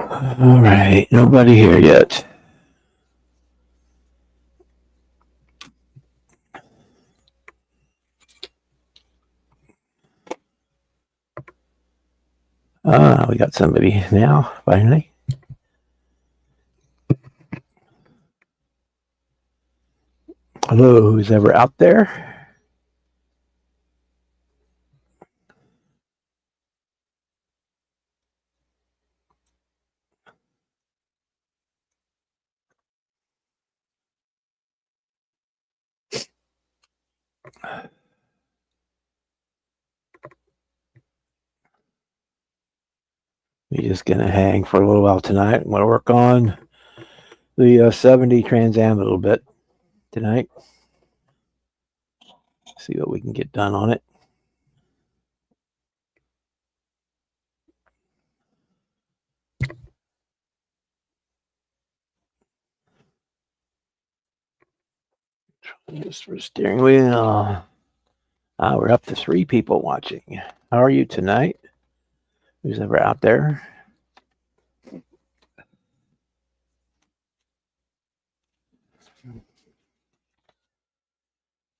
All right, nobody here yet. We got somebody now, finally. Hello, who's ever out there? We're just gonna hang for a little while tonight. I'm gonna work on the 70 Trans Am a little bit tonight. See what we can get done on it. Just for steering wheel. We're up to 3 people watching. How are you tonight? Who's ever out there?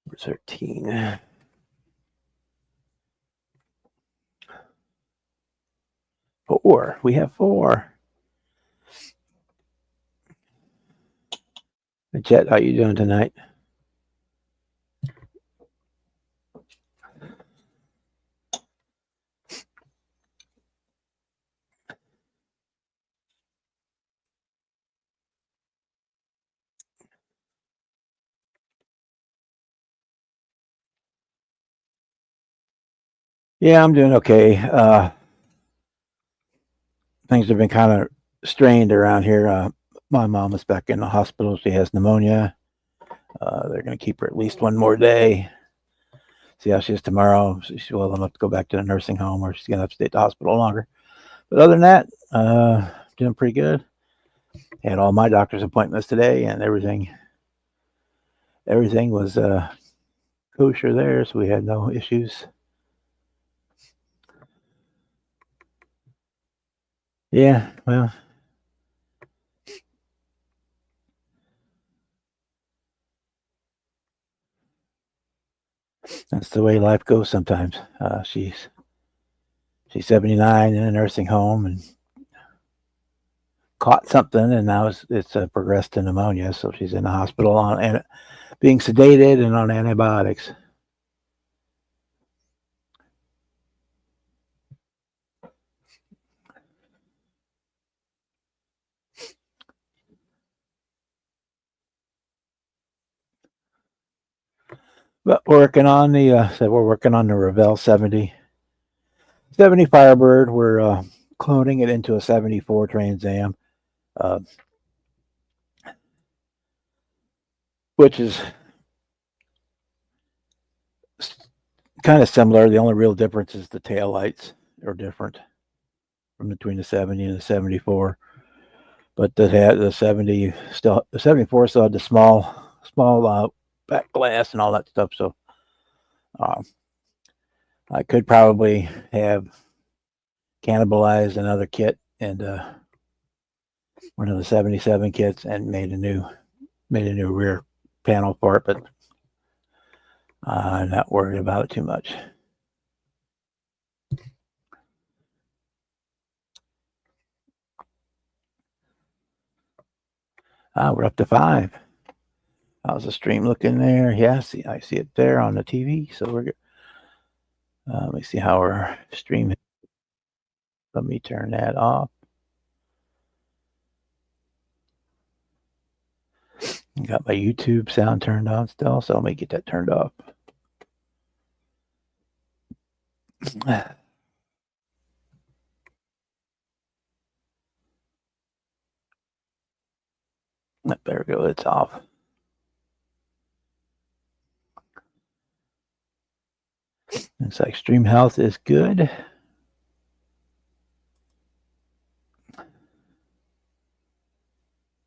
Number 13. 4. We have 4. Jet, how you doing tonight? Yeah, I'm doing okay. Things have been kind of strained around here. My mom is back in the hospital. She has pneumonia. They're going to keep her at least one more day. See how she is tomorrow. She's well enough to go back to the nursing home, or she's going to have to stay at the hospital longer. But other than that, doing pretty good. Had all my doctor's appointments today, and everything was kosher there, so we had no issues. Yeah, well, that's the way life goes sometimes. She's 79 in a nursing home and caught something, and now it's progressed to pneumonia. So she's in the hospital on being sedated and on antibiotics. But we're working on the Revell 70 Firebird. We're cloning it into a 74 Trans Am, which is kind of similar. The only real difference is the tail lights are different from between the 70 and the 74. But the 74 still had the small back glass and all that stuff. So I could probably have cannibalized another kit and one of the 77 kits and made a new rear panel for it, but I'm not worried about it too much. We're up to 5. How's the stream looking there? Yeah, I see it there on the TV. So we're good. Let me see how our stream. Let me turn that off. Got my YouTube sound turned on still, so let me get that turned off. There we go. It's off. Looks like stream health is good.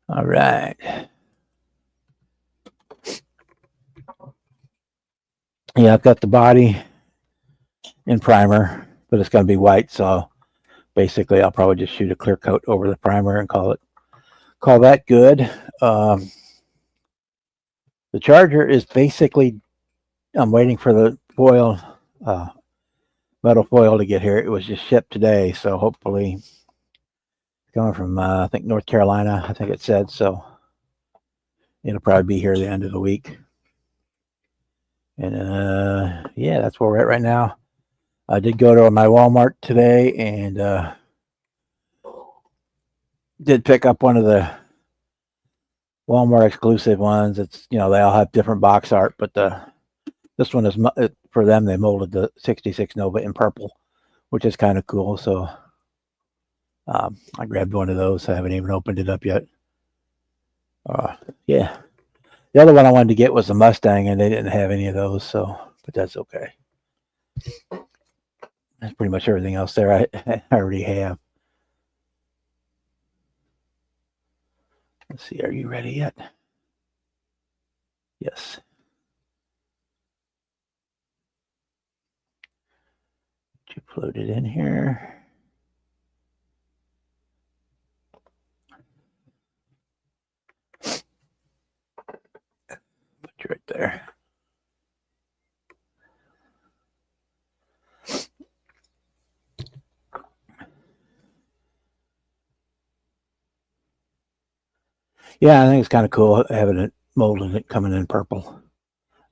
All right. Yeah, I've got the body in primer, but it's going to be white, so basically I'll probably just shoot a clear coat over the primer and call that good. The Charger is basically, I'm waiting for the foil, metal foil to get here. It was just shipped today, so hopefully coming from I think North Carolina, I think it said, so it'll probably be here at the end of the week. And yeah, that's where we're at right now. I did go to my Walmart today and did pick up one of the Walmart exclusive ones. It's, they all have different box art, but this one is for them. They molded the 66 Nova in purple, which is kind of cool. So I grabbed one of those. I haven't even opened it up yet. Yeah. The other one I wanted to get was the Mustang, and they didn't have any of those, but that's okay. That's pretty much everything else there I already have. Let's see, are you ready yet? Yes. You float it in here. Put you right there. Yeah, I think it's kind of cool having it molded it coming in purple.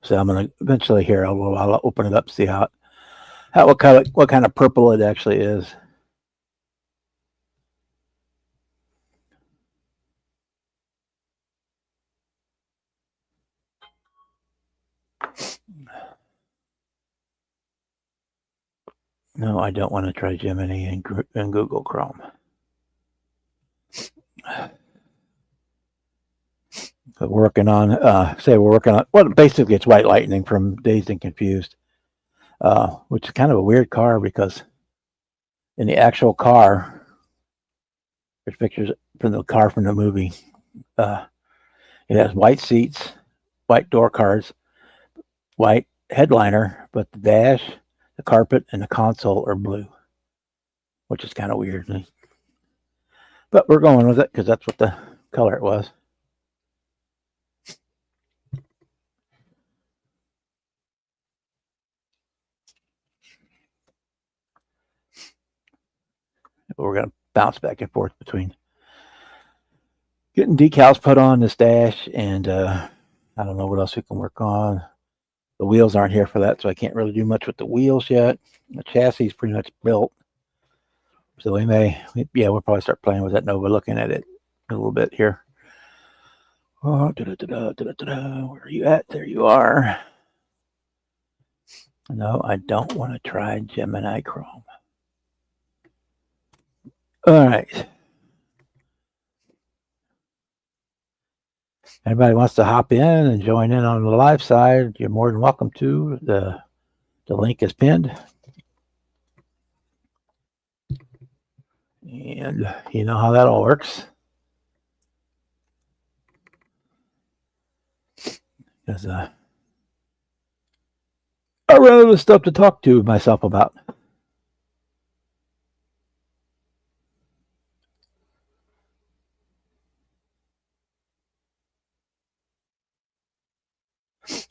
So I'm gonna eventually here I'll open it up, see what kind of purple it actually is. No, I don't want to try Gemini and Google Chrome. But we're working on, well, basically it's White Lightning from Dazed and Confused, which is kind of a weird car because in the actual car, there's pictures from the car from the movie. It has white seats, white door cards, white headliner, but the dash, the carpet, and the console are blue, which is kind of weird. But we're going with it because that's what the color it was. We're going to bounce back and forth between getting decals put on this dash and I don't know what else we can work on. The wheels aren't here for that, so I can't really do much with the wheels yet. The chassis is pretty much built. So we'll probably start playing with that Nova, looking at it a little bit here. Oh, where are you at? There you are. No, I don't want to try Gemini Chrome. All right. Anybody wants to hop in and join in on the live side, you're more than welcome to. The link is pinned. And you know how that all works. Because I run out of stuff to talk to myself about.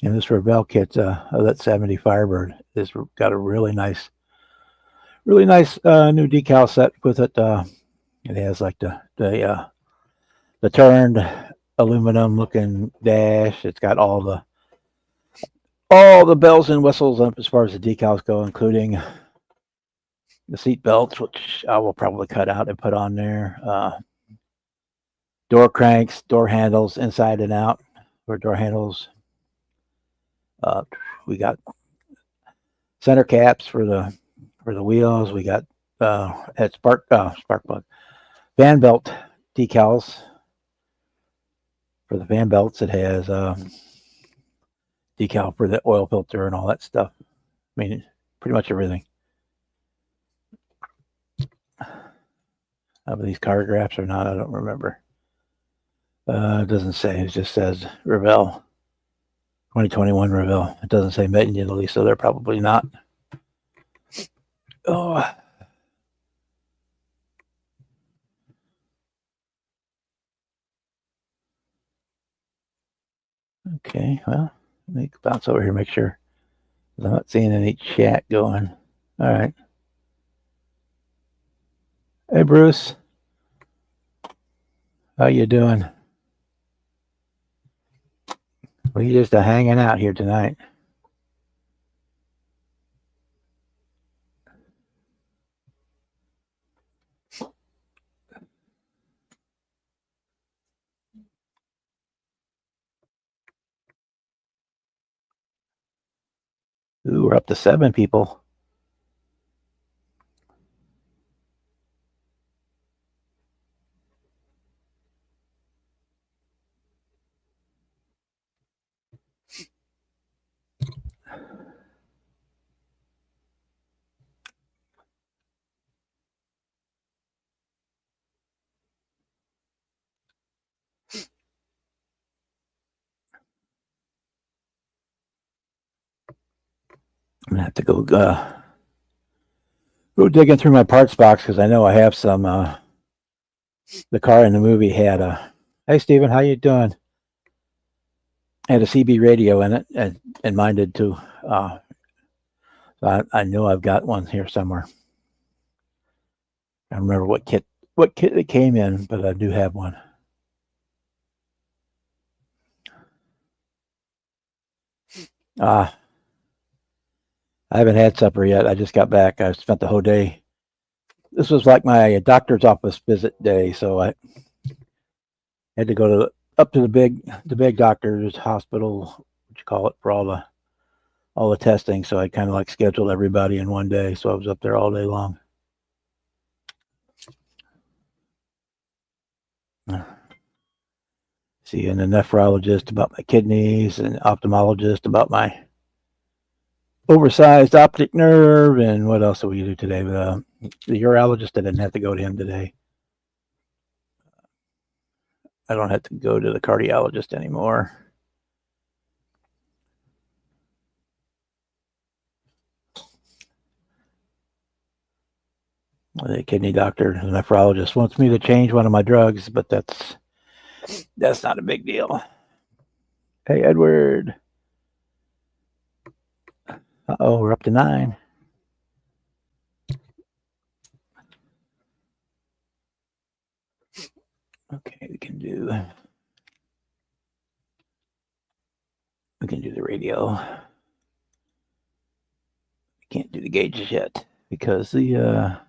And this Revell kit of that 70 Firebird has got a really nice new decal set with it. It has like the turned aluminum looking dash. It's got all the bells and whistles as far as the decals go, including the seat belts, which I will probably cut out and put on there. Door cranks, door handles inside and out, or door handles. We got center caps for the wheels. We got at spark plug fan belt decals for the fan belts. It has decal for the oil filter and all that stuff. I mean, pretty much everything. These car graphs or not, I don't remember. It doesn't say. It just says Revell 2021 Revell. It doesn't say made in Italy, so they're probably not. Oh, Okay, well, let me bounce over here, make sure. I'm not seeing any chat going. All right. Hey, Bruce. How you doing? We just hanging out here tonight. Ooh, we're up to 7 people. I'm gonna have to go digging through my parts box because I know I have some. The car in the movie had a. Hey, Steven, how you doing? Had a CB radio in it, and mine did too. So I know I've got one here somewhere. I don't remember what kit it came in, but I do have one. I haven't had supper yet. I just got back. I spent the whole day. This was like my doctor's office visit day, so I had to go up to the big doctor's hospital, what you call it, for all the testing. So I kind of like scheduled everybody in one day. So I was up there all day long. Seeing a nephrologist about my kidneys, and ophthalmologist about my oversized optic nerve, and what else did we do today? The urologist, I didn't have to go to him today. I don't have to go to the cardiologist anymore. The kidney doctor, the nephrologist, wants me to change one of my drugs, but that's not a big deal. Hey, Edward. Uh-oh, we're up to 9. Okay, we can do the radio. We can't do the gauges yet because the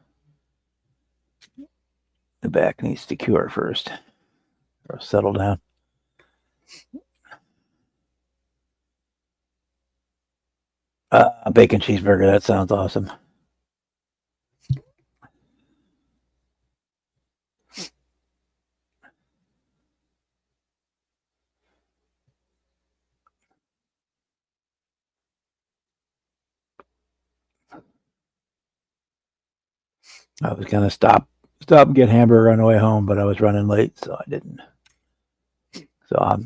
back needs to cure first or settle down. A bacon cheeseburger, that sounds awesome. I was gonna stop and get hamburger on the way home, but I was running late, so I didn't. So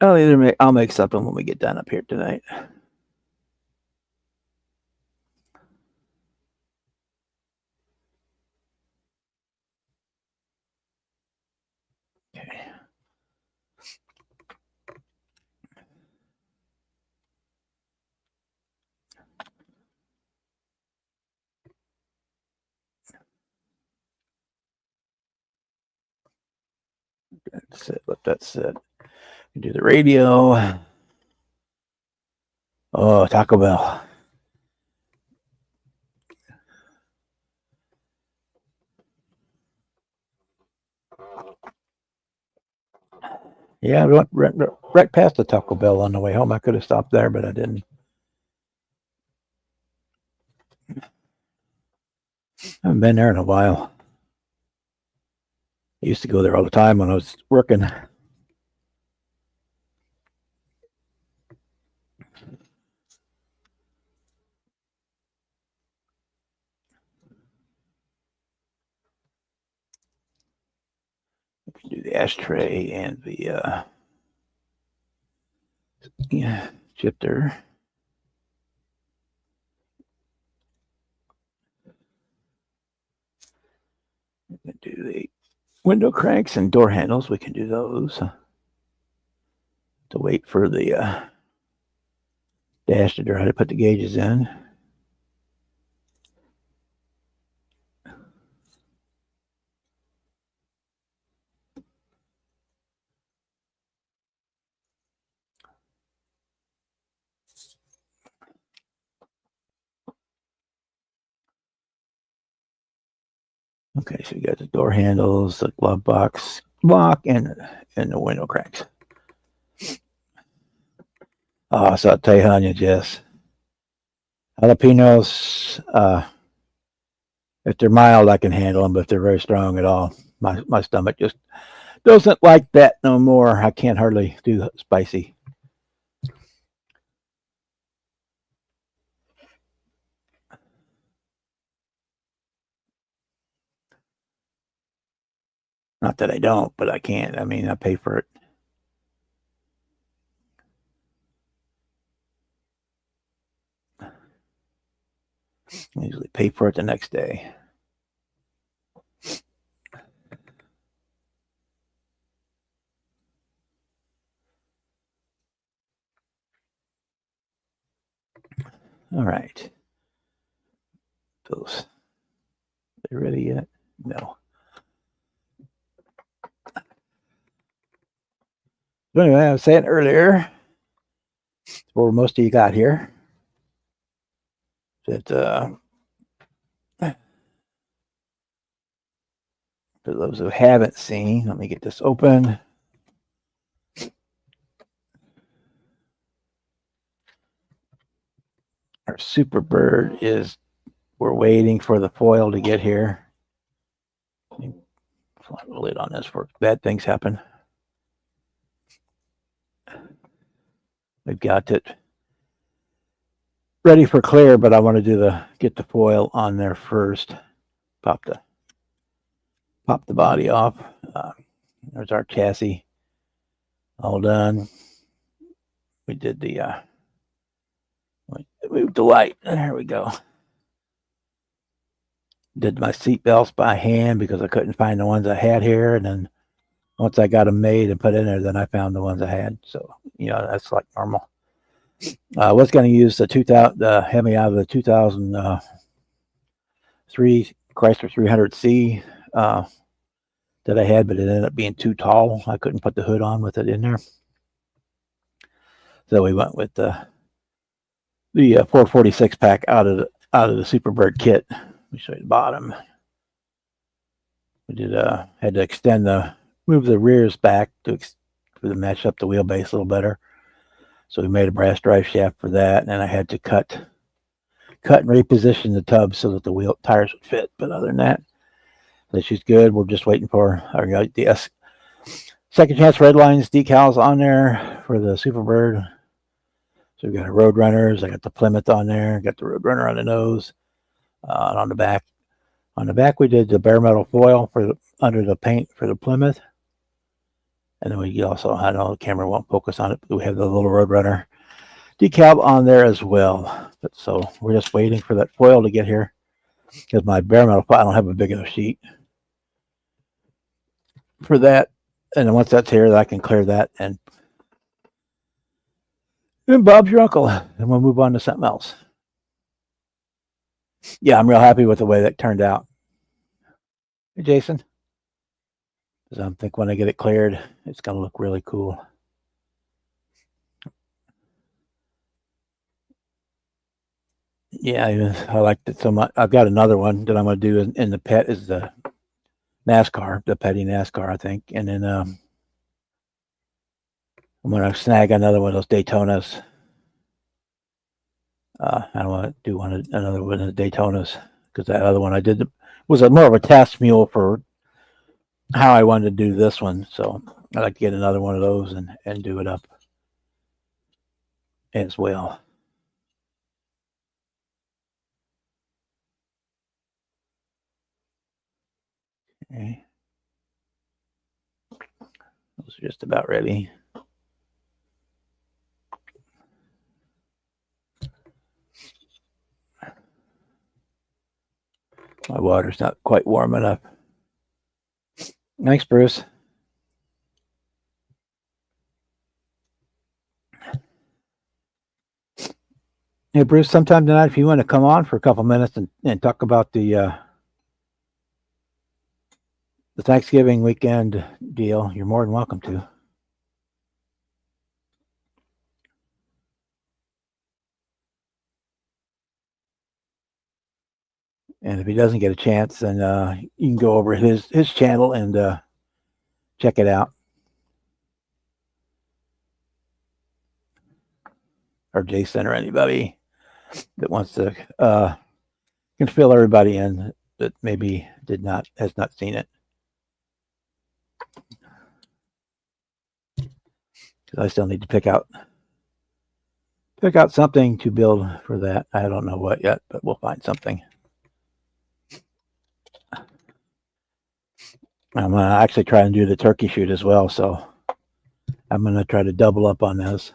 I'll make something when we get done up here tonight. Okay. That's it. Let that sit. We do the radio. Oh, Taco Bell. Yeah, I went right past the Taco Bell on the way home. I could have stopped there, but I didn't. I haven't been there in a while. I used to go there all the time when I was working. We can do the ashtray and the shifter. We can do the window cranks and door handles. We can do those. to wait for the dash to dry to put the gauges in. Okay, so you got the door handles, the glove box block, and the window cracks. Oh, so I'll tell you, Hanya, Jess. Jalapenos, if they're mild, I can handle them, but if they're very strong at all, my stomach just doesn't like that no more. I can't hardly do spicy. Not that I don't, but I can't. I mean, I pay for it. I usually pay for it the next day. All right. Those. They ready yet? No. So anyway, I was saying earlier, where most of you got here, that for those who haven't seen, let me get this open. Our Super Bird is, we're waiting for the foil to get here. Slide the lid on this for bad things happen. We've got it ready for clear, but I want to do get the foil on there first. Pop the body off. There's our chassis, all done. We did the move the light. There we go. Did my seat belts by hand because I couldn't find the ones I had here, and then once I got them made and put in there, then I found the ones I had. So that's like normal. I was going to use the Hemi out of the 2003 Chrysler 300C that I had, but it ended up being too tall. I couldn't put the hood on with it in there, so we went with the 446 pack out of the Super Bird kit. Let me show you the bottom. We did had to move the rears back to match up the wheelbase a little better. So we made a brass drive shaft for that, and then I had to cut and reposition the tub so that the tires would fit. But other than that, she's good. We're just waiting for the Second Chance Redlines decals on there for the Super Bird. So we've got a Roadrunners. I got the Plymouth on there. Got the Roadrunner on the nose. And on the back. On the back, we did the bare metal foil under the paint for the Plymouth. And then we also, I know the camera won't focus on it, but we have the little Roadrunner decal on there as well. But so we're just waiting for that foil to get here because my bare metal foil, I don't have a big enough sheet for that. And then once that's here, I can clear that and Bob's your uncle, and we'll move on to something else. Yeah, I'm real happy with the way that turned out. Hey, Jason. Because I think when I get it cleared, it's going to look really cool. Yeah, I liked it so much. I've got another one that I'm going to do in the pet is the NASCAR, the petty NASCAR, I think. And then I'm going to snag another one of those Daytonas. I don't want to do another one of the Daytonas because that other one I did was more of a test mule for how I wanted to do this one. So I'd like to get another one of those and do it up as well. Okay. Those are just about ready. My water's not quite warm enough. Thanks, Bruce. Hey, Bruce, sometime tonight, if you want to come on for a couple minutes and talk about the Thanksgiving weekend deal, you're more than welcome to. And if he doesn't get a chance, then you can go over his channel and check it out. Or Jason or anybody that wants to can fill everybody in that maybe has not seen it. Because I still need to pick out something to build for that. I don't know what yet, but we'll find something. I'm gonna actually try and do the turkey shoot as well, so I'm gonna try to double up on those.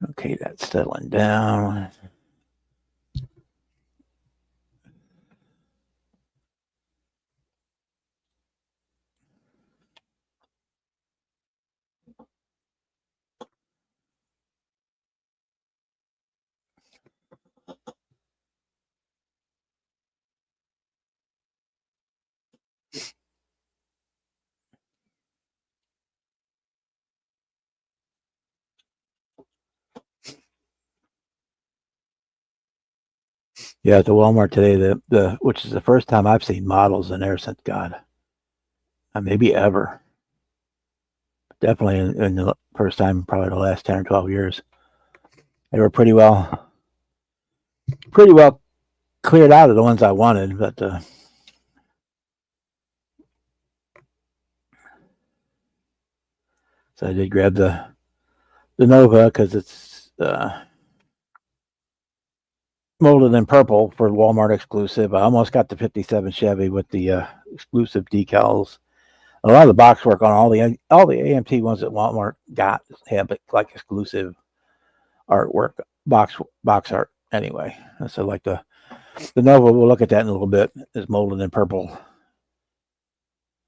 Okay, that's settling down. Yeah, at the Walmart today, the which is the first time I've seen models in there since God, maybe ever. Definitely in the first time, probably the last 10 or 12 years. They were pretty well cleared out of the ones I wanted, but so I did grab the Nova because it's molded in purple for Walmart exclusive. I almost got the 57 Chevy with the exclusive decals. A lot of the box work on all the AMT ones that Walmart got have like exclusive artwork, box art anyway. So like the Nova, we'll look at that in a little bit, is molded in purple.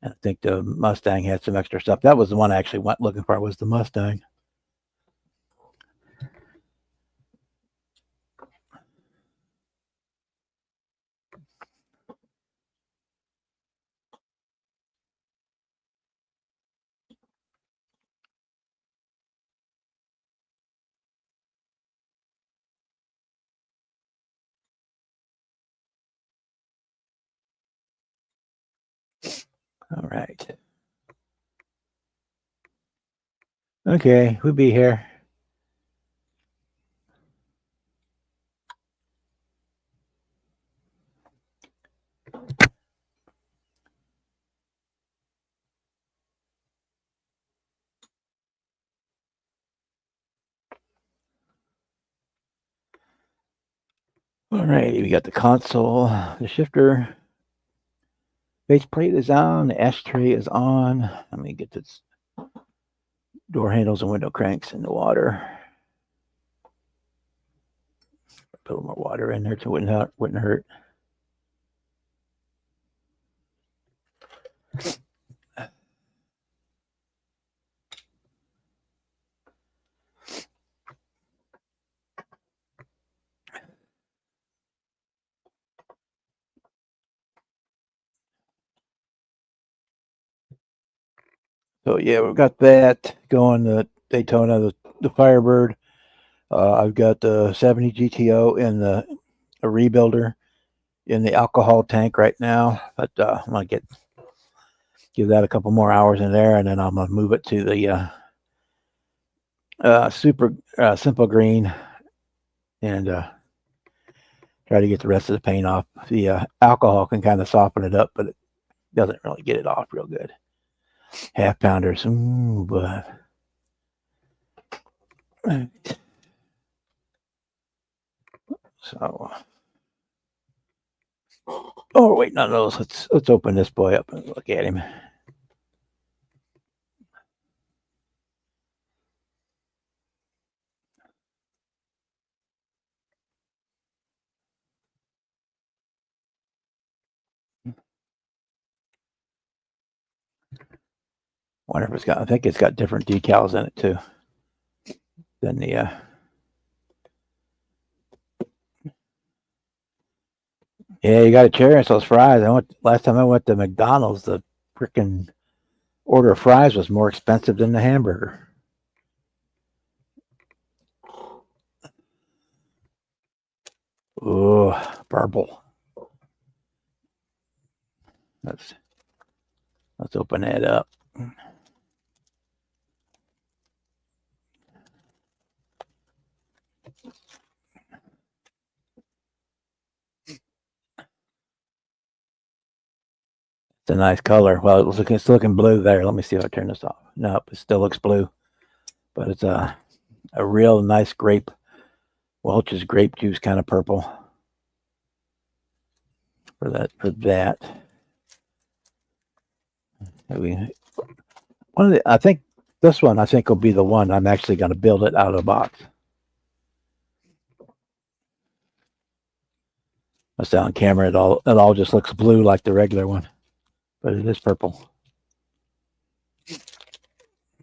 I think the Mustang had some extra stuff. That was the one I actually went looking for, was the Mustang. All right. Okay, we'll be here. All right, we got the console, the shifter. Base plate is on, the ashtray is on. Let me get this door handles and window cranks in the water. Put a little more water in there so it wouldn't hurt. So yeah, we've got that going. The Daytona, the Firebird. I've got the 70 GTO in the a rebuilder in the alcohol tank right now, but I'm gonna give that a couple more hours in there, and then I'm gonna move it to the super simple green and try to get the rest of the paint off. The alcohol can kind of soften it up, but it doesn't really get it off real good. Half pounders, but So, oh, wait, none of those. Let's open this boy up and look at him. Wonder if it's got. I think it's got different decals in it too than the. Yeah, you got to cherish those fries. Last time I went to McDonald's. The freaking order of fries was more expensive than the hamburger. Oh, purple. Let's open that up. It's a nice color. Well, it's looking blue there. Let me see if I turn this off. Nope, it still looks blue, but it's a real nice grape, Welch's grape juice kind of purple. For that. I think this one will be the one I'm actually going to build it out of the box. That's on camera. It all just looks blue like the regular one, but it is purple.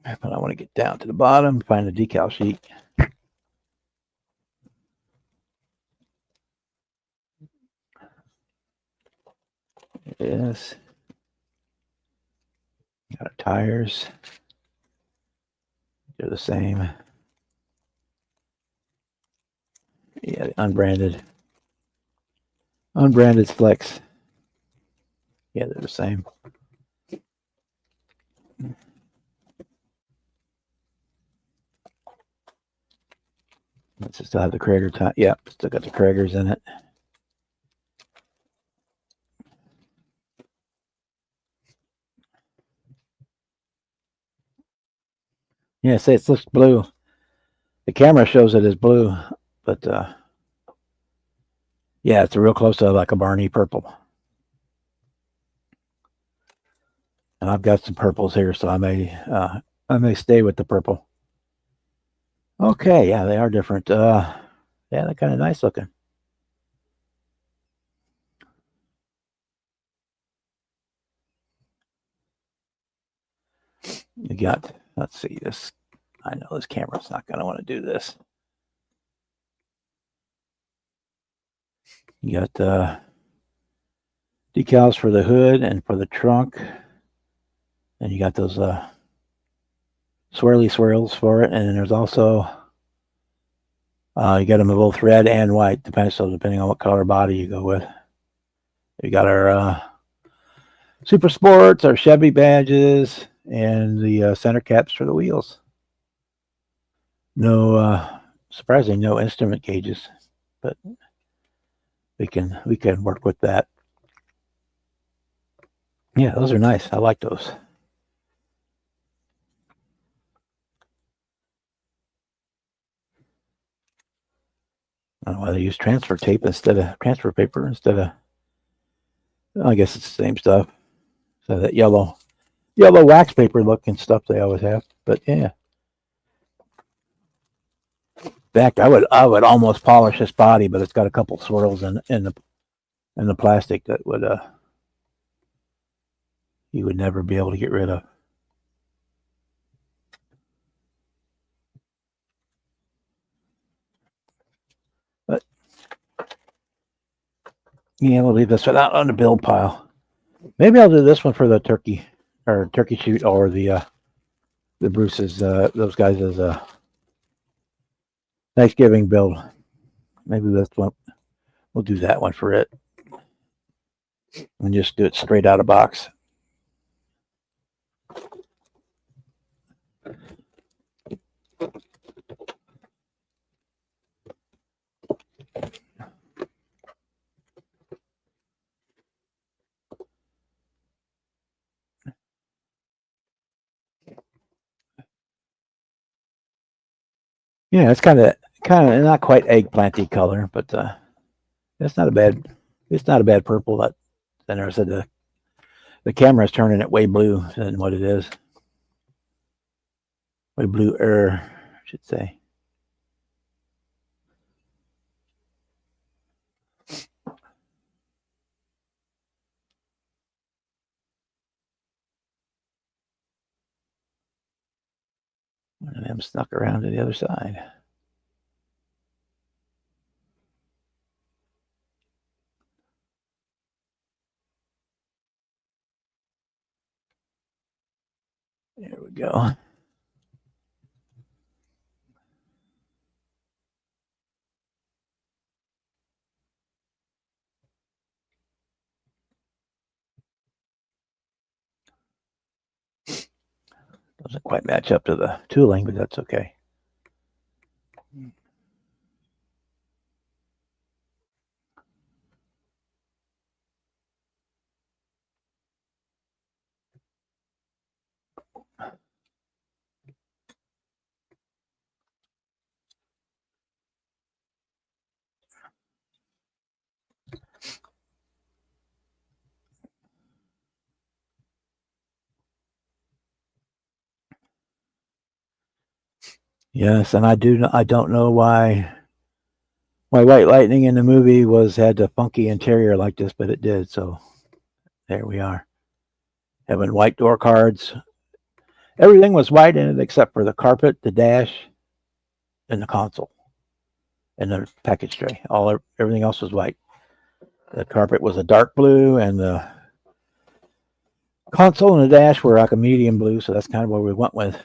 But I want to get down to the bottom, find the decal sheet. Yes. Got our tires. They're the same. Yeah, unbranded. Unbranded Flex. Yeah, they're the same. Let's still have the Krager tire. Yeah, still got the Kragers in it. Yeah, say it looks blue. The camera shows it as blue, but yeah, it's real close to like a Barney purple. And I've got some purples here, so I may stay with the purple. Okay, yeah, they are different. Yeah, they're kind of nice looking. You got, let's see this. I know this camera's not going to want to do this. You got decals for the hood and for the trunk. And you got those swirly swirls for it. And then there's also, you got them in both red and white, depending on what color body you go with. We got our Super Sports, our Chevy badges, and the center caps for the wheels. No, surprisingly, no instrument gauges, but we can work with that. Yeah, those are nice. I like those. I don't know why they use transfer tape instead of transfer paper instead of. I guess it's the same stuff. So that yellow wax paper looking stuff they always have. But yeah. In fact, I would almost polish this body, but it's got a couple swirls in the plastic that would you would never be able to get rid of. But yeah, we'll leave this one out on the build pile. Maybe I'll do this one for the turkey shoot or the Bruce's those guys as a Thanksgiving build. Maybe this one we'll do that one for it. And just do it straight out of box. Yeah, it's kind of not quite eggplanty color, but It's not a bad purple. That then I said the camera is turning it way blue than what it is. Way bluer, I should say. One of them snuck around to the other side. There we go. Doesn't quite match up to the tooling, but that's okay. Yes, and I don't know why White Lightning in the movie had a funky interior like this, but it did. So there we are. Having white door cards. Everything was white in it except for the carpet, the dash, and the console, and the package tray. Everything else was white. The carpet was a dark blue, and the console and the dash were like a medium blue. So that's kind of what we went with.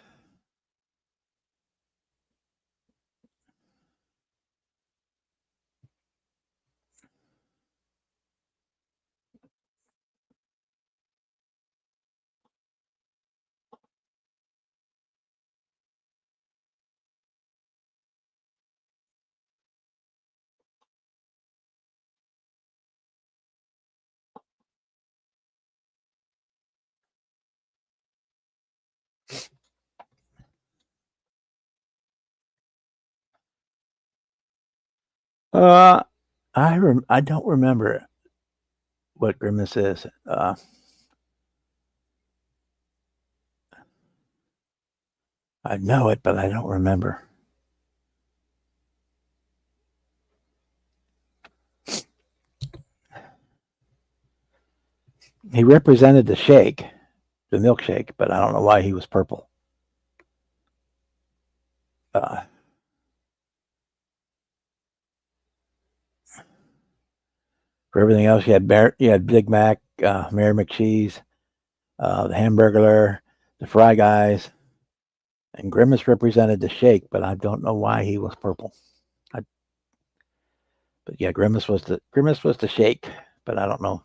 Uh, I don't remember what Grimace is. I know it, but I don't remember. He represented the shake, the milkshake, but I don't know why he was purple. For everything else, you had Big Mac, Mary McCheese, the Hamburglar, the Fry Guys, and Grimace represented the shake, but I don't know why he was purple. But yeah, Grimace was the shake, but I don't know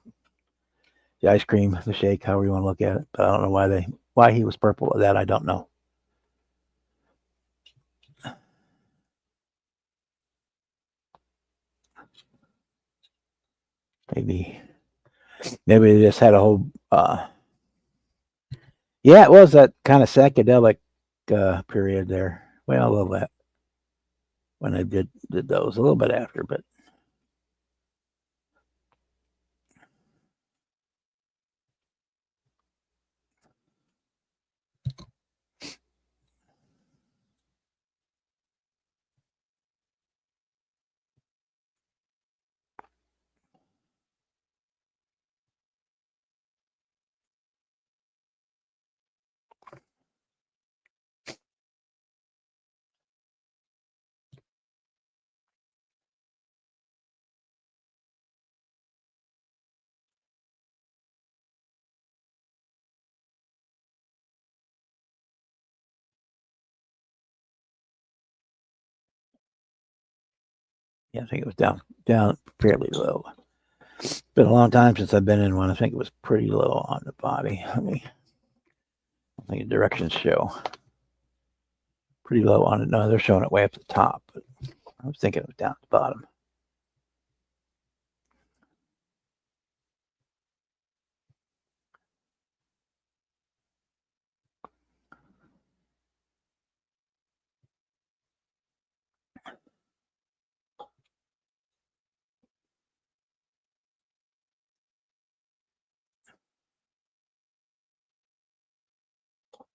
the ice cream, the shake, however you want to look at it. But I don't know why he was purple. That I don't know. Maybe they just had a whole. Yeah, it was that kind of psychedelic period there. Well, a little bit when I did those, a little bit after, but yeah, I think it was down fairly low. It's been a long time since I've been in one. I think it was pretty low on the body. I think the directions show pretty low on it. No, they're showing it way up the top, but I was thinking it was down at the bottom.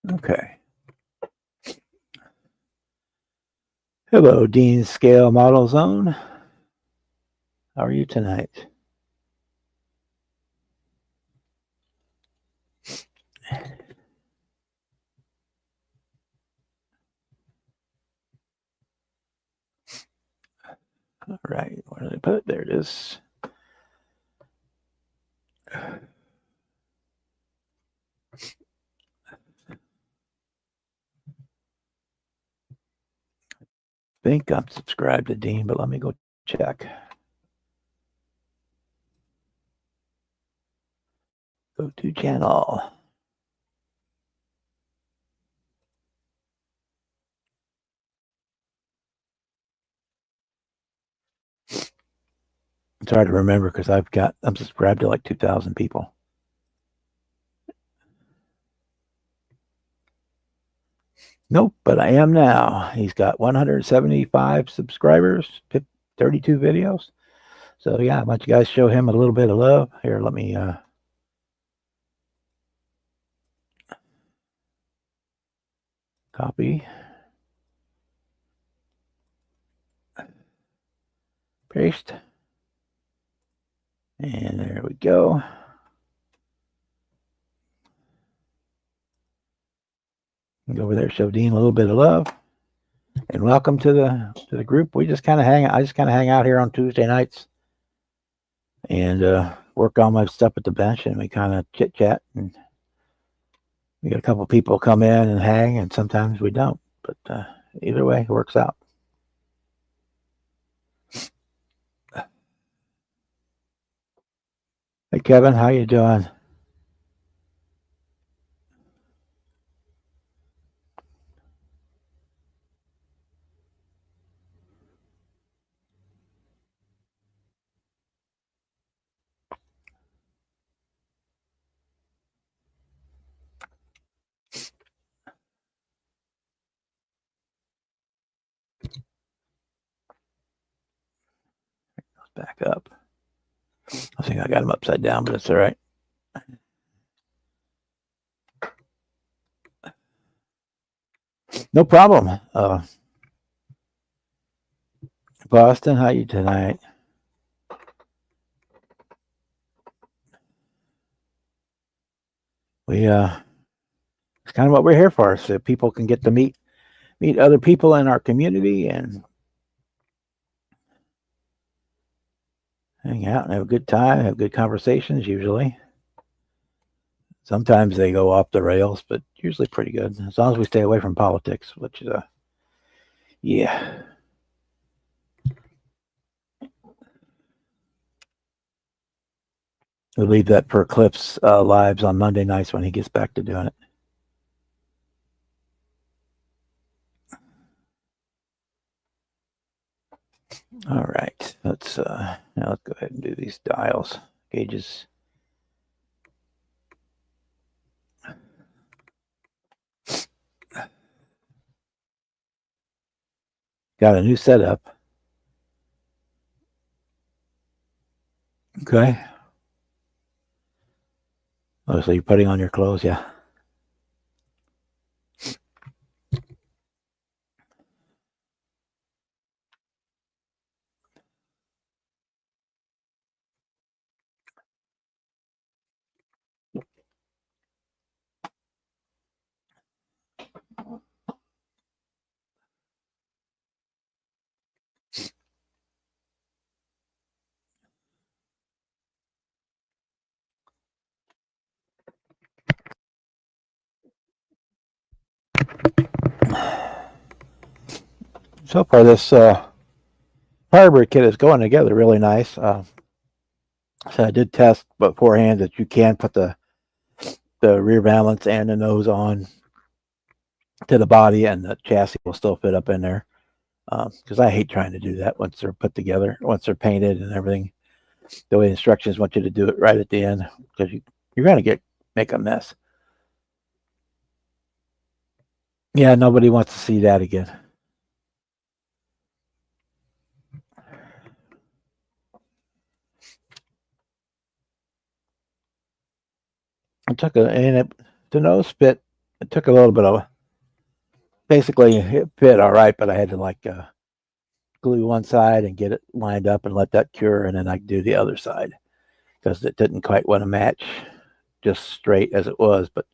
Okay. Hello, Dean Scale Model Zone. How are you tonight? All right, where did I put it? There it is. I think I'm subscribed to Dean, but let me go check. Go to channel. It's hard to remember because I'm subscribed to like 2,000 people. Nope, but I am now. He's got 175 subscribers, 32 videos. So yeah, why don't you guys show him a little bit of love? Here, let me copy, paste, and there we go. Go over there, show Dean a little bit of love, and welcome to the group. We just kind of hang. I just kind of hang out here on Tuesday nights and work on my stuff at the bench, and we kind of chit chat. And we got a couple people come in and hang, and sometimes we don't. But either way, it works out. Hey Kevin, how you doing? Let's back up. I think I got him upside down, but it's all right. No problem. Boston, how you tonight? We it's kind of what we're here for, so people can get to meet other people in our community and hang out and have a good time, have good conversations usually. Sometimes they go off the rails, but usually pretty good. As long as we stay away from politics, which is yeah. We'll leave that for Cliff's lives on Monday nights when he gets back to doing it. All right, let's now let's go ahead and do these dials, gauges. Got a new setup. Okay. Oh, so you're putting on your clothes, yeah. So far, this Firebird kit is going together really nice. So I did test beforehand that you can put the rear valance and the nose on to the body, and the chassis will still fit up in there. Because I hate trying to do that once they're put together, once they're painted and everything. The way the instructions want you to do it right at the end, because you're going to make a mess. Yeah, nobody wants to see that again. I took the nose fit it took a little bit of, basically it fit all right, but I had to like glue one side and get it lined up and let that cure, and then I could do the other side because it didn't quite want to match just straight as it was. But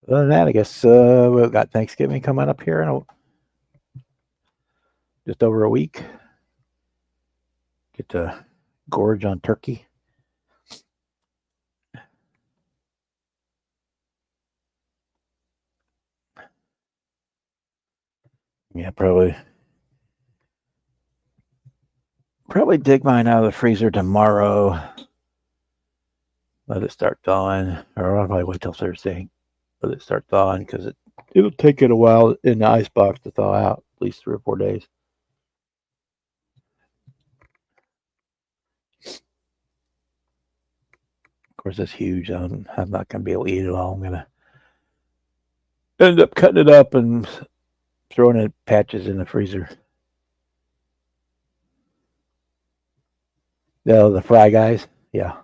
other than that, I guess we've got Thanksgiving coming up here in just over a week. Get to gorge on turkey. Yeah, probably dig mine out of the freezer tomorrow. Let it start thawing, or I'll probably wait till Thursday. Let it start thawing because it'll take it a while in the ice box to thaw out, at least 3 or 4 days. Of course, it's huge. I'm not going to be able to eat it all. I'm going to end up cutting it up and throwing it patches in the freezer. The Fry Guys, yeah.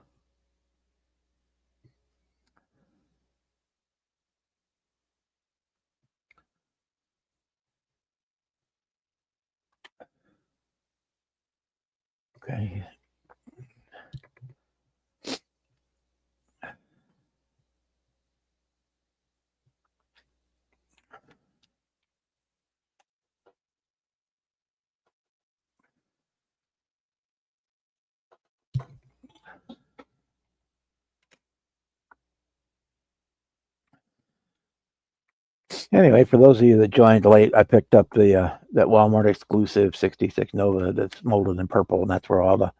Okay. Anyway, for those of you that joined late, I picked up the that Walmart exclusive 66 Nova that's molded in purple, and that's where all the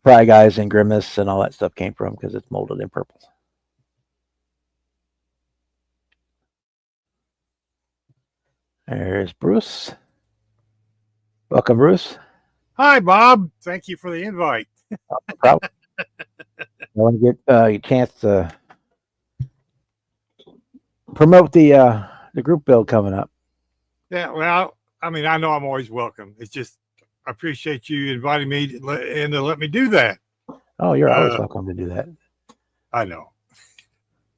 Fry Guys and Grimace and all that stuff came from because it's molded in purple. There's Bruce. Welcome, Bruce. Hi, Bob. Thank you for the invite. No problem. I want to get a chance to promote the group build coming up. Yeah, well, I mean, I know I'm always welcome. It's just I appreciate you inviting me to let me do that. Oh, you're always welcome to do that. I know.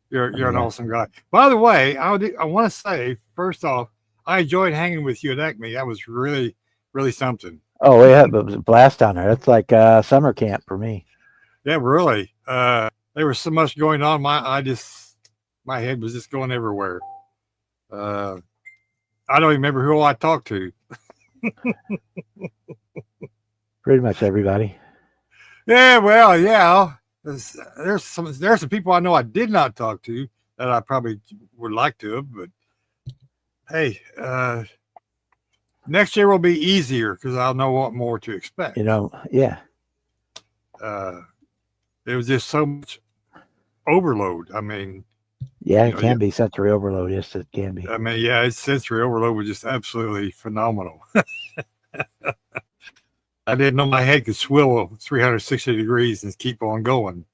You're an awesome guy. By the way, I want to say, first off, I enjoyed hanging with you at Acme. That was really, really something. Oh, yeah, it was a blast down there. That's like summer camp for me. Yeah, really. There was so much going on. My head was just going everywhere. I don't even remember who I talked to. Pretty much everybody. Yeah, well, yeah. There's some people I know I did not talk to that I probably would like to have, but hey, next year will be easier because I'll know what more to expect. Yeah. It was just so much overload. I mean, yeah, it can be sensory overload. Yes, it can be. I mean, yeah, it's sensory overload was just absolutely phenomenal. I didn't know my head could swivel 360 degrees and keep on going.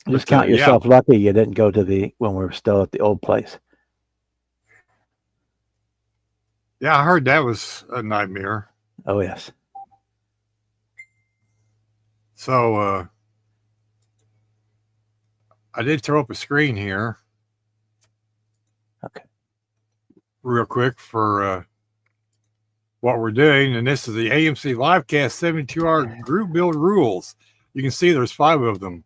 Just count yourself lucky you didn't go to when we were still at the old place. Yeah, I heard that was a nightmare. Oh, yes. So I did throw up a screen here. Okay. Real quick for what we're doing, and this is the AMC Livecast 72-hour group build rules. You can see there's 5 of them.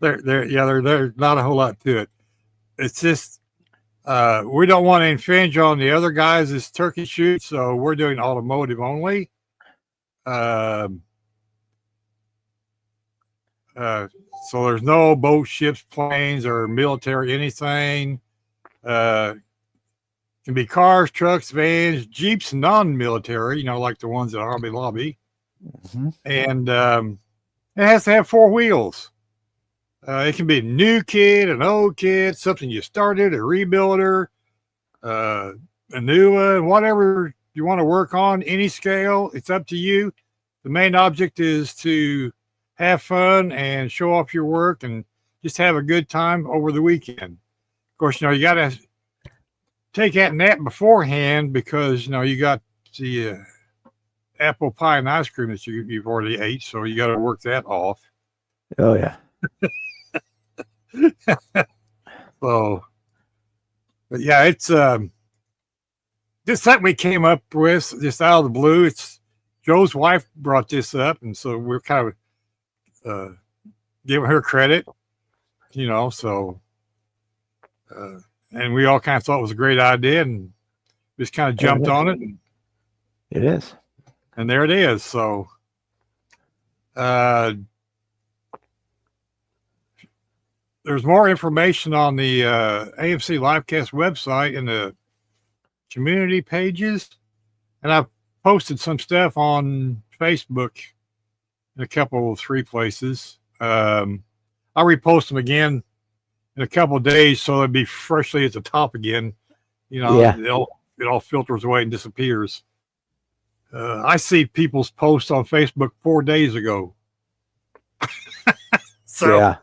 There's not a whole lot to it. It's just we don't want to infringe on the other guys' turkey shoot, so we're doing automotive only. So there's no boats, ships, planes, or military anything. Can be cars, trucks, vans, Jeeps, non-military, like the ones at Hobby Lobby. Mm-hmm. And it has to have 4 wheels. It can be a new kit, an old kit, something you started, a rebuilder, a new one, whatever you want to work on any scale, it's up to you. The main object is to have fun and show off your work and just have a good time over the weekend. Of course, you got to take that nap beforehand because, you got the apple pie and ice cream that you've already ate. So you got to work that off. Oh yeah. So, but yeah, it's just something we came up with just out of the blue. It's Joe's wife brought this up, and so we're kind of giving her credit, So, and we all kind of thought it was a great idea, and just kind of jumped on it. It is, and there it is. So, there's more information on the AMC Livecast website in the community pages. And I've posted some stuff on Facebook in a couple of 3 places. I'll repost them again in a couple of days so it'll be freshly at the top again. It all filters away and disappears. I see people's posts on Facebook 4 days ago. So, yeah.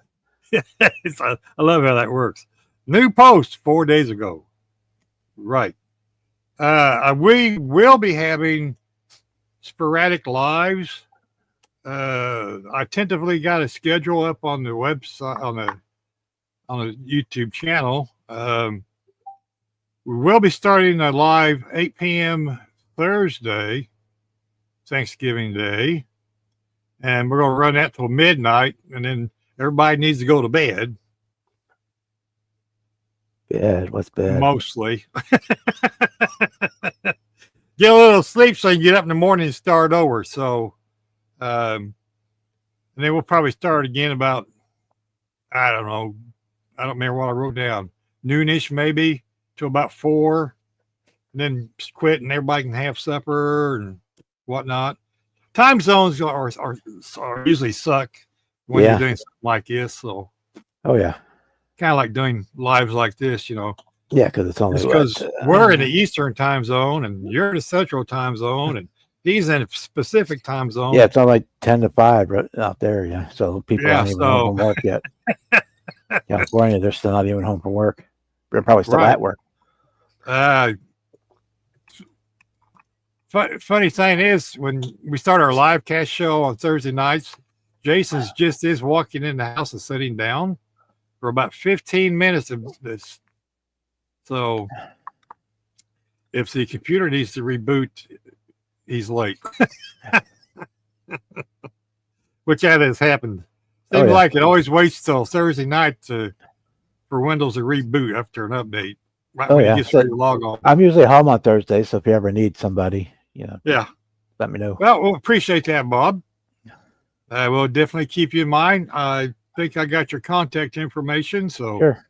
I love how that works. New post 4 days ago. Right. We will be having sporadic lives. I tentatively got a schedule up on the website, on the YouTube channel. We will be starting a live 8 p.m. Thursday, Thanksgiving Day. And we're going to run that till midnight, and then everybody needs to go to bed. Bed? What's bed? Mostly. Get a little sleep so you can get up in the morning and start over. So, and then we'll probably start again about, I don't know. I don't remember what I wrote down. Noonish maybe till about 4. And then quit and everybody can have supper and whatnot. Time zones are usually suck when you're doing something like this. So, oh yeah, kind of like doing lives like this, Yeah, because it's only because we're in the Eastern time zone and you're in the Central time zone and he's in a specific time zone. Yeah, it's only 10 to 5 right out there. Yeah, so people aren't even home from work yet. California, they're still not even home from work. They're probably still at work. Funny thing is, when we start our live cast show on Thursday nights, Jason's just is walking in the house and sitting down for about 15 minutes of this. So if the computer needs to reboot, he's late. Which that has happened. Seems like it always waits till Thursday night for Windows to reboot after an update. Right when you get ready to log on. I'm usually home on Thursday, so if you ever need somebody, let me know. Well, we'll appreciate that, Bob. We'll definitely keep you in mind. I think I got your contact information, so sure.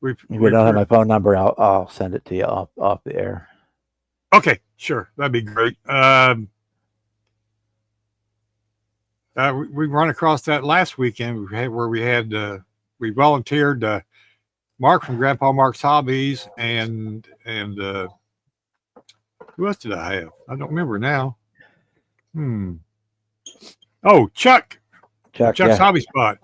If you don't have my phone number, I'll send it to you off the air. Okay, sure, that'd be great. We run across that last weekend we volunteered Mark from Grandpa Mark's Hobbies and who else did I have? I don't remember now. Oh, Chuck's Hobby Spot.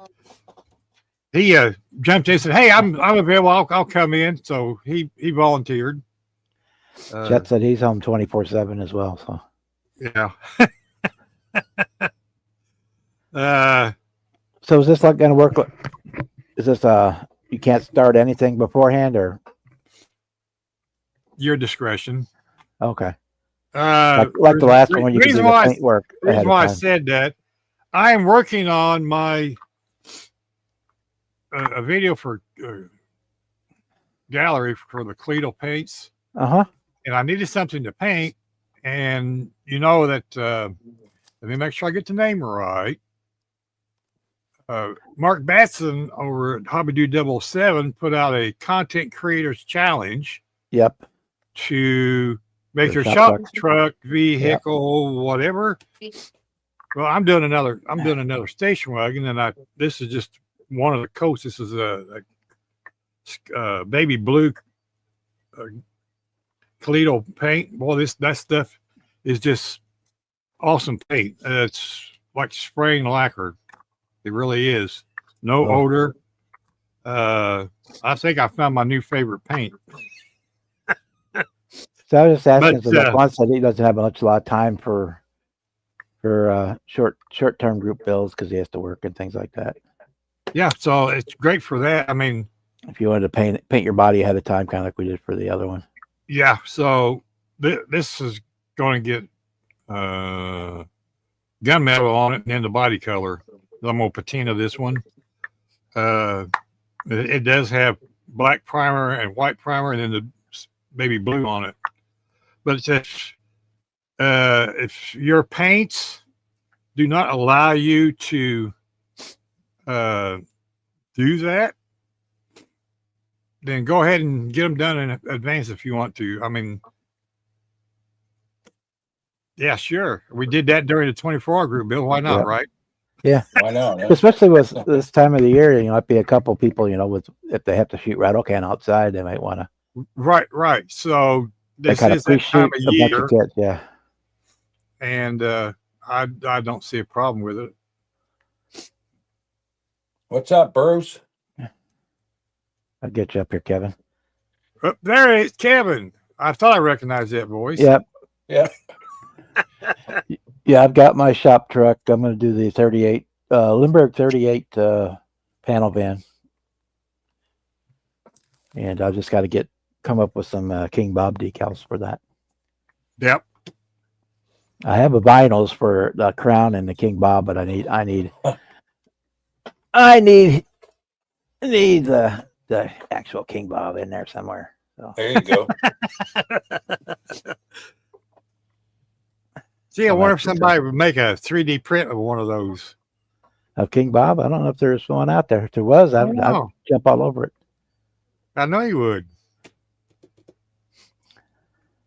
He jumped in and said, "Hey, I'm available. I'll come in." So he volunteered. Chet said he's home 24/7 as well. So yeah. So is this like going to work? Is this you can't start anything beforehand, or your discretion? Okay. Like the last one, you can do the paint work. The reason why I said that, I am working on my a video for gallery for the Cleto paints. And I needed something to paint, and that. Let me make sure I get the name right. Mark Batson over at Hobby Do 007 put out a content creators challenge. Yep. To make your shop truck, vehicle, whatever. Well, I'm doing another station wagon, and this is just one of the coats. This is a baby blue Toledo paint. Boy, that stuff is just awesome paint. It's like spraying lacquer. It really is. No Oh. odor. I think I found my new favorite paint. So I was just asking, But, so like Juan said he doesn't have a lot of time for short term group bills because he has to work and things like that. Yeah, so it's great for that. I mean, If you wanted to paint your body ahead of time, kind of like we did for the other one. yeah. So this is going to get gunmetal on it and then the body color. I'm going to patina this one. It does have black primer and white primer, and then the baby blue on it. But it says if your paints do not allow you to do that, then go ahead and get them done in advance if you want to. I mean, yeah, sure. We did that during the 24-hour group, Bill. Why not, Yep. right? Yeah. Why not? Huh? Especially with this time of the year, might be a couple people, if they have to shoot rattle can outside, they might want to. Right. So this kind is of that time pre-shoot of a bunch year, of kids. Yeah. and I don't see a problem with it. What's up, Bruce? I'll get you up here, Kevin. Oh, there it is, Kevin. I thought I recognized that voice. Yep. Yeah. Yeah, I've got my shop truck. I'm going to do the 38 Lindbergh 38 panel van, and I've just got to come up with some King Bob decals for that. Yep. I have a vinyls for the Crown and the King Bob, but I need the actual King Bob in there somewhere. So There you go. See, I Oh, wonder if that's somebody would make a 3D print of one of those. of King Bob, I don't know if there's one out there. If there was, I'd know. jump all over it. I know you would.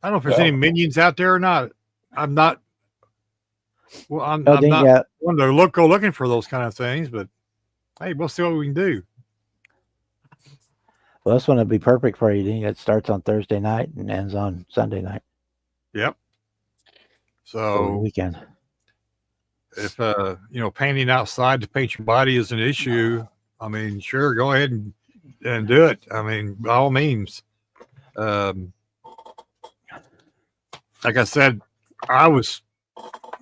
I don't know if there's Well- any minions out there or not. I'm not. Well, I'm Oh, dang, not yeah. one to go looking for those kind of things, but hey, we'll see what we can do. Well, this one would be perfect for you. Ding. It starts on Thursday night and ends on Sunday night Yep. for the So weekend. if painting outside to paint your body is an issue, I mean, sure, go ahead and do it. I mean, by all means. Like I said, I was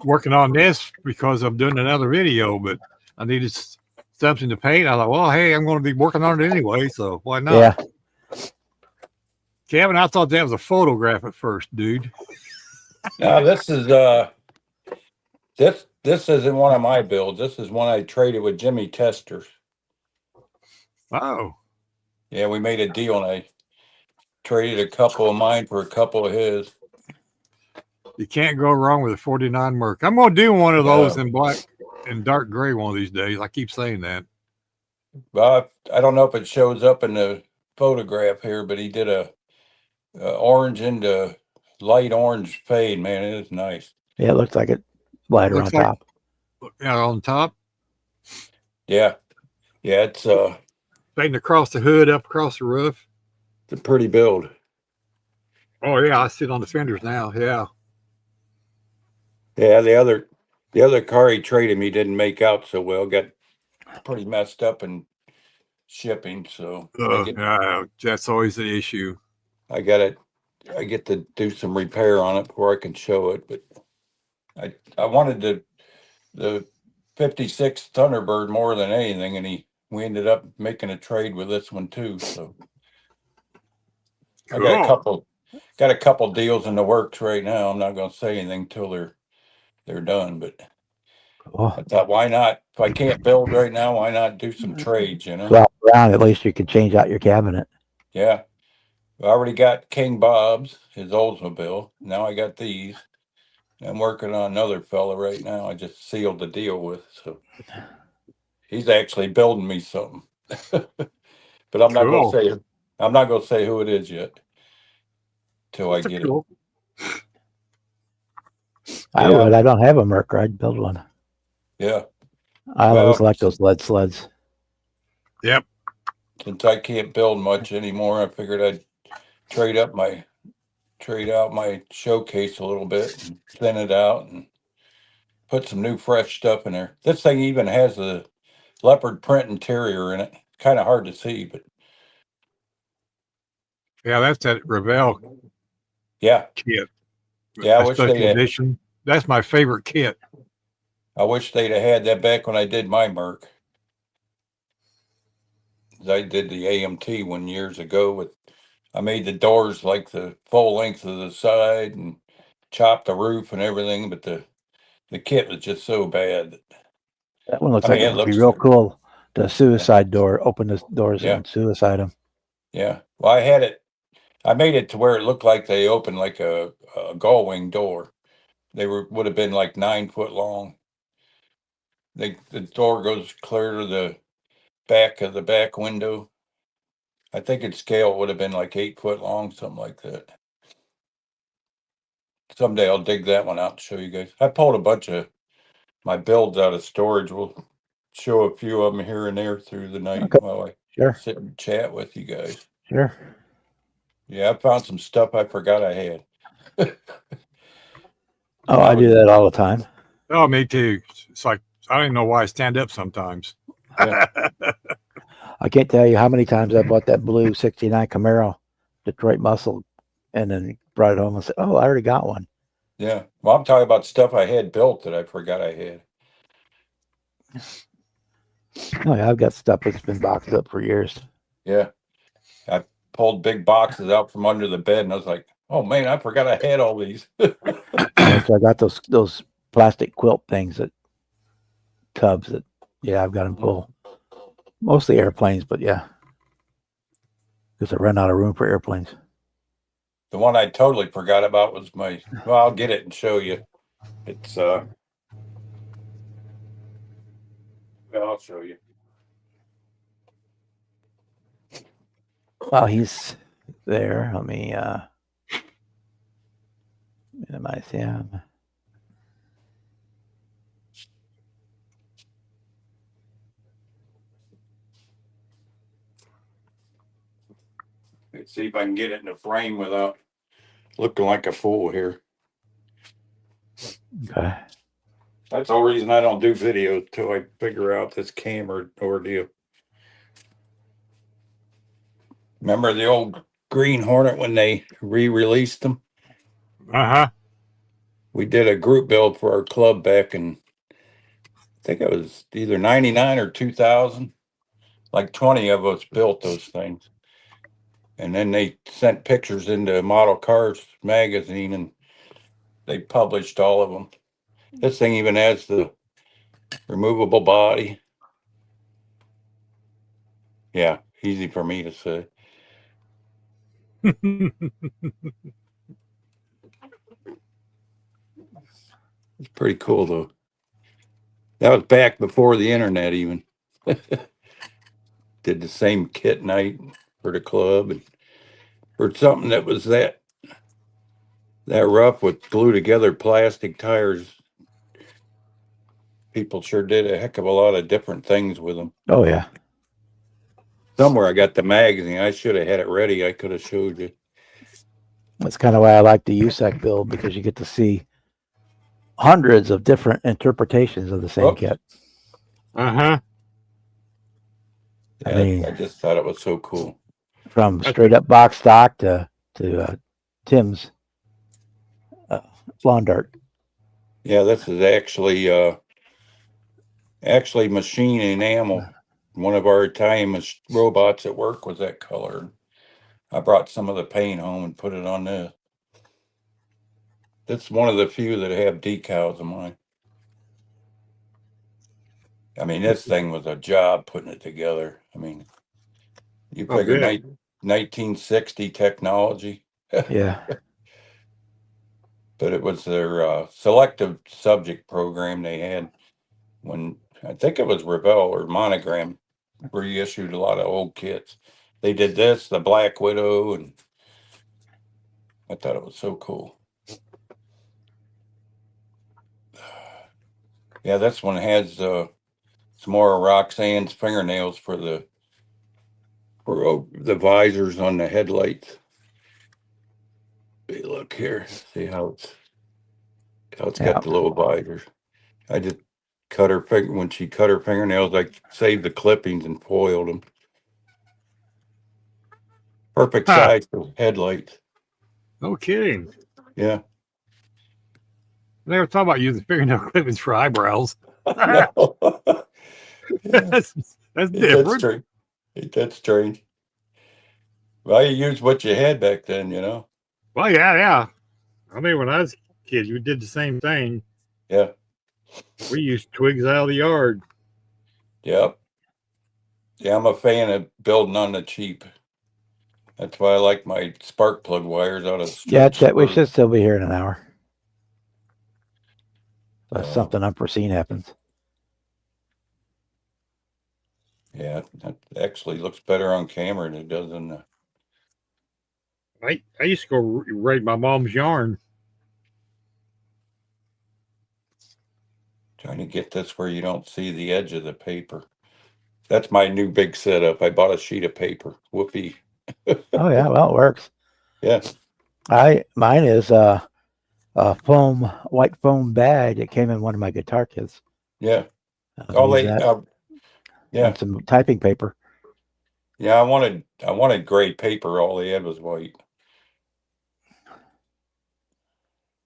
working on this because I'm doing another video, but I needed something to paint. I thought, well, hey, I'm going to be working on it anyway, so why not? Yeah. Kevin, I thought that was a photograph at first, dude. Now this is this isn't one of my builds. This is one I traded with Jimmy Testers. Oh, Yeah, we made a deal and I traded a couple of mine for a couple of his. you can't go wrong with a 49 Merc. I'm going to do one of those Yeah. in black and dark gray one of these days. I keep saying that. Well, I don't know if it shows up in the photograph here, but he did a orange into light orange fade. Man, it is nice. Yeah, it looks like it lighter Looks on like- top. Yeah, on top, Yeah, it's fading across the hood, up across the roof. a pretty build. Oh yeah, I see it on the fenders now. Yeah. Yeah, the other car he traded me didn't make out so well. Got pretty messed up in shipping. So Yeah, that's always the issue. I get to do some repair on it before I can show it. But I wanted the 56 Thunderbird more than anything, and we ended up making a trade with this one too. So I got a couple deals in the works right now. I'm not going to say anything till they're done, but Oh, I thought, why not? If I can't build right now, why not do some trades, you know? well, around, at least you could change out your cabinet. Yeah. I already got King Bob's, his Oldsmobile. Now I got these. I'm working on another fella right now. I just sealed the deal with. So he's actually building me something. But I'm not Cool. gonna say who it is yet. Till I That's get cool. I Yeah. would. I don't have a Merc. I'd build one. it. Yeah. I always Well- like those lead sleds. Since I can't build much anymore, I figured I'd trade up my trade out my showcase a little bit and thin it out and put some new fresh stuff in there. This thing even has a leopard print interior in it. Kind of hard to see, but Yeah, that's that Revell yeah, kit. Yeah, I A wish special they had. edition. That's my favorite kit. I wish they'd have had that back when I did my Merc. I did the AMT one years ago with, I made the doors like the full length of the side and chopped the roof and everything, but the kit was just so bad. That one looks I like mean, it it would be looks real good. cool. The suicide door, open the doors Yeah. and suicide them. Yeah. Well, I had it, I made it to where it looked like they opened like a gull wing door. They would have been like 9 foot long. The door goes clear to the back of the back window. I think its scale would have been like 8 foot long, something like that. Someday I'll dig that one out and show you guys. I pulled a bunch of my builds out of storage. We'll show a few of them here and there through the night Okay. while I Sure. sit and chat with you guys. Sure. Yeah, I found some stuff I forgot I had. Oh, I do that all the time. Oh, me too. It's like I don't even know why I stand up sometimes. Yeah. I can't tell you how many times I bought that blue 69 Camaro Detroit Muscle and then brought it home and said, oh, I already got one. Yeah. Well, I'm talking about stuff I had built that I forgot I had. Oh, yeah, I've got stuff that's been boxed up for years. Yeah. I pulled big boxes out from under the bed and I was like, oh man, I forgot I had all these. Yeah, so I got those plastic quilt things that tubs that, yeah, I've got them full. Mostly airplanes, but yeah. Because I run out of room for airplanes. The one I totally forgot about was well, I'll get it and show you. It's well, I'll show you. While he's there, let me minimize him. Let's see if I can get it in the frame without looking like a fool here. Okay. That's the reason I don't do videos till I figure out this camera ordeal. Remember the old Green Hornet when they re-released them? Uh-huh. We did a group build for our club back in, I think it was either 99 or 2000. Like 20 of us built those things. And then they sent pictures into Model Cars magazine and they published all of them. This thing even has the removable body. Yeah, easy for me to say. It's pretty cool though. That was back before the internet even. Did the same kit night for the club and for something that was that rough with glue together plastic tires. People sure did a heck of a lot of different things with them. Oh, yeah. Somewhere I got the magazine. I should have had it ready. I could have showed you. That's kind of why I like the USAC build, because you get to see hundreds of different interpretations of the same Oops. kit. Uh-huh. I Yeah, mean, I just thought it was so cool. from straight up box stock to Tim's lawn dart. Yeah, this is actually machine enamel. One of our Italian robots at work was that color. I brought some of the paint home and put it on this. That's one of the few that have decals of mine. I mean, this thing was a job putting it together. I mean, you Oh, figure good. 1960 technology, Yeah. but it was their selective subject program they had when I think it was Revell or Monogram reissued a lot of old kits. They did this, the Black Widow, and I thought it was so cool. Yeah, this one has some more of Roxanne's fingernails for the visors on the headlights. Hey, look here. See how it's Yeah. got the little visor. I just cut her finger when she cut her fingernails. I saved the clippings and foiled them. Perfect Huh. size for headlights. No kidding. Yeah. I never thought about using fingernail clippings for eyebrows. No. Yeah. that's Ain't that different. strange? Ain't that strange? Well, you used what you had back then, you know? Well, yeah. I mean, when I was a kid, we did the same thing. Yeah. We used twigs out of the yard. Yep. Yeah, I'm a fan of building on the cheap. That's why I like my spark plug wires out of the Yeah, church Chet, we store. should still be here in an hour. Unless So, something unforeseen happens. yeah, that actually looks better on camera than it does in the. I used to go raid my mom's yarn. Trying to get this where you don't see the edge of the paper. That's my new big setup. I bought a sheet of paper. Whoopee. Oh yeah, well it works. Yeah. Mine is a white foam bag that came in one of my guitar kits. Yeah. I'll use that Yeah. and some typing paper. Yeah. I wanted gray paper. All they had was white.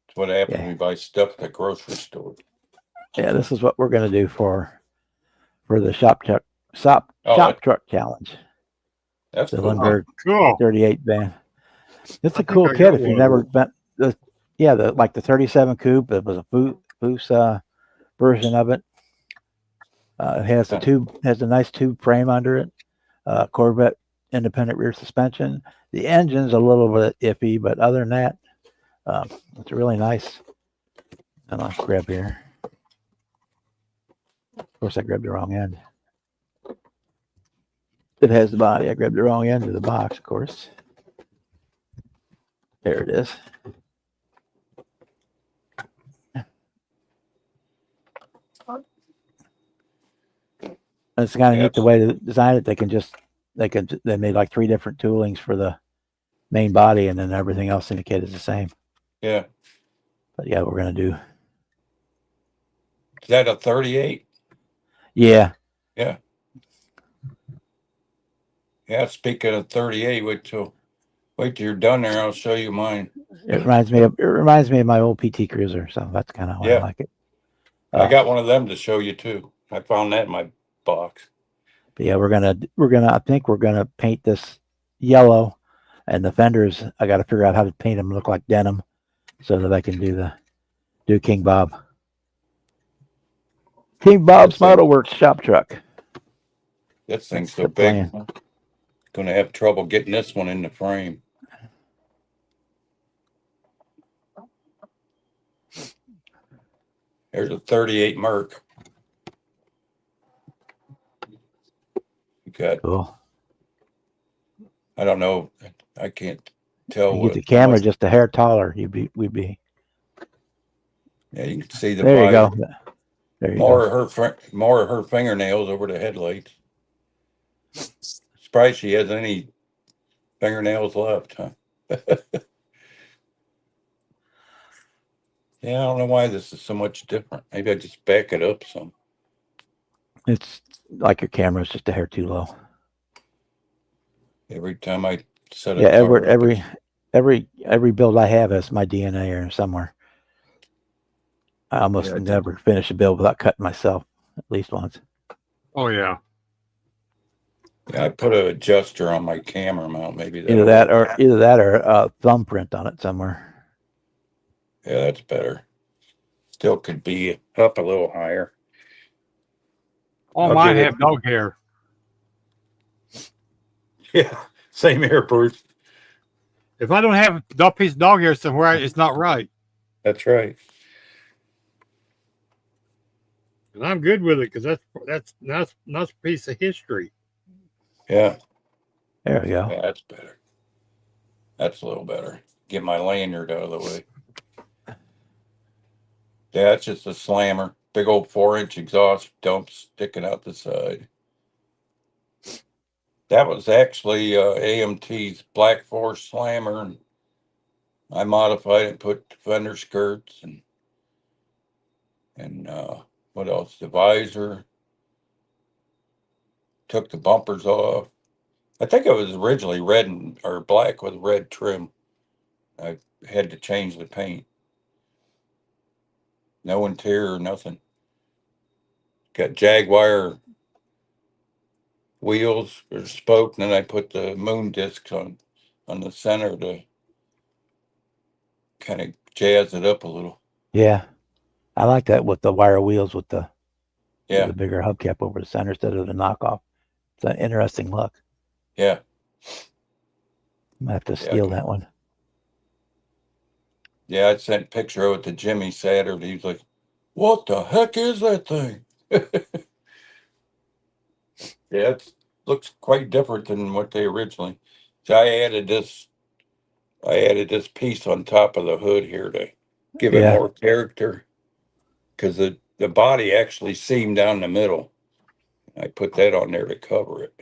It's what happens when you buy stuff at the grocery store. Yeah, this is what we're gonna do for the shop truck challenge. That's The cool. Lindbergh Cool. 38 band. It's I a think cool I kit got if you've one. never been the 37 coupe. It was a Foose version of it. It has the tube, has a nice tube frame under it. Corvette independent rear suspension. The engine's a little bit iffy, but other than that, it's really nice. And I'll grab here. Of course, I grabbed the wrong end. It has the body. I grabbed the wrong end of the box, of course. There it is. And it's kind of neat the way they designed it. They made like 3 different toolings for the main body, and then everything else in the kit is the same. Yeah. But yeah, we're gonna do. Is that a 38? Yeah. Yeah. Yeah. Speaking of 38, wait till you're done there. I'll show you mine. It reminds me of my old PT Cruiser, so that's kind of why I like it. I got one of them to show you too. I found that in my box. But yeah, I think we're gonna paint this yellow, and the fenders. I got to figure out how to paint them look like denim, so that I can do King Bob. King Bob's Model Works shop truck. This thing's That's so the big. plan. Gonna have trouble getting this one in the frame. There's a 38 Merc. You got, Cool. I don't know. I can't tell You what get the camera just a hair taller. We'd be. Yeah, you can see the There you go. visor. There you More go. of her fingernails over the headlights. Surprised she has any fingernails left, huh? Yeah, I don't know why this is so much different. Maybe I just back it up some. It's like your camera's just a hair too low. Every time I set a Yeah, car up, every build I have has my DNA in somewhere. I almost never finish a build without cutting myself at least once. Oh yeah. Yeah, I put an adjuster on my camera mount. Maybe Either that or a thumbprint on it somewhere. Yeah, that's better. Still could be up a little higher. All mine have dog hair. Yeah, same here, Bruce. If I don't have a piece of dog hair somewhere, it's not right. That's right. And I'm good with it because that's a piece of history. Yeah. There we go. Yeah, that's better. That's a little better. Get my lanyard out of the way. Yeah, it's just a slammer. Big old 4-inch exhaust dump sticking out the side. That was actually AMT's Black Force slammer. And I modified it, put fender skirts and what else? The visor. Took the bumpers off. I think it was originally red or black with red trim. I had to change the paint. No interior, nothing. Got Jaguar wheels or spoke, and then I put the moon discs on the center to kind of jazz it up a little. Yeah. I like that with the wire wheels with the Yeah, bigger hubcap over the center instead of the knockoff. It's an interesting look. yeah, I have to yeah. steal that one. Yeah, I sent a picture of it to Jimmy Saturday. He's like, "What the heck is that thing?" Yeah, it looks quite different than what they originally. So I added this piece on top of the hood here to give it Yeah. more character because the body actually seamed down the middle. I put that on there to cover it.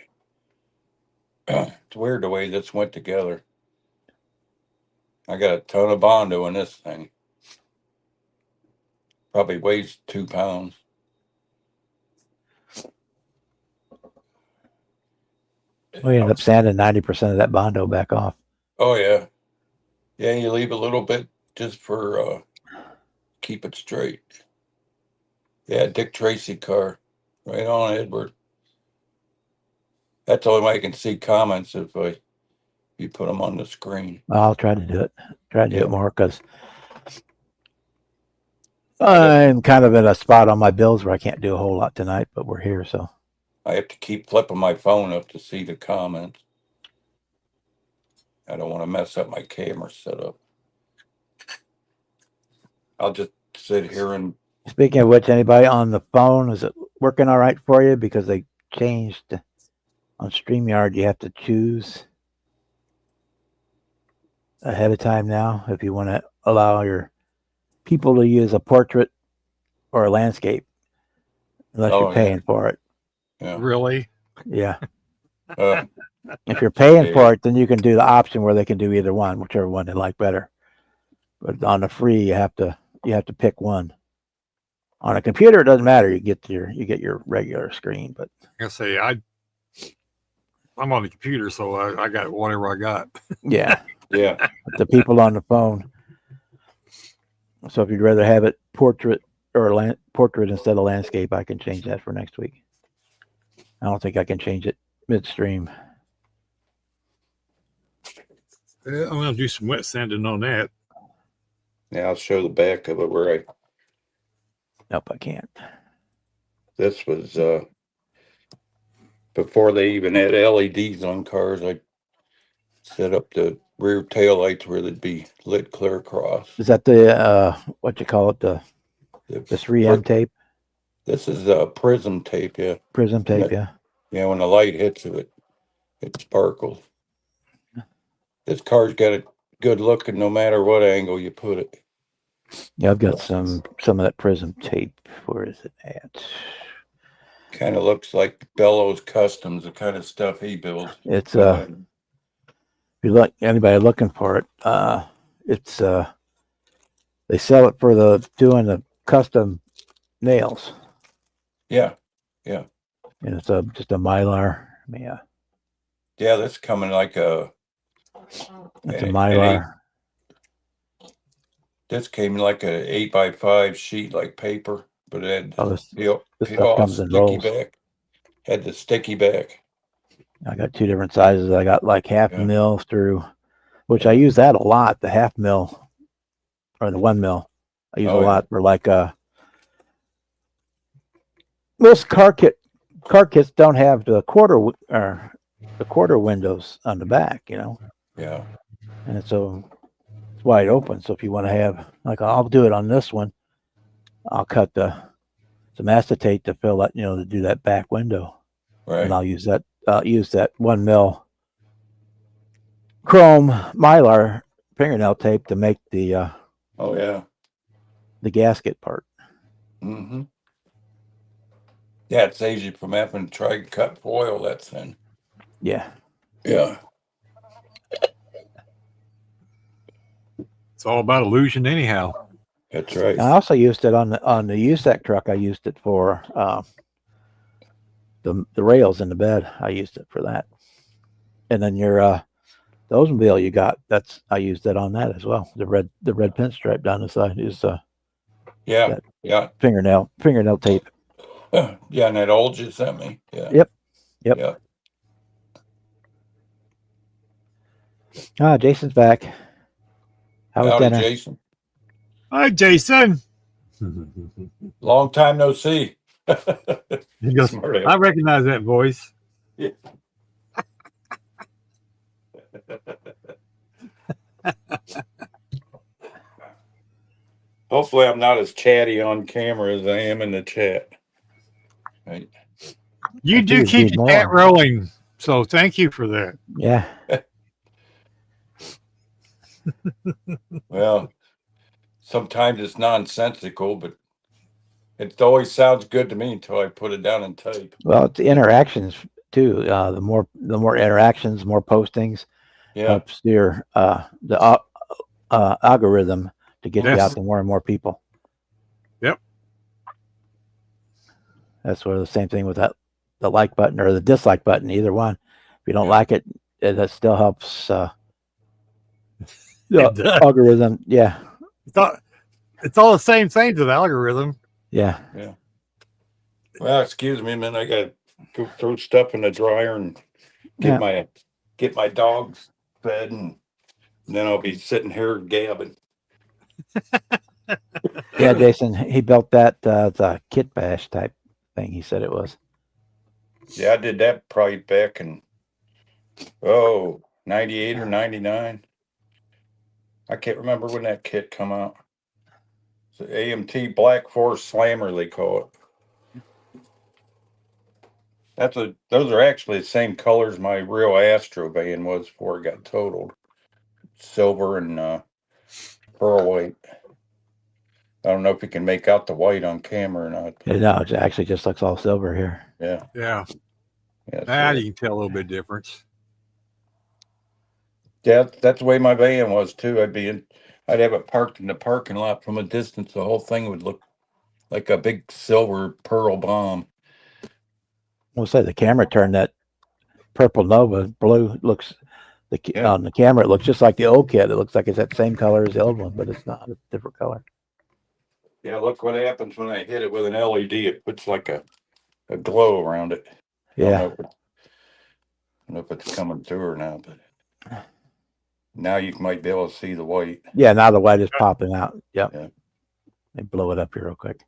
It's weird the way this went together. I got a ton of Bondo in this thing. Probably weighs 2 pounds. We ended up sanding 90% of that Bondo back off. Oh yeah. Yeah, you leave a little bit just for keep it straight. Yeah, Dick Tracy car. Right on, Edward. That's the only way I can see comments if you put them on the screen. I'll try to do it. Try to do Yeah. it more because I'm kind of in a spot on my bills where I can't do a whole lot tonight, but we're here, so I have to keep flipping my phone up to see the comments. I don't want to mess up my camera setup. I'll just sit here and speaking of which, anybody on the phone, is it working all right for you? Because they changed on StreamYard, you have to choose ahead of time now if you want to allow your people to use a portrait or a landscape, unless Oh, you're yeah. paying for it. yeah. Really? Yeah. Uh, If you're paying Yeah. for it, then you can do the option where they can do either one, whichever one they like better. But on the free, you have to pick one. On a computer, it doesn't matter. You get your regular screen, but I say I'm on the computer, so I got whatever I got. yeah, yeah. the people on the phone. So if you'd rather have it portrait or portrait instead of landscape, I can change that for next week. I don't think I can change it midstream. I'm gonna do some wet sanding on that. Yeah, I'll show the back of it where Nope, I can't. this was before they even had LEDs on cars. I set up the rear tail lights where they'd be lit clear across. Is that the what you call it, the The- 3M tape, This is prism tape, yeah. prism tape? Yeah. Yeah. Yeah, when the light hits it, it sparkles. This car's got a good look, and no matter what angle you put it. Yeah, I've got some of that prism tape. Where is it at? Kind of looks like Bellows Customs, the kind of stuff he builds. It's if you look, anybody looking for it, it's they sell it for doing the custom nails. Yeah, and it's just a Mylar. Yeah, yeah, that's coming like a. it's a an Mylar. This came like a 8x5 sheet, like paper, but it had Oh, this peel stuff comes in sticky rolls. back. Had the sticky back. I got two different sizes. I got like half Yeah. mil through, which I use that a lot. The half mil or the 1 mil. I use Oh, a yeah. lot for like most car kits don't have the quarter windows on the back, Yeah, and so it's wide open. So if you want to have, like, I'll do it on this one. I'll cut some acetate to fill that, to do that back window, right. and I'll use that 1 mil chrome Mylar fingernail tape to make the Oh yeah. gasket part. Mm-hmm. Yeah, it saves you from having to try to cut foil that thin. Yeah. Yeah. It's all about illusion, anyhow. That's right. I also used it on the USAC truck. I used it for the rails in the bed. I used it for that. And then your the Oldsmobile you got, I used it on that as well. The red pinstripe down the side is Yeah, that- yeah, fingernail tape. yeah. And that old you sent me. Yeah. Yep. Yeah. Jason's back. How was Howdy, dinner? Jason. Hi, Jason. Long time no see. He goes, Smart I ass. recognize that voice. Hopefully, I'm not as chatty on camera as I am in the chat. Right. You I do figured keep it'd be the chat more. rolling, so thank you for that. Yeah. Well, sometimes it's nonsensical, but it always sounds good to me until I put it down and type. Well, it's the interactions too. The more interactions, more postings Yeah. helps your the algorithm to get you Yes. out to more and more people. Yep. That's sort of the same thing with the like button or the dislike button. Either one. If you don't like it, that still helps the It does. algorithm. Yeah. It's all the same thing to the algorithm. Yeah. Well, excuse me, man. I got to go throw stuff in the dryer and Yeah. get my dogs fed, and then I'll be sitting here gabbing. Yeah, Jason, he built that the kit bash type thing. He said it was. Yeah, I did that probably back in 98 or 99. I can't remember when that kit come out. It's the AMT Black Force Slammer, they call it. Those are actually the same colors my real Astro van was before it got totaled. Silver and pearl white. I don't know if you can make out the white on camera or not. No, it actually just looks all silver here. Yeah. Yeah. Yeah. Now you can tell a little bit difference. Yeah, that's the way my van was too. I'd have it parked in the parking lot. From a distance, the whole thing would look like a big silver pearl bomb. We'll say the camera turned that purple Nova blue. Looks Yeah. on the camera. It looks just like the old kit. It looks like it's that same color as the old one, but it's not. It's a different color. Yeah, look what happens when I hit it with an LED. It puts like a glow around it. Yeah. I don't know if it's coming through or not, but now you might be able to see the white. Yeah. Now the white is popping out. Yep. Yeah. They blow it up here real quick.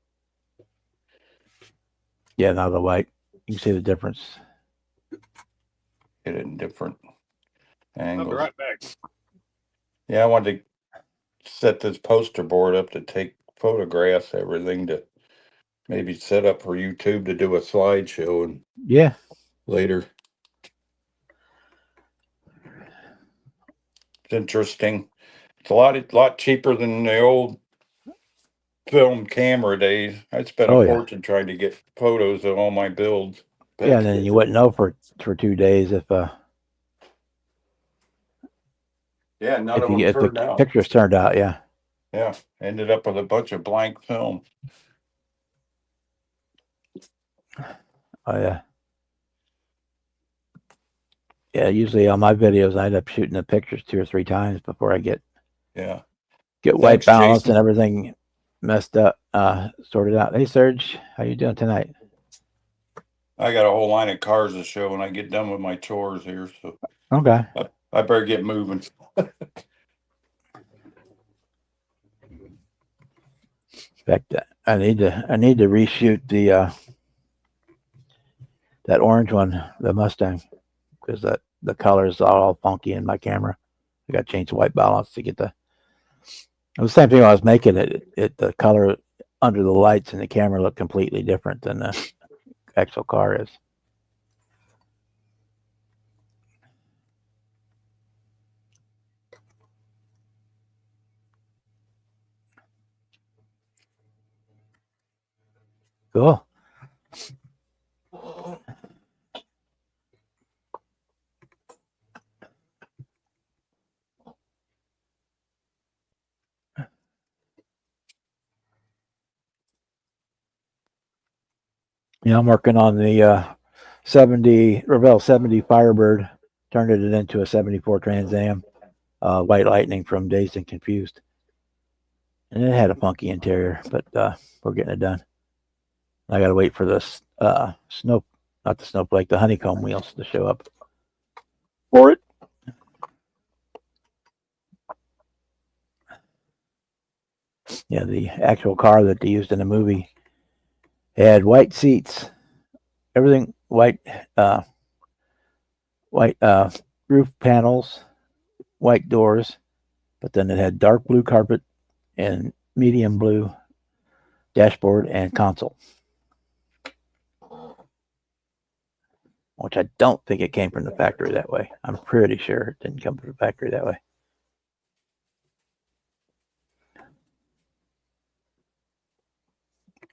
Yeah. Now the white. You can see the difference. Hit it in different I'll angles. be right back. Yeah, I wanted to set this poster board up to take photographs, everything to maybe set up for YouTube to do a slideshow and Yeah. later. It's interesting. It's a lot cheaper than the old film camera days. I spent Oh, a yeah. fortune trying to get photos of all my builds. Yeah. And then you wouldn't know for 2 days if Yeah, none of if them the turned out. pictures turned out. Yeah. Yeah, ended up with a bunch of blank film. Oh yeah. Yeah. Usually on my videos, I end up shooting the pictures 2 or 3 times before I get Yeah. white Thanks, balance Jason. and everything messed up, sorted out. Hey Serge, how you doing tonight? I got a whole line of cars to show when I get done with my chores here, so Okay. I better get moving. In fact, I need to reshoot the that orange one, the Mustang, because the colors are all funky in my camera. I got to change the white balance to get the same thing when I was making it. The color under the lights in the camera looked completely different than the actual car is. Cool. Yeah, I'm working on the 70 Revell 70 Firebird. Turned it into a 74 Trans Am, White Lightning from Dazed and Confused. And it had a funky interior, but we're getting it done. I got to wait for this not the snowflake, the honeycomb wheels to show up for it. Yeah, the actual car that they used in the movie had white seats, everything white, white roof panels, white doors, but then it had dark blue carpet and medium blue dashboard and console, which I don't think it came from the factory that way. I'm pretty sure it didn't come from the factory that way.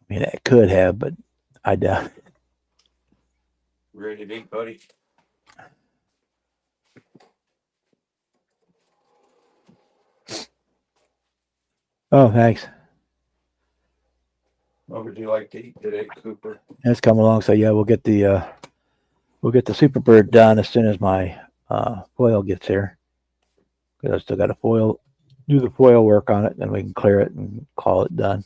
I mean, it could have, but I doubt it. Ready to eat, buddy? Oh, thanks. What would you like to eat today, Cooper? It's come along. So yeah, we'll get the Superbird done as soon as my foil gets here. Because I still got to do the foil work on it, then we can clear it and call it done.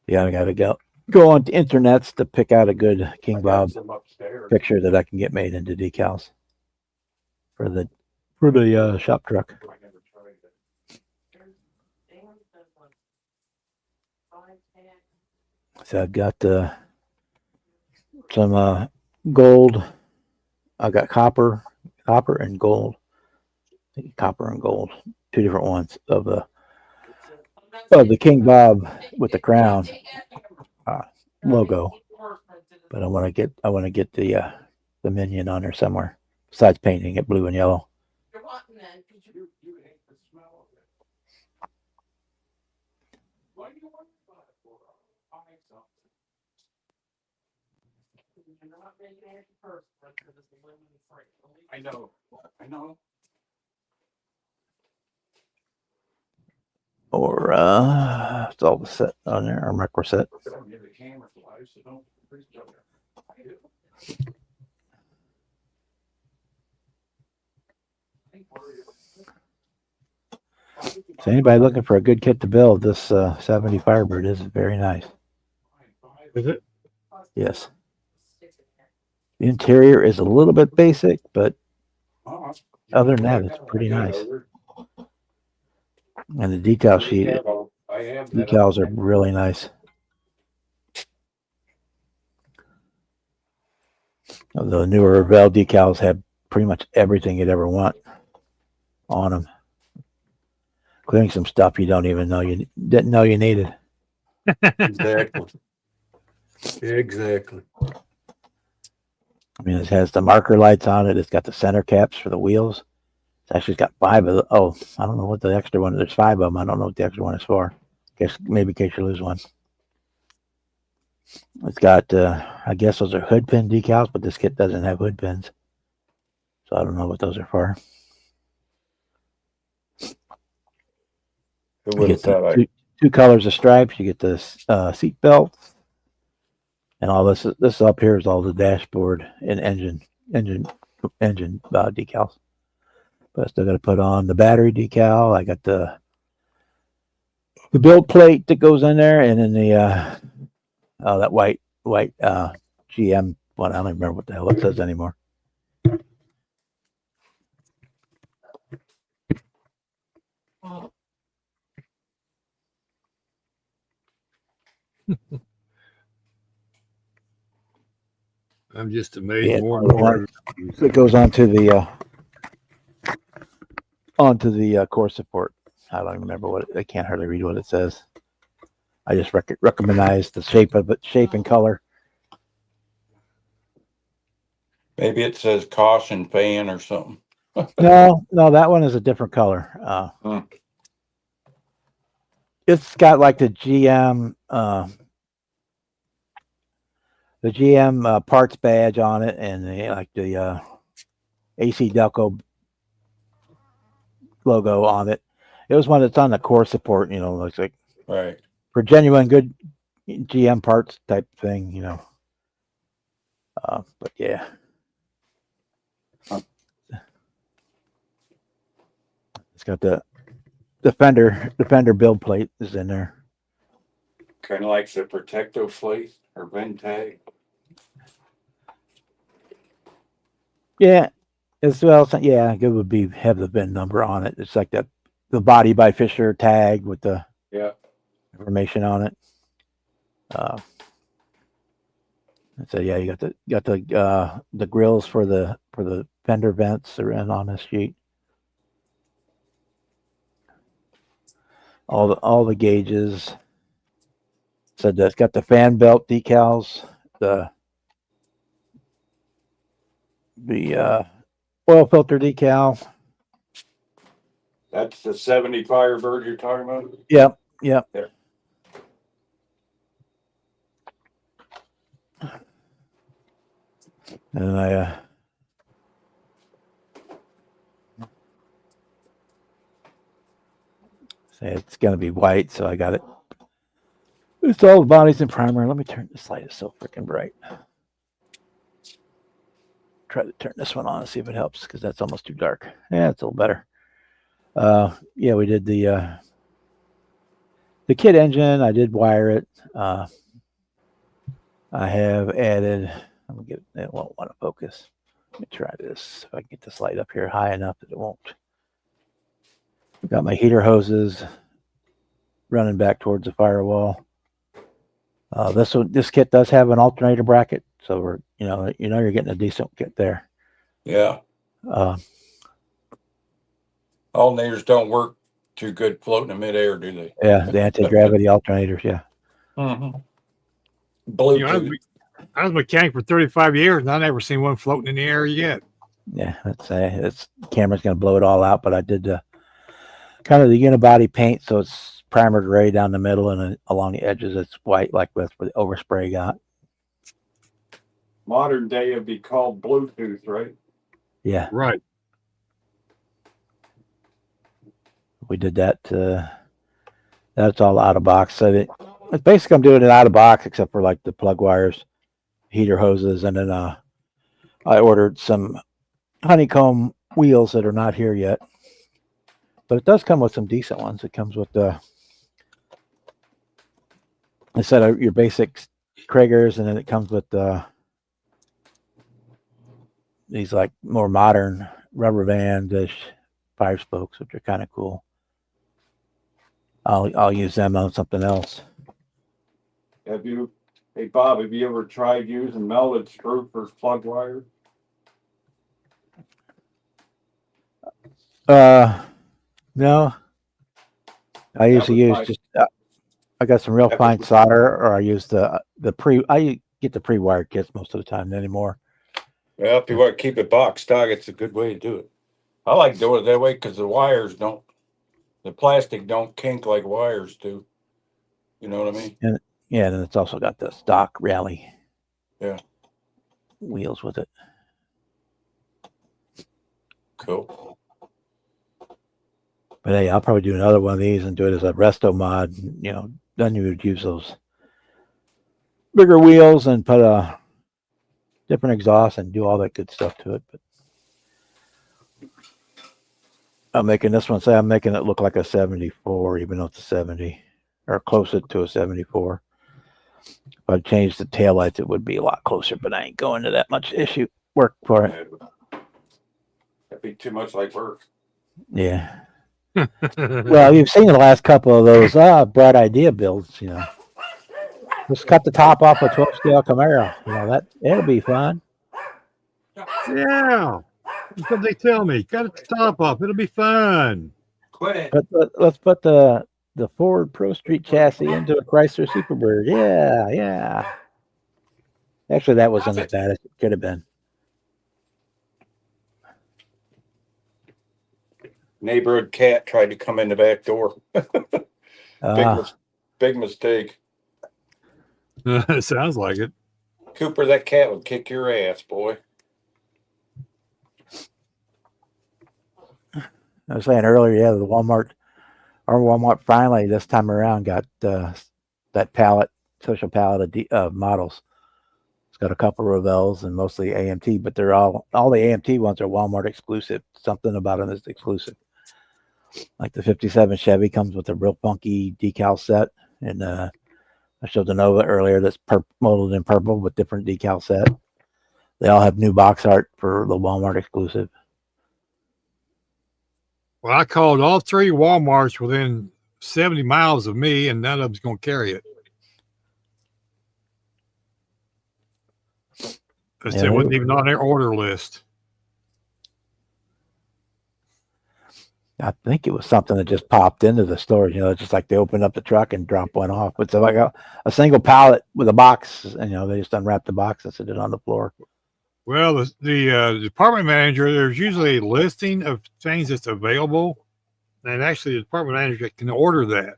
Yeah, I got to go on the internets to pick out a good King Bob picture that I can get made into decals for the shop truck. So I've got some gold. I got copper and gold. I think copper and gold, two different ones of the King Bob with the crown logo. But I want to get the minion on there somewhere. Besides painting it blue and yellow. I know. Or it's all the set on there, our micro set. So anybody looking for a good kit to build, this 70 Firebird is very nice. Is it? Yes. The interior is a little bit basic, but other than that, it's pretty nice. And the decal sheet, decals are really nice. The newer Revell decals have pretty much everything you'd ever want on them, including some stuff you don't even know you didn't know you needed. Exactly. I mean, it has the marker lights on it. It's got the center caps for the wheels. It's actually got 5 of the. Oh, I don't know what the extra one. There's 5 of them. I don't know what the extra one is for. Guess maybe in case you lose one. It's got. I guess those are hood pin decals, but this kit doesn't have hood pins, so I don't know what those are for. You get the two colors of stripes. You get the seat belts, and all this. This up here is all the dashboard and engine decals. But I still got to put on the battery decal. I got the build plate that goes in there, and then the that white GM one. I don't even remember what the hell it says anymore. I'm just amazed Yeah, more and more. it goes onto the core support. I don't even remember what I can't hardly read what it says. I just recognize the shape of it, shape and color. Maybe it says caution fan or something. No, that one is a different color. It's got like the GM parts badge on it, and the AC Delco logo on it, It was one that's on the core support, you know, like Right. for genuine good GM parts type thing, you know. But yeah. It's got the fender build plate is in there. Kind of like the Protecto plate or Ventag. Yeah. As well, yeah, it would be have the VIN number on it. It's like the body by Fisher tag with the Yeah. information on it. So yeah, you got the grills for the fender vents are in on this sheet. All the gauges. So that's got the fan belt decals, the oil filter decal. That's the 70 Firebird you're talking about? Yep, yep. Yeah. And I say it's gonna be white, so I got it. It's all the bodies and primer. Let me turn this light. It's so freaking bright. Try to turn this one on and see if it helps because that's almost too dark. Yeah, it's a little better. Yeah, we did the kit engine. I did wire it. I have added. I'm gonna get it. Won't want to focus. Let me try this. If I can get this light up here high enough that it won't. Got my heater hoses running back towards the firewall. This kit does have an alternator bracket, so we're you're getting a decent kit there. Yeah. Alternators don't work too good floating in midair, do they? Yeah, the anti-gravity alternators. Yeah. Mm-hmm. You know, Bluetooth. I was a mechanic for 35 years, and I never seen one floating in the air yet. Yeah, it's camera's gonna blow it all out, but I did kind of the unibody paint, so it's primer gray down the middle and then along the edges it's white, like that's where the overspray got. Modern day it'd be called Bluetooth, right? Yeah, Right. we did that. That's all out of box. So it's basically I'm doing it out of box except for like the plug wires, heater hoses, and then I ordered some honeycomb wheels that are not here yet. But it does come with some decent ones. It comes with instead of your basic Kragers, and then it comes with these like more modern rubber band-ish 5-spokes, which are kind of cool. I'll use them on something else. Hey Bob, have you ever tried using melted screw for plug wire? No. I usually use just I got some real fine solder, or I use I get the pre-wired kits most of the time anymore. Well, if you want to keep it box stock, it's a good way to do it. I like doing it that way because the plastic don't kink like wires do. You know what I mean? Yeah, and it's also got the stock rally. Yeah. Wheels with it. Cool. But hey, I'll probably do another one of these and do it as a resto mod. Then you would use those bigger wheels and put a different exhaust and do all that good stuff to it. But I'm making this one I'm making it look like a 74, even though it's a 70 or closer to a 74. If I changed the taillights, it would be a lot closer, but I ain't going to that much work for it. That'd be too much like work. Yeah. Well, you've seen the last couple of those bright idea builds, Just cut the top off a 12 scale Camaro. It'll be fun. Yeah. That's what they tell me. Cut the top off. It'll be fun. Quit it. But let's put the Ford Pro Street chassis into a Chrysler Superbird. Yeah. Actually, that wasn't as bad as it could have been. Neighborhood cat tried to come in the back door. Big mistake. Sounds like it. Cooper, that cat would kick your ass, boy. I was saying earlier, the Walmart Our Walmart finally this time around got that palette, social palette of models. It's got a couple of those and mostly AMT, but they're all the AMT ones are Walmart exclusive. Something about them is exclusive. Like the 57 Chevy comes with a real funky decal set, and I showed the Nova earlier that's molded in purple with different decal set. They all have new box art for the Walmart exclusive. Well, I called all 3 Walmarts within 70 miles of me, and none of them's going to carry it. Because it wasn't even on their order list. I think it was something that just popped into the stores, just like they opened up the truck and drop one off. It's like a single pallet with a box, and they just unwrap the box and sit it on the floor. Well, the department manager, there's usually a listing of things that's available, and actually the department manager can order that.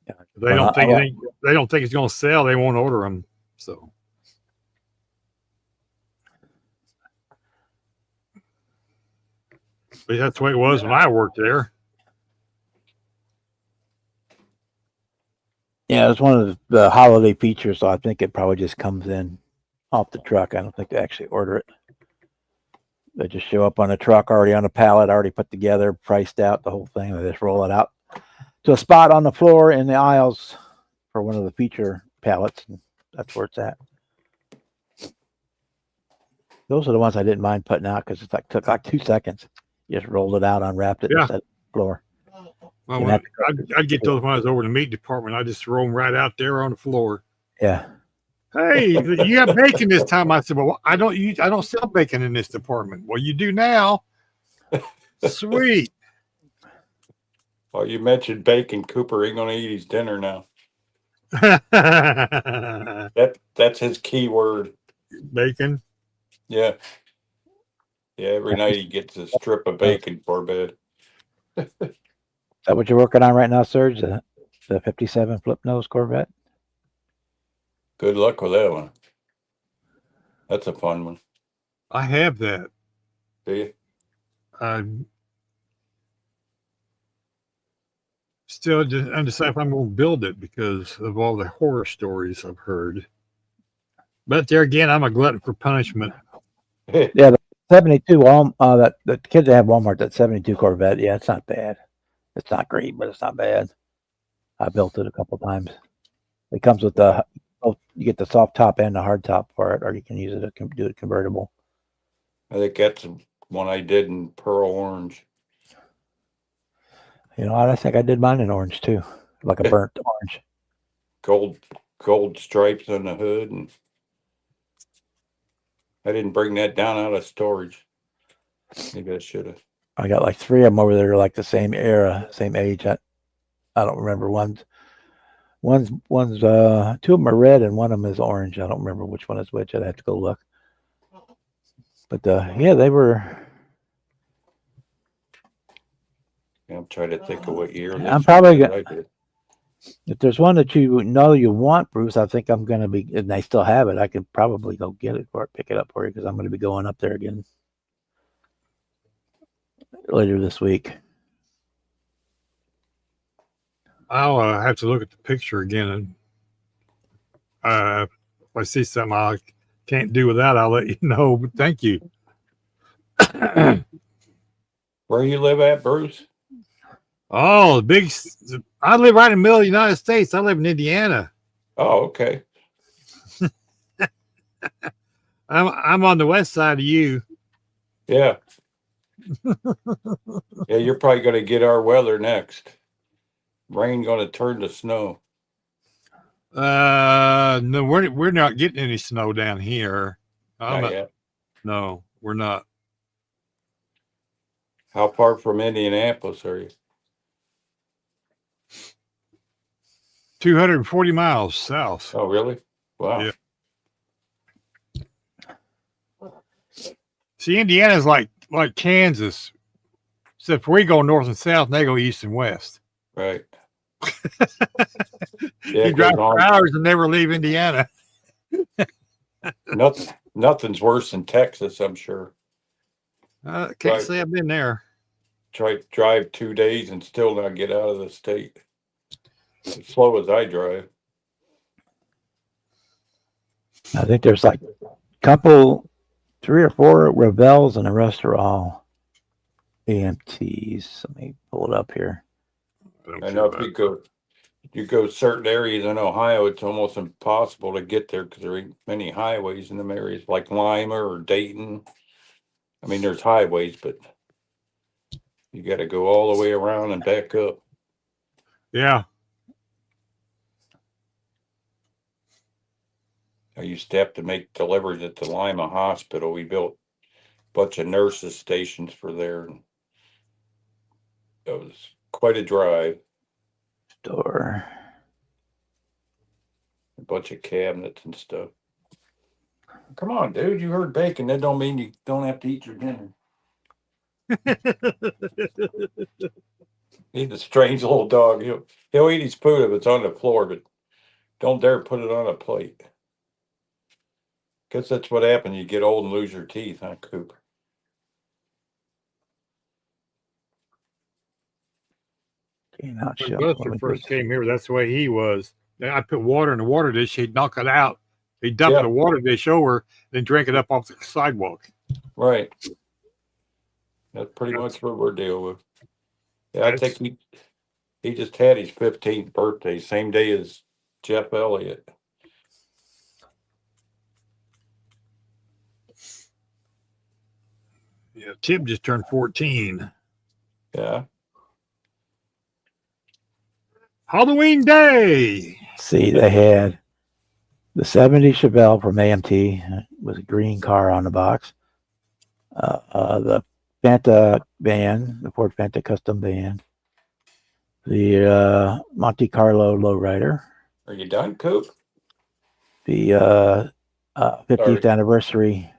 Yeah. They don't think it's going to sell. They won't order them. So. But that's the way it was when I worked there. Yeah, it's one of the holiday features, so I think it probably just comes in off the truck. I don't think they actually order it. They just show up on a truck already on a pallet, already put together, priced out, the whole thing. They just roll it out to a spot on the floor in the aisles for one of the feature pallets. And that's where it's at. Those are the ones I didn't mind putting out because took like 2 seconds. You just rolled it out, unwrapped it, and set it on the floor. Well, I'd get those when I was over in the meat department. I just throw them right out there on the floor. Yeah. Hey, you got bacon this time? I said, well, I don't sell bacon in this department. Well, you do now. Sweet. Well, you mentioned bacon. Cooper ain't gonna eat his dinner now. That's his key word. Bacon. Yeah. Yeah, every night he gets a strip of bacon for bed. Is that what you're working on right now, Serge? The 57 flip nose Corvette? Good luck with that one. That's a fun one. I have that. Do you? I'm still undecided if I'm going to build it because of all the horror stories I've heard. But there again, I'm a glutton for punishment. Yeah, the 72 that the kids that have Walmart, that 72 Corvette, yeah, it's not bad. It's not great, but it's not bad. I built it a couple times. It comes with you get the soft top and the hard top for it, or you can use it to do it convertible. I think that's one I did in pearl orange. I think I did mine in orange too, like a burnt orange. Gold stripes on the hood, and I didn't bring that down out of storage. Maybe I should have. I got like 3 of them over there, like the same era, same age. I don't remember. One's 2 of them are red and one of them is orange. I don't remember which one is which. I'd have to go look. But yeah, they were. Yeah, I'm trying to think of what year. I'm probably gonna. If there's one that you want, Bruce, I think I'm gonna be, and they still have it. I could probably go get it pick it up for you because I'm gonna be going up there again later this week. I'll have to look at the picture again, and if I see something I can't do without, I'll let you know. But thank you. Where you live at, Bruce? Oh, I live right in the middle of the United States. I live in Indiana. Oh, okay. I'm on the west side of you. Yeah. Yeah, you're probably going to get our weather next. Rain going to turn to snow. No, we're not getting any snow down here. Not yet. No, we're not. How far from Indianapolis are you? 240 miles south. Oh, really? Wow. Yeah. See, Indiana's like Kansas, except we go north and south, and they go east and west. Right. Yeah, you drive for hours and never leave Indiana. Nothing's worse than Texas, I'm sure. Can't Right. say I've been there. Try to drive 2 days and still not get out of the state. As slow as I drive. I think there's like couple, 3 or 4 Revels, and the rest are all AMTs. Let me pull it up here. I know if you go certain areas in Ohio, it's almost impossible to get there because there ain't many highways in them areas, like Lima or Dayton. I mean, there's highways, but you got to go all the way around and back up. Yeah. I used to have to make deliveries at the Lima Hospital. We built a bunch of nurses stations for there. And it was quite a drive. Store. A bunch of cabinets and stuff. Come on, dude. You heard bacon. That don't mean you don't have to eat your dinner. He's a strange little dog. He'll eat his food if it's on the floor, but don't dare put it on a plate. Guess that's what happens. You get old and lose your teeth, huh, Coop? Okay, not When sure. Buster first came here, that's the way he was. Then I put water in the water dish. He'd knock it out. He'd dump Yeah. the water dish over, then drink it up off the sidewalk. Right. That's pretty much what we're dealing with. Yeah, I think he just had his 15th birthday, same day as Jeff Elliott. Yeah, Tim just turned 14. Yeah. Halloween Day. See, they had the 70 Chevelle from AMT with a green car on the box. The Fanta van, the Ford Fanta custom van. The Monte Carlo lowrider. Are you done, Coop? The 50th Sorry. anniversary.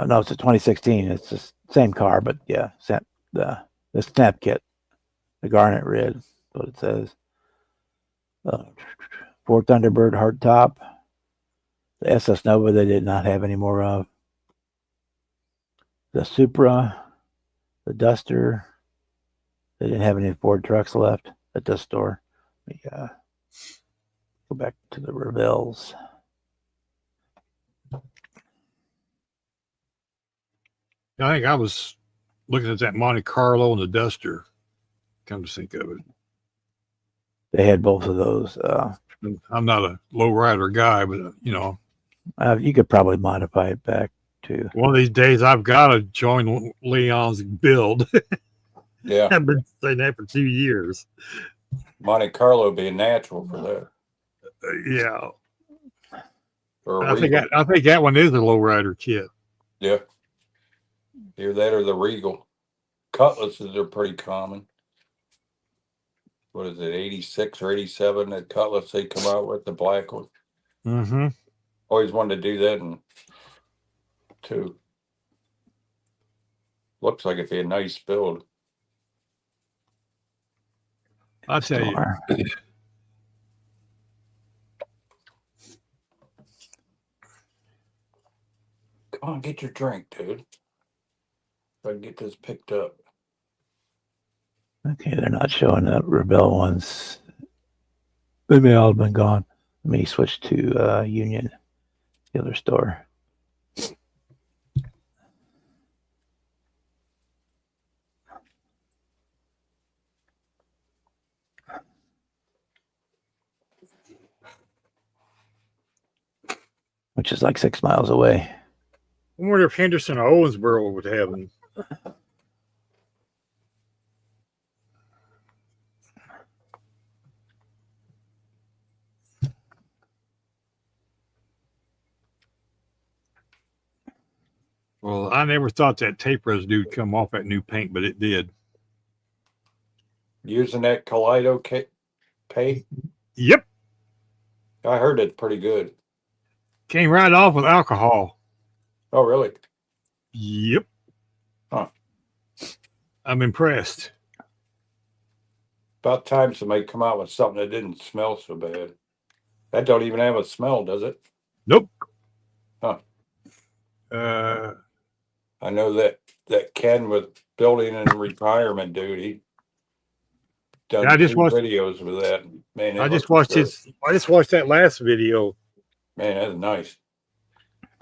No, it's a 2016. It's the same car, but yeah, the snap kit, the garnet red, is what it says. Ford Thunderbird hardtop. The SS Nova they did not have any more of. The Supra, the Duster. They didn't have any Ford trucks left at this store. Go back to the Revels. I think I was looking at that Monte Carlo and the Duster. Come to think of it. They had both of those. I'm not a lowrider guy, but You could probably modify it back to. one of these days I've got to join Leon's build. Yeah. I've been saying that for 2 years. Monte Carlo being natural for that. Yeah, Or a I think Regal. I think that one is a lowrider kit. Yeah. Either that or the Regal. Cutlasses are pretty common. What is it, 86 or 87? That Cutlass they come out with, the black one. Mm-hmm. Always wanted to do that and too. Looks like it'd be a nice build. I'll tell you. Store. Come on, get your drink, dude. If I can get this picked up. Okay, they're not showing the Rebel ones. They may all have been gone. Let me switch to Union, the other store. Which is like 6 miles away. I wonder if Henderson or Owensboro would have them. Well, I never thought that tape residue would come off that new paint, but it did. Using that Kaleido paint, Yep. I heard it's pretty good. Came right off with alcohol. Oh, really? Yep. Huh. I'm impressed. About time somebody come out with something that didn't smell so bad. That don't even have a smell, does it? Nope. Huh. I know that Ken with building and retirement duty done Yeah, I just 2 watched. videos with that. Man, it I just looks watched good. his. I just watched that last video, Man, that's nice.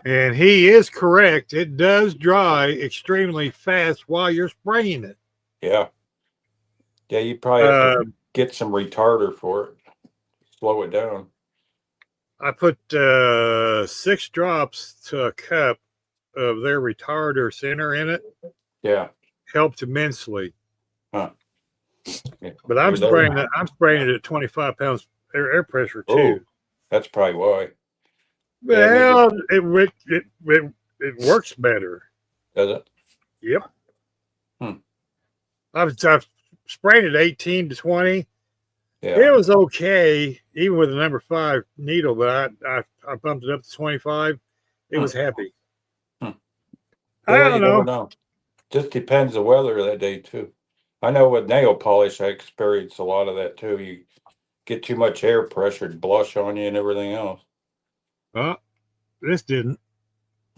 and he is correct. It does dry extremely fast while you're spraying it. Yeah. Yeah, you probably have Uh, to get some retarder for it. Slow it down. I put 6 drops to a cup of their retarder center in it. Yeah. Helped immensely. Huh. Yeah. But I'm Maybe that- spraying it. I'm spraying it at 25 pounds air pressure too. Oh, that's probably why. Well, it works better. Does it? Yep. Hmm. I've sprayed it 18 to 20. Yeah. It was okay, even with the number 5 needle, but I bumped it up to 25. It was happy. Hmm. I Yeah, don't you never know. know. Just depends the weather that day too. I know with nail polish, I experience a lot of that too. You get too much air pressure, it'd blush on you and everything else. This didn't.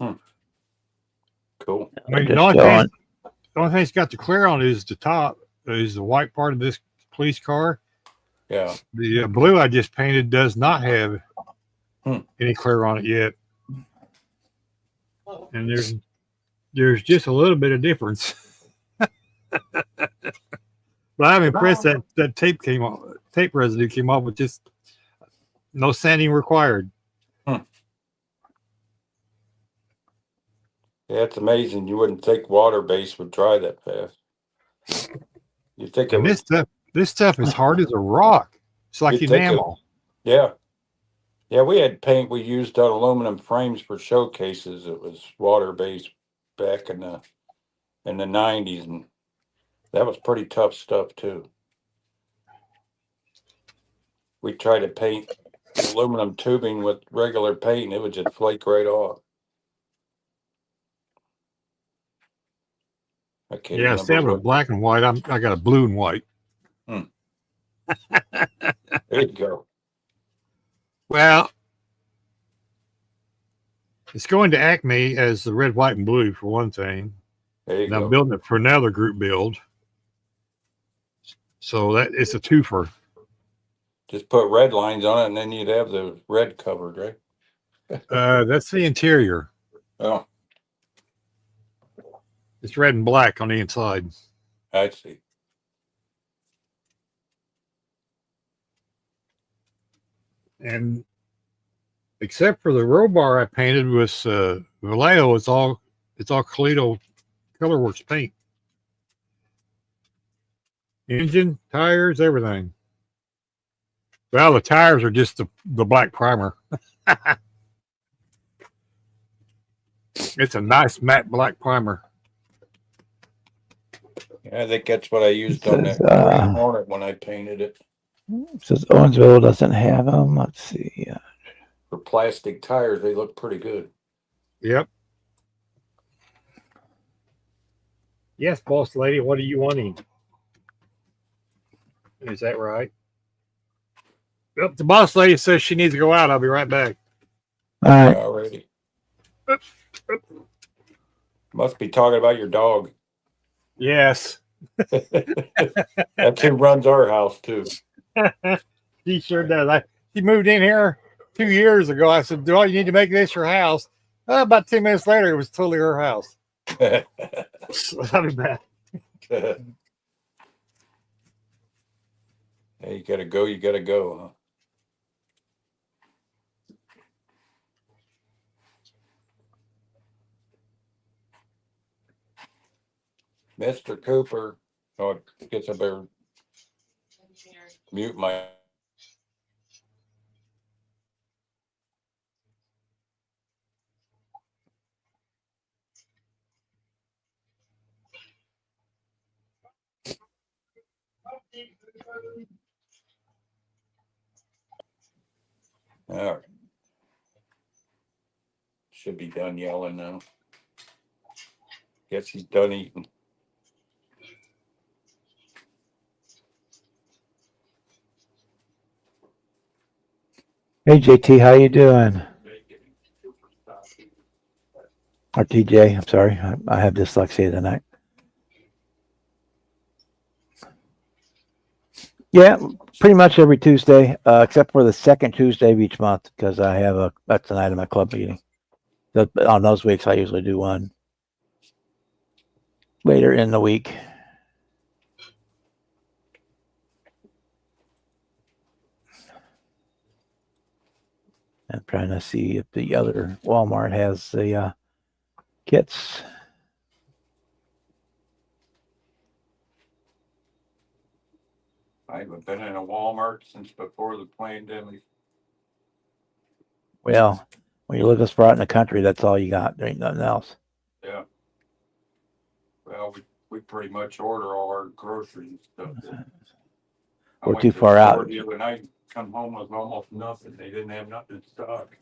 Cool. I mean, Just the only showing. thing it's got to clear on is the top, is the white part of this police car. Yeah. The blue I just painted does not have any clear on it yet, and there's just a little bit of difference. But I'm impressed that tape residue came off with just no sanding required. Yeah, it's amazing. You wouldn't think water base would dry that fast. You think it And would. this stuff is hard as a rock. It's like You'd think enamel. Yeah. Yeah, we had paint we used on aluminum frames for showcases. It was water based back in the 90s, and that was pretty tough stuff too. We tried to paint aluminum tubing with regular paint, and it would just flake right off. I can't Yeah, instead remember of black and white, I got a blue and white. There you go. Well, it's going to Acme as the red, white, and blue for one thing. There you And go. I'm building it for another group build. So that it's a twofer. Just put red lines on it, and then you'd have the red covered, right? That's the interior. Oh, It's red and black on the inside. I see. And except for the row bar I painted with Vallejo, it's all Toledo Colorworks paint. Engine, tires, everything. Well, the tires are just the black primer. It's a nice matte black primer. Yeah, I think that's what I used on that Says, Green Hornet when I painted it. Says Owensville doesn't have them. Let's see. For plastic tires, they look pretty good. Yep. Yes, boss lady, what are you wanting? Is that right? Yep, the boss lady says she needs to go out. I'll be right back. All right. Already. Must be talking about your dog. Yes. That's who runs our house too. She sure does. She moved in here 2 years ago. I said, "Do you need to make this your house?" About 10 minutes later, it was totally her house. I'll be back. Hey, you gotta go. You gotta go, huh? Mr. Cooper. Oh, I guess I better mute my. All right. Should be done yelling now. Guess he's done eating. Hey JT, how you doing? Or TJ, I'm sorry. I have dyslexia tonight. Yeah, pretty much every Tuesday, except for the second Tuesday of each month, because that's the night of my club meeting. So on those weeks, I usually do one later in the week. I'm trying to see if the other Walmart has the kits. I haven't been in a Walmart since before the pandemic. Well, when you live this far out in the country, that's all you got. There ain't nothing else. Yeah. Well, we pretty much order all our groceries and stuff. I We're went too to the far store out. the other night, come home with almost nothing. They didn't have nothing in stock.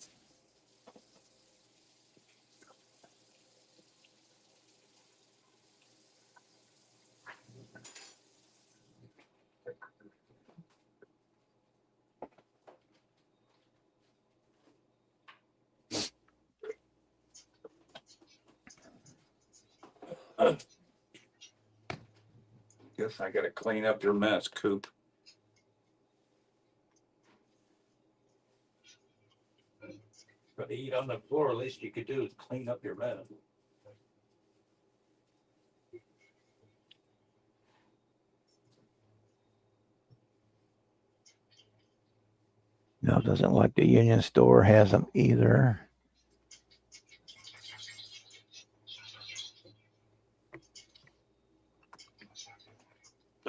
Guess I gotta clean up your mess, Coop. But to eat on the floor, at least you could do is clean up your mess. No, it doesn't look like the Union store has them either.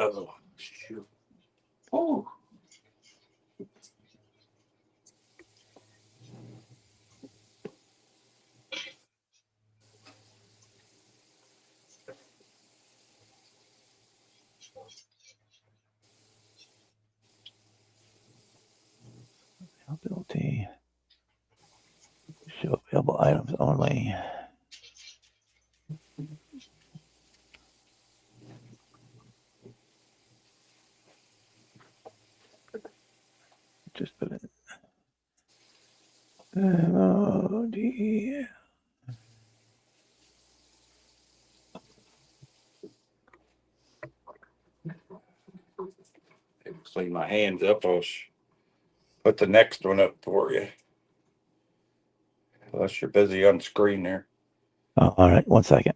Oh, shoot. Oh. Availability. Show available items only. Just put it. MOD. Clean my hands up. I'll put the next one up for you. Unless you're busy on screen there. Oh, all right, 1 second.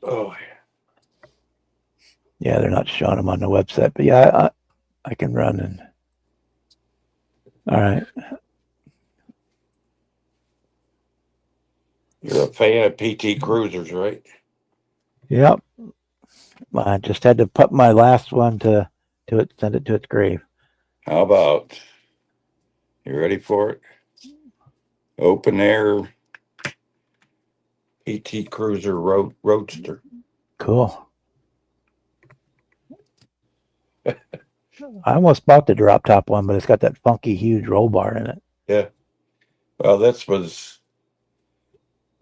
Oh, Yeah, they're not showing them on the website, but yeah, I can run and. All right. you're a fan of PT Cruisers, right? Yep. I just had to put my last one to it, send it to its grave. How about, you ready for it? Open air PT Cruiser Roadster. Cool. I almost bought the drop top one, but it's got that funky huge roll bar in it. Yeah. Well, this was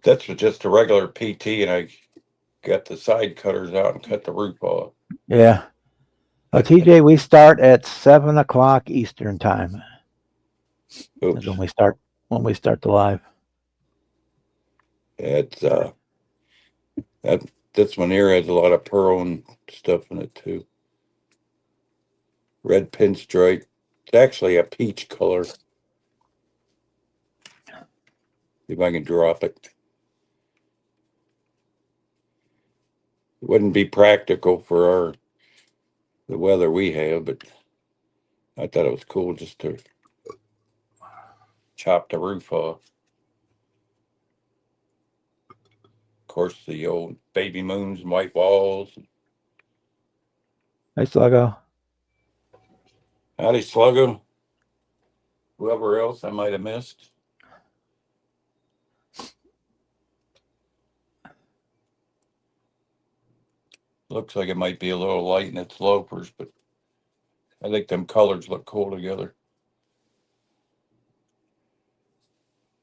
just a regular PT, and I got the side cutters out and cut the roof off. Yeah. TJ, we start at 7:00 Eastern time. Oops. That's when we start the live. It's this one here has a lot of pearl and stuff in it too. Red pinstripe. It's actually a peach color. See if I can drop it. It wouldn't be practical for the weather we have, but I thought it was cool just to chop the roof off. Of course, the old baby moons and white walls. Hey, Sluggo. Howdy, Sluggo. Whoever else I might have missed. Looks like it might be a little light in its loafers, but I think them colors look cool together.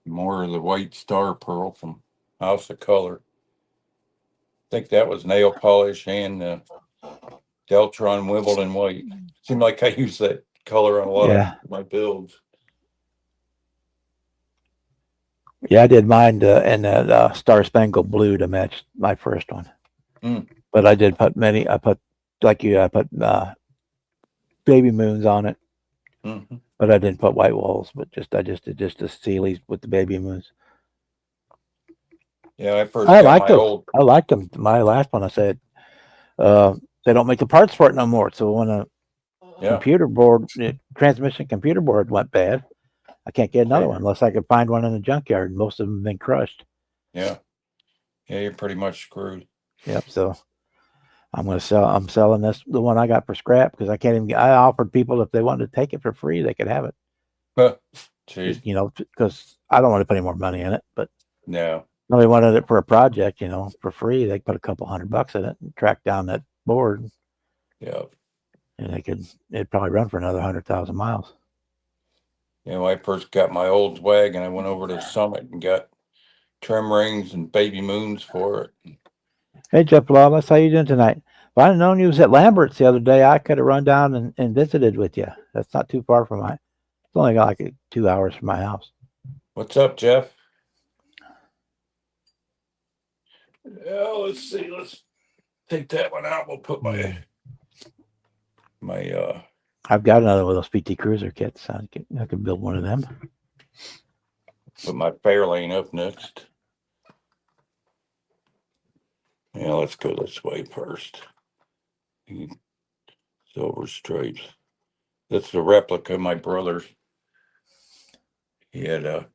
More of the white star pearl from House of Color. I think that was nail polish and Deltron Wimbledon white. Seemed like I used that color on a lot Yeah. of my builds. Yeah, I did mine in that Star Spangled Blue to match my first one. Mm. But I did put many. I put like you. I put baby moons on it, Hmm. but I didn't put white walls. But I just did just the Sealy's with the baby moons. Yeah, I first I got like my those. old. I liked them. My last one, I said, they don't make the parts for it no more. So when a Yeah, computer board, transmission computer board went bad, I can't get another Right. one unless I could find one in the junkyard. Most of them have been crushed. yeah, yeah. You're pretty much screwed. Yep. So I'm selling the one I got for scrap because I can't even. I offered people if they wanted to take it for free, they could have it. Huh. Jeez, You know, because I don't want to put any more money in it, but no. nobody wanted it for a project. You know, for free, they put a couple $100 in it and track down that board, Yeah, and it'd probably run for another 100,000 miles. you know, I first got my old wagon. I went over to Summit and got trim rings and baby moons for it. Hey, Jeff Lawless, how you doing tonight? If I'd known you was at Lambert's the other day, I could have run down and visited with you. That's not too far from it's only got like 2 hours from my house. What's up, Jeff? Yeah, let's see. Let's take that one out. We'll put my I've got another one of those PT Cruiser kits. I could build one of them. put my Fairlane up next. Yeah, let's go this way first. Silver stripes. That's the replica my brother's. He had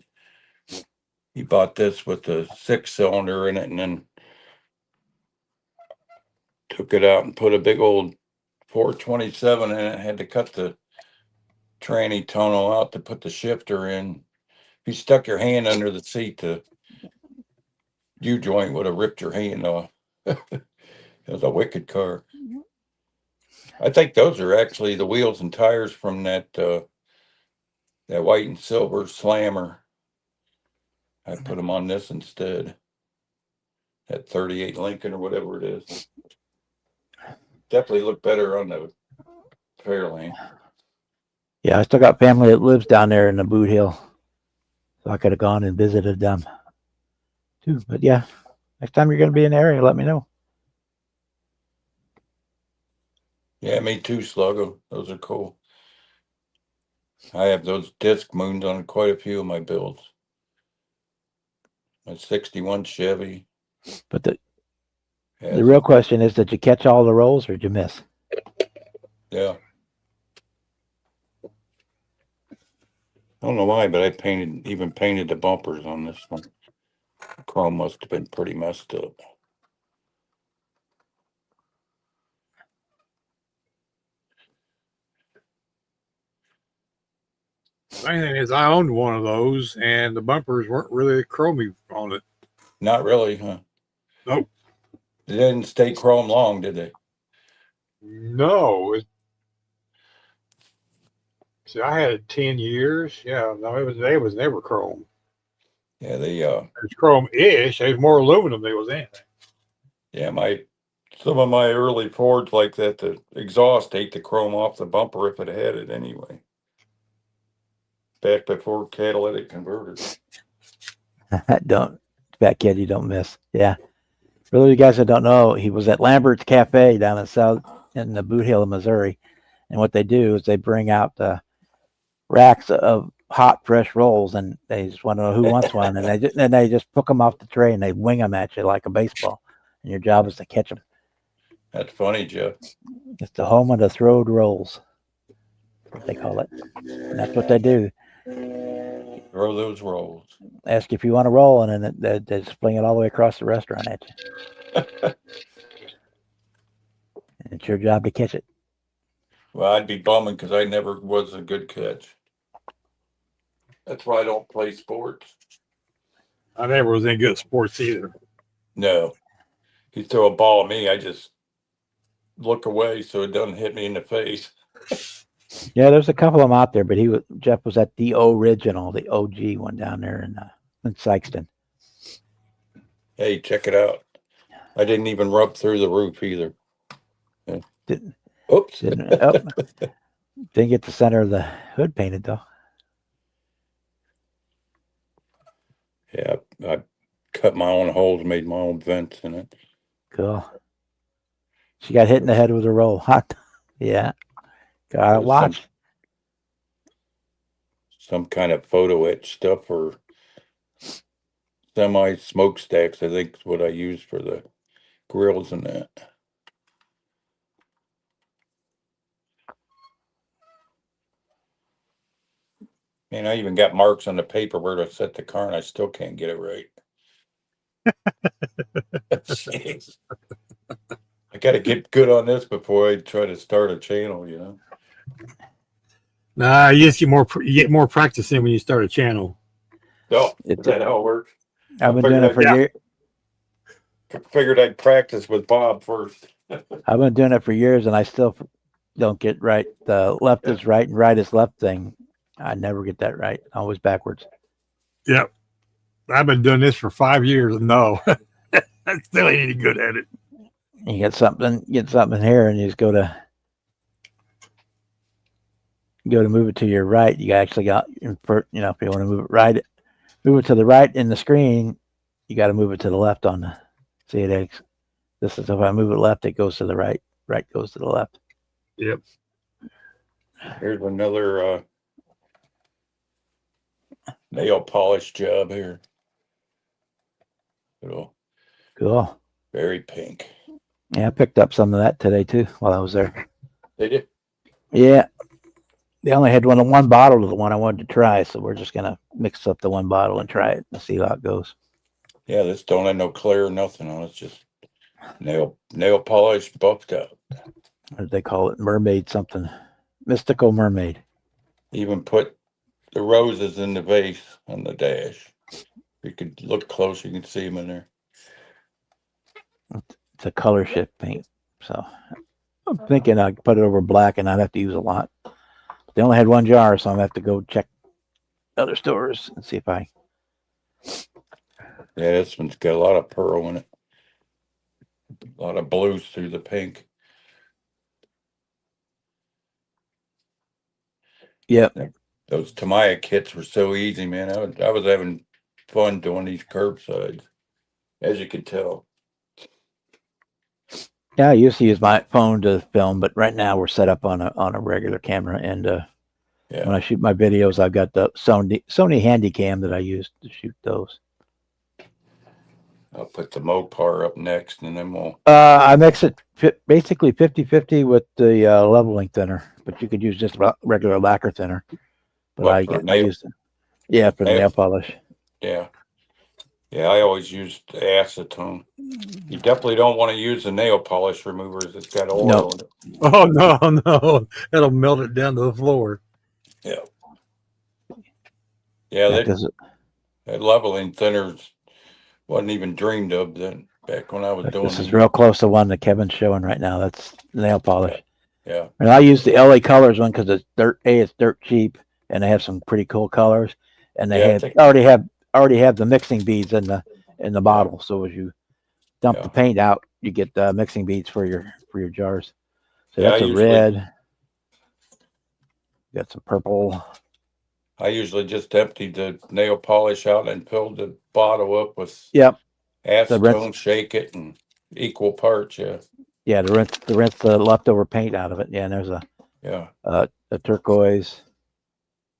he bought this with the 6-cylinder in it and then took it out and put a big old 427 in it. Had to cut the tranny tunnel out to put the shifter in. If you stuck your hand under the seat, the U joint would have ripped your hand off. It was a wicked car. I think those are actually the wheels and tires from that white and silver Slammer. I put them on this instead. That 38 Lincoln or whatever it is. Definitely look better on the Fairlane. Yeah, I still got family that lives down there in the Boot Hill, so I could have gone and visited them too. But yeah, next time you're going to be in the area, let me know. Yeah, me too, Sluggo. Those are cool. I have those disc moons on quite a few of my builds. My 61 Chevy. But the has real them. question is, did you catch all the rolls or did you miss? Yeah. I don't know why, but I even painted the bumpers on this one. Chrome must have been pretty messed up. Funny thing is, I owned one of those, and the bumpers weren't really chromy on it. Not really, huh? Nope. They didn't stay chrome long, did they? No. See, I had it 10 years. Yeah, no, it was never chrome. Yeah, they It was chrome-ish. It was more aluminum than it was anything. yeah, some of my early Fords like that, the exhaust ate the chrome off the bumper if it had it anyway. Back before catalytic converters. Don't, fat kid, you don't miss. Yeah. For those of you guys that don't know, he was at Lambert's Cafe down in the Boot Hill, Missouri. And what they do is they bring out racks of hot, fresh rolls, and they just want to know who wants one. And they just pick them off the tray and they wing them at you like a baseball. And your job is to catch them. That's funny, Jeff. It's the home of the throwed rolls, what they call it. And that's what they do. Throw those rolls. Ask if you want to roll, and then they just fling it all the way across the restaurant at you. And it's your job to catch it. Well, I'd be bumming because I never was a good catch. That's why I don't play sports. I never was any good at sports either. No. You throw a ball at me, I just look away so it doesn't hit me in the face. Yeah, there's a couple of them out there, but Jeff was at the original, the OG one down there in Sykeston. Hey, check it out. I didn't even rub through the roof either. Yeah. Oops. Didn't get the center of the hood painted though. Yeah, I cut my own holes, made my own vents in it. Cool. She got hit in the head with a roll. Hot. Yeah. Gotta It was watch. some kind of photo etch stuff or semi smokestacks, I think is what I use for the grills and that. Man, I even got marks on the paper where to set the car and I still can't get it right. Jeez. I gotta get good on this before I try to start a channel, you know? Nah, you just get more practice in when you start a channel. Oh, is It's that how it works? I've been doing it for Yeah. years. Figured I'd practice with Bob first. I've been doing it for years, and I still don't get right. The left is right and right is left thing. I never get that right. Always backwards. Yep. I've been doing this for 5 years and no, I still ain't any good at it. You get something here, and you just go to move it to your right. You actually got if you want to move it to the right in the screen. You got to move it to the left on the. See it. This is if I move it left, it goes to the right. Right goes to the left. Yep. Here's another nail polish job here. Little Cool. very pink. Yeah, I picked up some of that today too while I was there. Did you? Yeah. They only had one bottle of the one I wanted to try, so we're just gonna mix up the one bottle and try it and see how it goes. Yeah, this don't have no clear or nothing on it. It's just nail polish buffed up. What do they call it? Mermaid something. Mystical mermaid. Even put the roses in the vase on the dash. You could look close, you can see them in there. It's a color shift paint. So I'm thinking I'd put it over black and I'd have to use a lot. They only had one jar, so I'm gonna have to go check other stores and see if I. Yeah, this one's got a lot of pearl in it. A lot of blues through the pink. Yep. Those Tamiya kits were so easy, man. I was having fun doing these curbsides, as you could tell. Yeah, I used to use my phone to film, but right now we're set up on a regular camera, and Yeah, when I shoot my videos, I've got the Sony Handycam that I use to shoot those. I'll put the Mopar up next, and then we'll. I mix it basically 50-50 with the leveling thinner, but you could use just regular lacquer thinner. But What, I for I nail? use for the Nail? nail polish. Yeah, yeah. I always used acetone. You definitely don't want to use the nail polish removers. It's got oil No. in it. Oh no, that'll melt it down to the floor. Yeah, Yeah, that, 'cause that leveling thinners wasn't even dreamed of then. Back when I was doing this is these. real close to one that Kevin's showing right now. That's nail polish. Yeah, And I use the LA Colors one because it's dirt cheap, and they have some pretty cool colors, and they Yeah, already have the mixing beads in the bottle. So as you dump the paint out, you get the mixing beads for your jars. So Yeah, that's I a usually- red. Got some purple. I usually just emptied the nail polish out and filled the bottle up with Yep. acetone, shake it, and equal parts. Yeah, Yeah, to rinse the leftover paint out of it. Yeah, and there's yeah. a turquoise,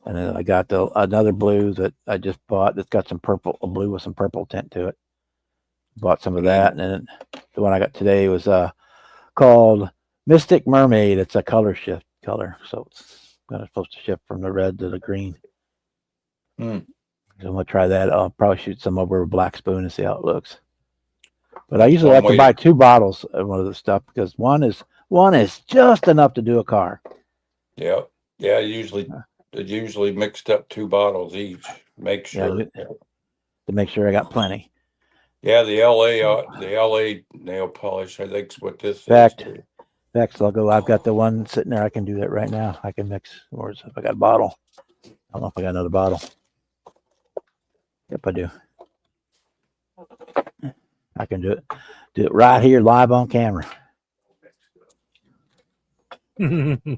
and then I got another blue that I just bought that's got some purple, a blue with some purple tint to it. Bought some of that, and then the one I got today was called Mystic Mermaid. It's a color shift color, so it's supposed to shift from the red to the green. Hmm. So I'm gonna try that. I'll probably shoot some over a black spoon and see how it looks. But I That's usually one like to way buy 2 bottles of one of the stuff because one is just enough to do a car. Yeah, yeah. Usually mixed up 2 bottles each. Make sure. To make sure I got plenty. Yeah, the LA nail polish. I think's what this Fact. is. Next, I've got the one sitting there. I can do that right now. I can mix. Or if I got a bottle. I don't know if I got another bottle. Yep, I do. I can do it. Do it right here live on camera. It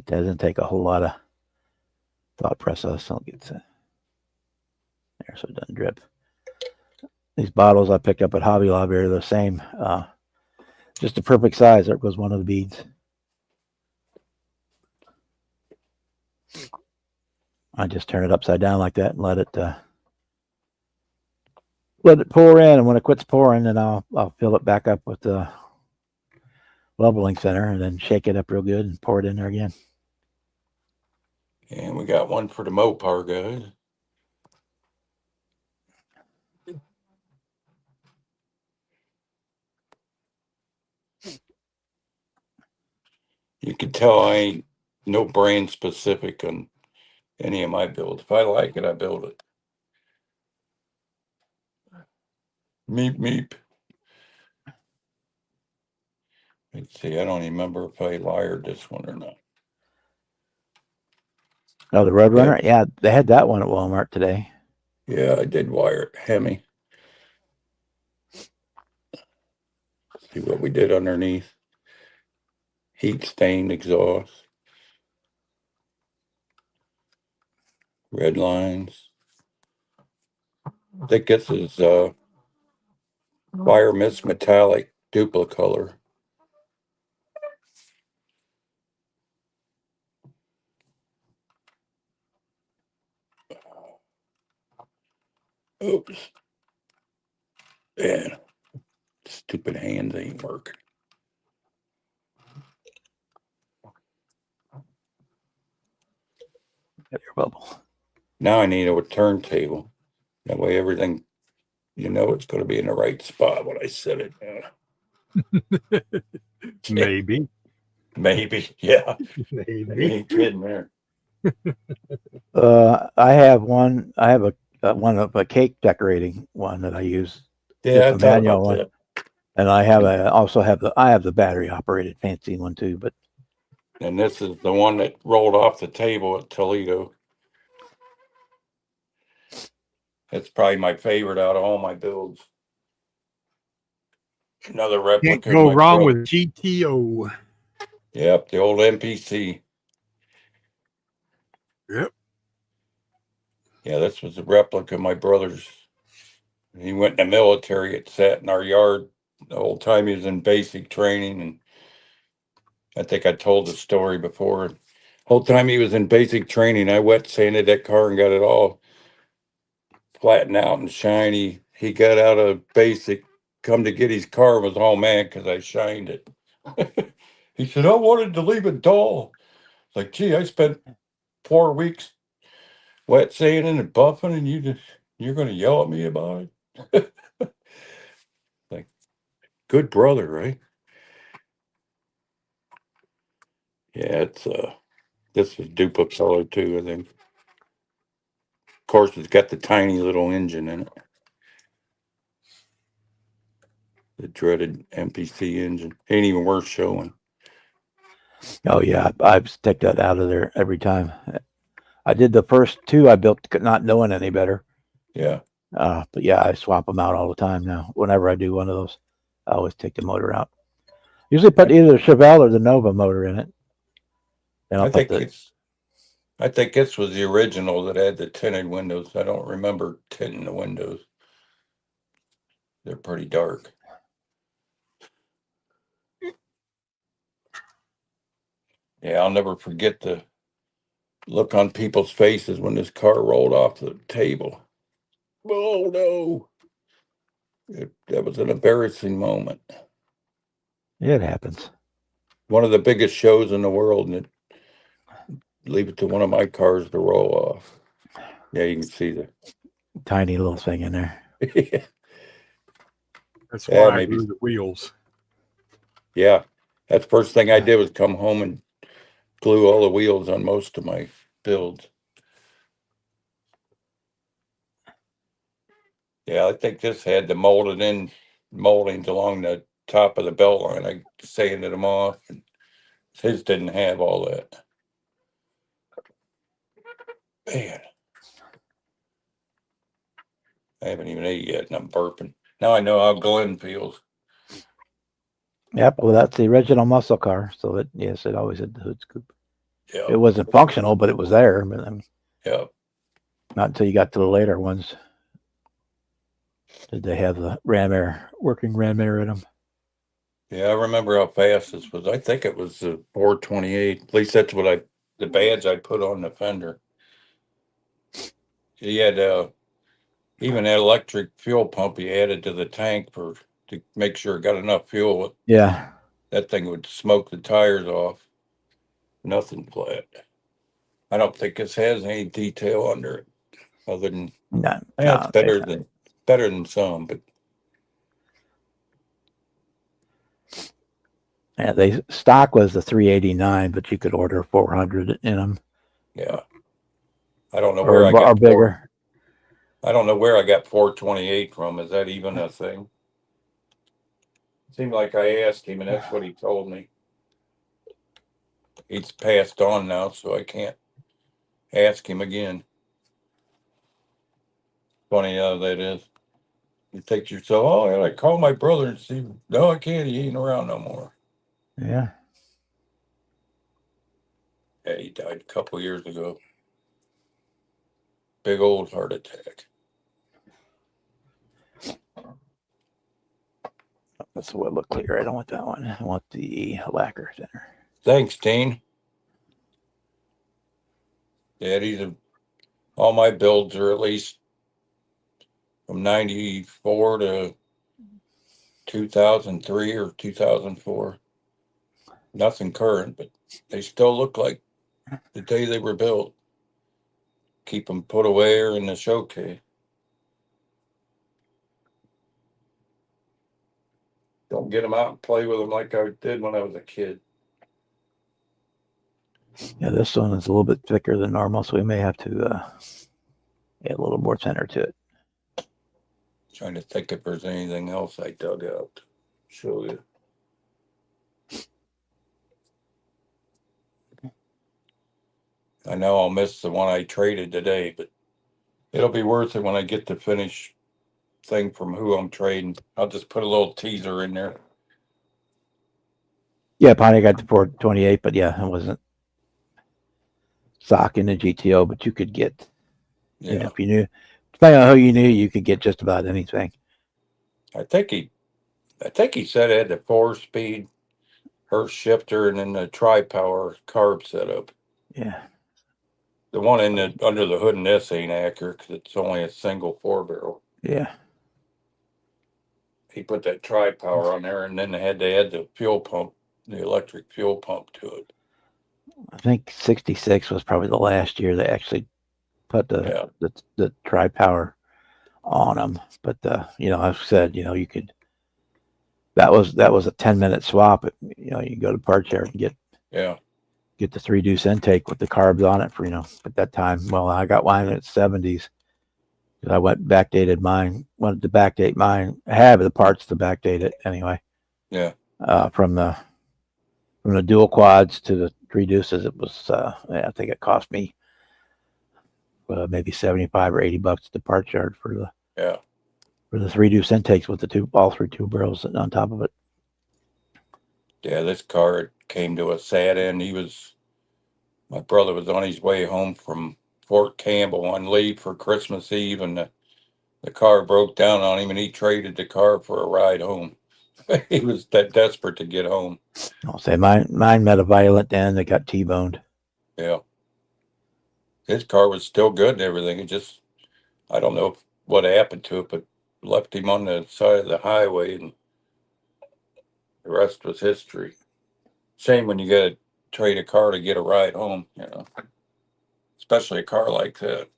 doesn't take a whole lot of thought press us. So it gets there so it doesn't drip. These bottles I picked up at Hobby Lobby are the same. Just the perfect size. There goes one of the beads. I just turn it upside down like that and let it pour in. And when it quits pouring, then I'll fill it back up with the leveling center and then shake it up real good and pour it in there again. And we got one for the Mopar guys. You can tell I ain't no brand specific on any of my builds. If I like it, I build it. Meep meep. Let's see, I don't even remember if I wired this one or not. Oh, the Roadrunner? Yeah, they had that one at Walmart today. Yeah, I did wire it. Hemi. See what we did underneath. Heat stained exhaust. Red lines. I think this is Wire Mist Metallic Duplicolor. Oops. Yeah. Stupid hands ain't working. Air bubble. Now I need a turntable. That way everything, you know, it's going to be in the right spot when I set it down. Maybe. Maybe. Yeah. Maybe. Ain't kidding there. I have one. I have one of a cake decorating one that I use. Yeah, I Just a thought manual about one. that. And I have I have the battery operated fancy one too, but And this is the one that rolled off the table at Toledo. It's probably my favorite out of all my builds. Another replica. Can't go wrong with GTO. Yep, the old MPC. Yep. Yeah, this was a replica of my brother's. He went in the military. It sat in our yard the whole time he was in basic training. And I think I told the story before. Whole time he was in basic training, I wet sanded that car and got it all flattened out and shiny. He got out of basic, come to get his car, was all mad because I shined it. He said, I wanted to leave it dull. It's like, gee, I spent 4 weeks wet sanding and buffing, and you're going to yell at me about it. Like, good brother, right? Yeah, it's this is Duplicolor too, I think. Of course, it's got the tiny little engine in it. The dreaded MPC engine. Ain't even worth showing. oh yeah, I stick that out of there every time. I did the first two I built not knowing any better. Yeah. But yeah, I swap them out all the time now. Whenever I do one of those, I always take the motor out. Usually put either the Chevelle or the Nova motor in it. And I think this was the original that had the tinted windows. I don't remember tinting the windows. They're pretty dark. Yeah, I'll never forget the look on people's faces when this car rolled off the table. Oh no. That was an embarrassing moment. It happens. One of the biggest shows in the world, and leave it to one of my cars to roll off. Yeah, you can see the Tiny little thing in there. That's Yeah, why I maybe. grew the wheels. Yeah, that's the first thing I did was come home and glue all the wheels on most of my builds. Yeah, I think this had the molded in moldings along the top of the belt line. I sanded them off. And his didn't have all that. Man, I haven't even ate yet, and I'm burping. Now I know how Glenn feels. Yep. Well, that's the original muscle car. So yes, it always had the hood scoop. Yeah, It wasn't functional, but it was there. But Yeah. Not until you got to the later ones did they have the working ram air in them. Yeah, I remember how fast this was. I think it was the 428. At least that's what the badge I put on the fender. He had even that electric fuel pump he added to the tank to make sure it got enough fuel. Yeah. That thing would smoke the tires off. Nothing flat. I don't think this has any detail under it, other than No, it's no, okay. better than some, but Yeah, they stock was the 389, but you could order 400 in them yeah. I don't know where I or got bigger. I don't know where I got 428 from. Is that even a thing? Seemed like I asked him, and that's what he told me. He's passed on now, so I can't ask him again. Funny how that is. You think to yourself, oh, yeah, I call my brother and see. No, I can't. He ain't around no more. Yeah. Yeah, he died a couple years ago. Big old heart attack. That's what look clear. I don't want that one. I want the lacquer thinner. Thanks, Dean. Yeah, all my builds are at least from 94 to 2003 or 2004. Nothing current, but they still look like the day they were built. Keep them put away or in the showcase. Don't get them out and play with them like I did when I was a kid. Yeah, this one is a little bit thicker than normal, so we may have to add a little more center to it. Trying to think if there's anything else I dug out to show you. I know I'll miss the one I traded today, but it'll be worth it when I get the finished thing from who I'm trading. I'll just put a little teaser in there. Yeah, Pontiac got the 428, but yeah, it wasn't stock in the GTO, but you could get, Yeah, if you knew, depending on who you knew, you could get just about anything. I think he said it had the 4-speed Hurst shifter and then the tri-power carb setup. Yeah. The one under the hood in this ain't accurate because it's only a single 4-barrel. Yeah. He put that tri-power on there, and then they add the fuel pump, the electric fuel pump to it. I think 66 was probably the last year they actually put the tri-power on them. But I've said, you could, that was a 10-minute swap. You go to Parts Yard and get the 3-deuce intake with the carbs on it for, at that time. Well, I got mine in its 70s. I wanted to backdate mine. I have the parts to backdate it anyway. Yeah. From the dual quads to the 3-deuces, it was, I think it cost me maybe $75 or $80 at the Parts Yard for the 3-deuce intakes with all 3 tube barrels sitting on top of it. Yeah, this car came to a sad end. My brother was on his way home from Fort Campbell on leave for Christmas Eve, and the car broke down on him, and he traded the car for a ride home. He was that desperate to get home. I'll say mine met a violent end. It got T-boned. Yeah. His car was still good and everything. It just, I don't know what happened to it, but left him on the side of the highway, and the rest was history. Shame when you got to trade a car to get a ride home, especially a car like that.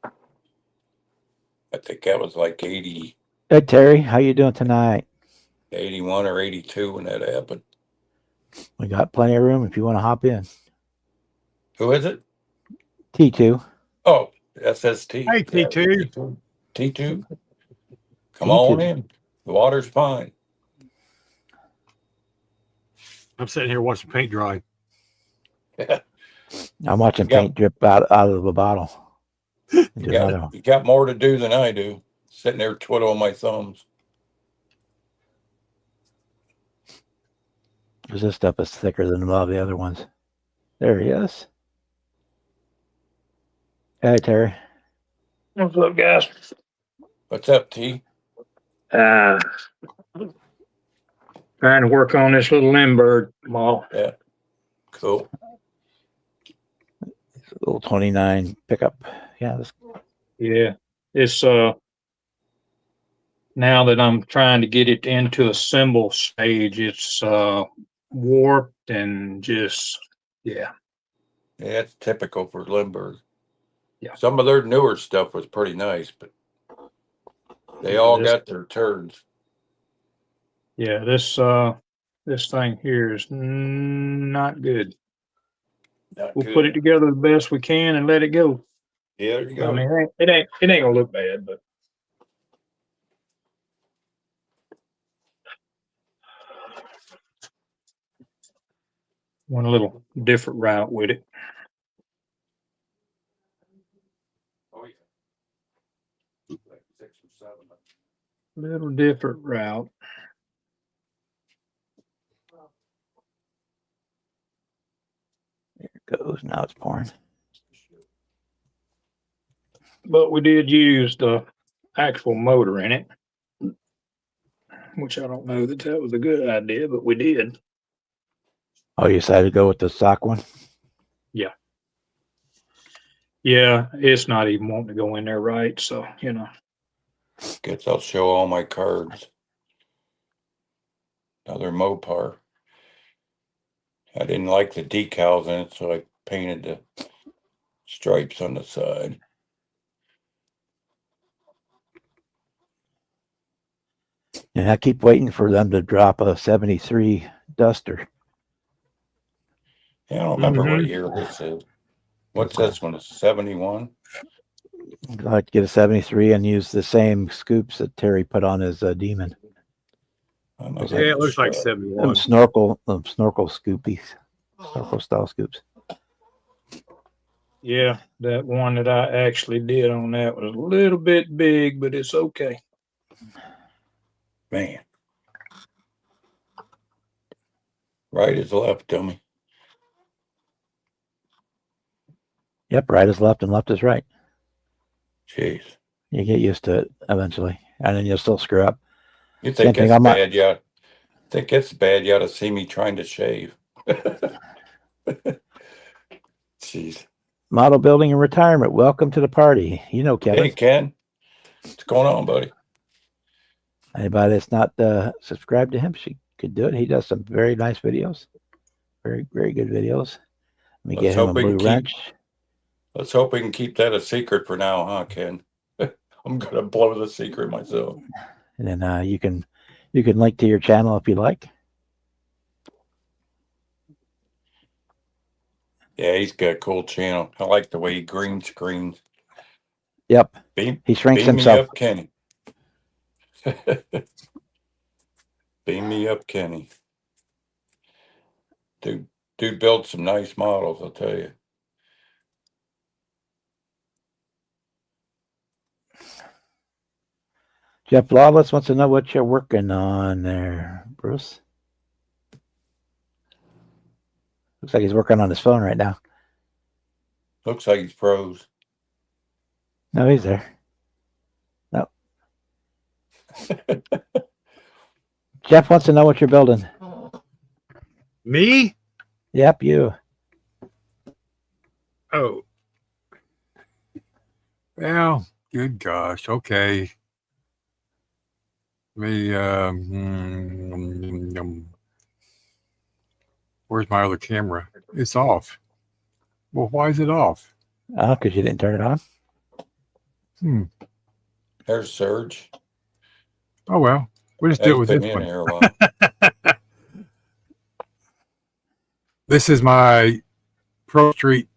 I think that was like 80, Hey Terry, how you doing tonight? 81 or 82 when that happened. We got plenty of room if you want to hop in. Who is it? T2. Oh, SST. Hey, T2. T2. Come T2. on in. The water's fine. I'm sitting here watching paint dry. I'm watching Yeah. paint drip out of a bottle. You got more to do than I do. Sitting there twiddling my thumbs. Because this stuff is thicker than all the other ones. There he is. Hey, Terry. What's up, guys? What's up, T? Uh, trying to work on this little Lindbergh model. Cool. Little 29 pickup. Yeah, this, Yeah, it's now that I'm trying to get it into a symbol stage, it's warped and just Yeah, it's typical for Lindbergh. Yeah. Some of their newer stuff was pretty nice, but they all This- got their turns. yeah, this thing here is not good. Not We'll good. put it together the best we can and let it go. Yeah, there you go. I mean, it ain't gonna look bad, but went a little different route with it. Oh, yeah. Like 6 or 7. Little different route. goes. Now it's pouring. But we did use the actual motor in it, which I don't know that was a good idea, but we did. Oh, you decided to go with the stock one? Yeah, it's not even wanting to go in there right. So, Guess I'll show all my cards. Another Mopar. I didn't like the decals in it, so I painted the stripes on the side. And I keep waiting for them to drop a 73 Duster. Yeah, I don't remember what Mhm. year this is. What's this one? It's 71? I'd like to get a 73 and use the same scoops that Terry put on his Demon. I might Yeah, have Yeah, to it looks like show it. 71. Snorkel scoopies, snorkel style scoops. Yeah, that one that I actually did on that was a little bit big, but it's okay. Man. Right is left, dummy. Yep, right is left and left is right. Jeez. You get used to it eventually, and then you'll still screw up. You Same think thing, it's I'm not- bad, yeah. Think it's bad, you ought to see me trying to shave. Jeez. Model building and retirement. Welcome to the party. You know, Kevin. Hey, Ken. What's going on, buddy? Anybody that's not subscribed to him, she could do it. He does some very nice videos. Very, very good videos. Let me Let's get him a hope we blue can keep- wrench. Let's hope we can keep that a secret for now, huh, Ken? I'm gonna blow the secret myself. And then you can link to your channel if you like. Yeah, he's got a cool channel. I like the way he green screens. Yep. Beam, He shrinks beam me himself. up, Kenny. Beam me up, Kenny. Dude builds some nice models, I'll tell you. Jeff Lawless wants to know what you're working on there, Bruce. Looks like he's working on his phone right now. Looks like he's froze. No, he's there. No. Jeff wants to know what you're building. Me? Yep, you. Oh. Well, good gosh. Okay. Me, where's my other camera? It's off. Well, why is it off? Oh, because you didn't turn it on. There's Serge. Oh, well, we'll just Yeah, do it he's with been this in one. here a while. This is my Pro Street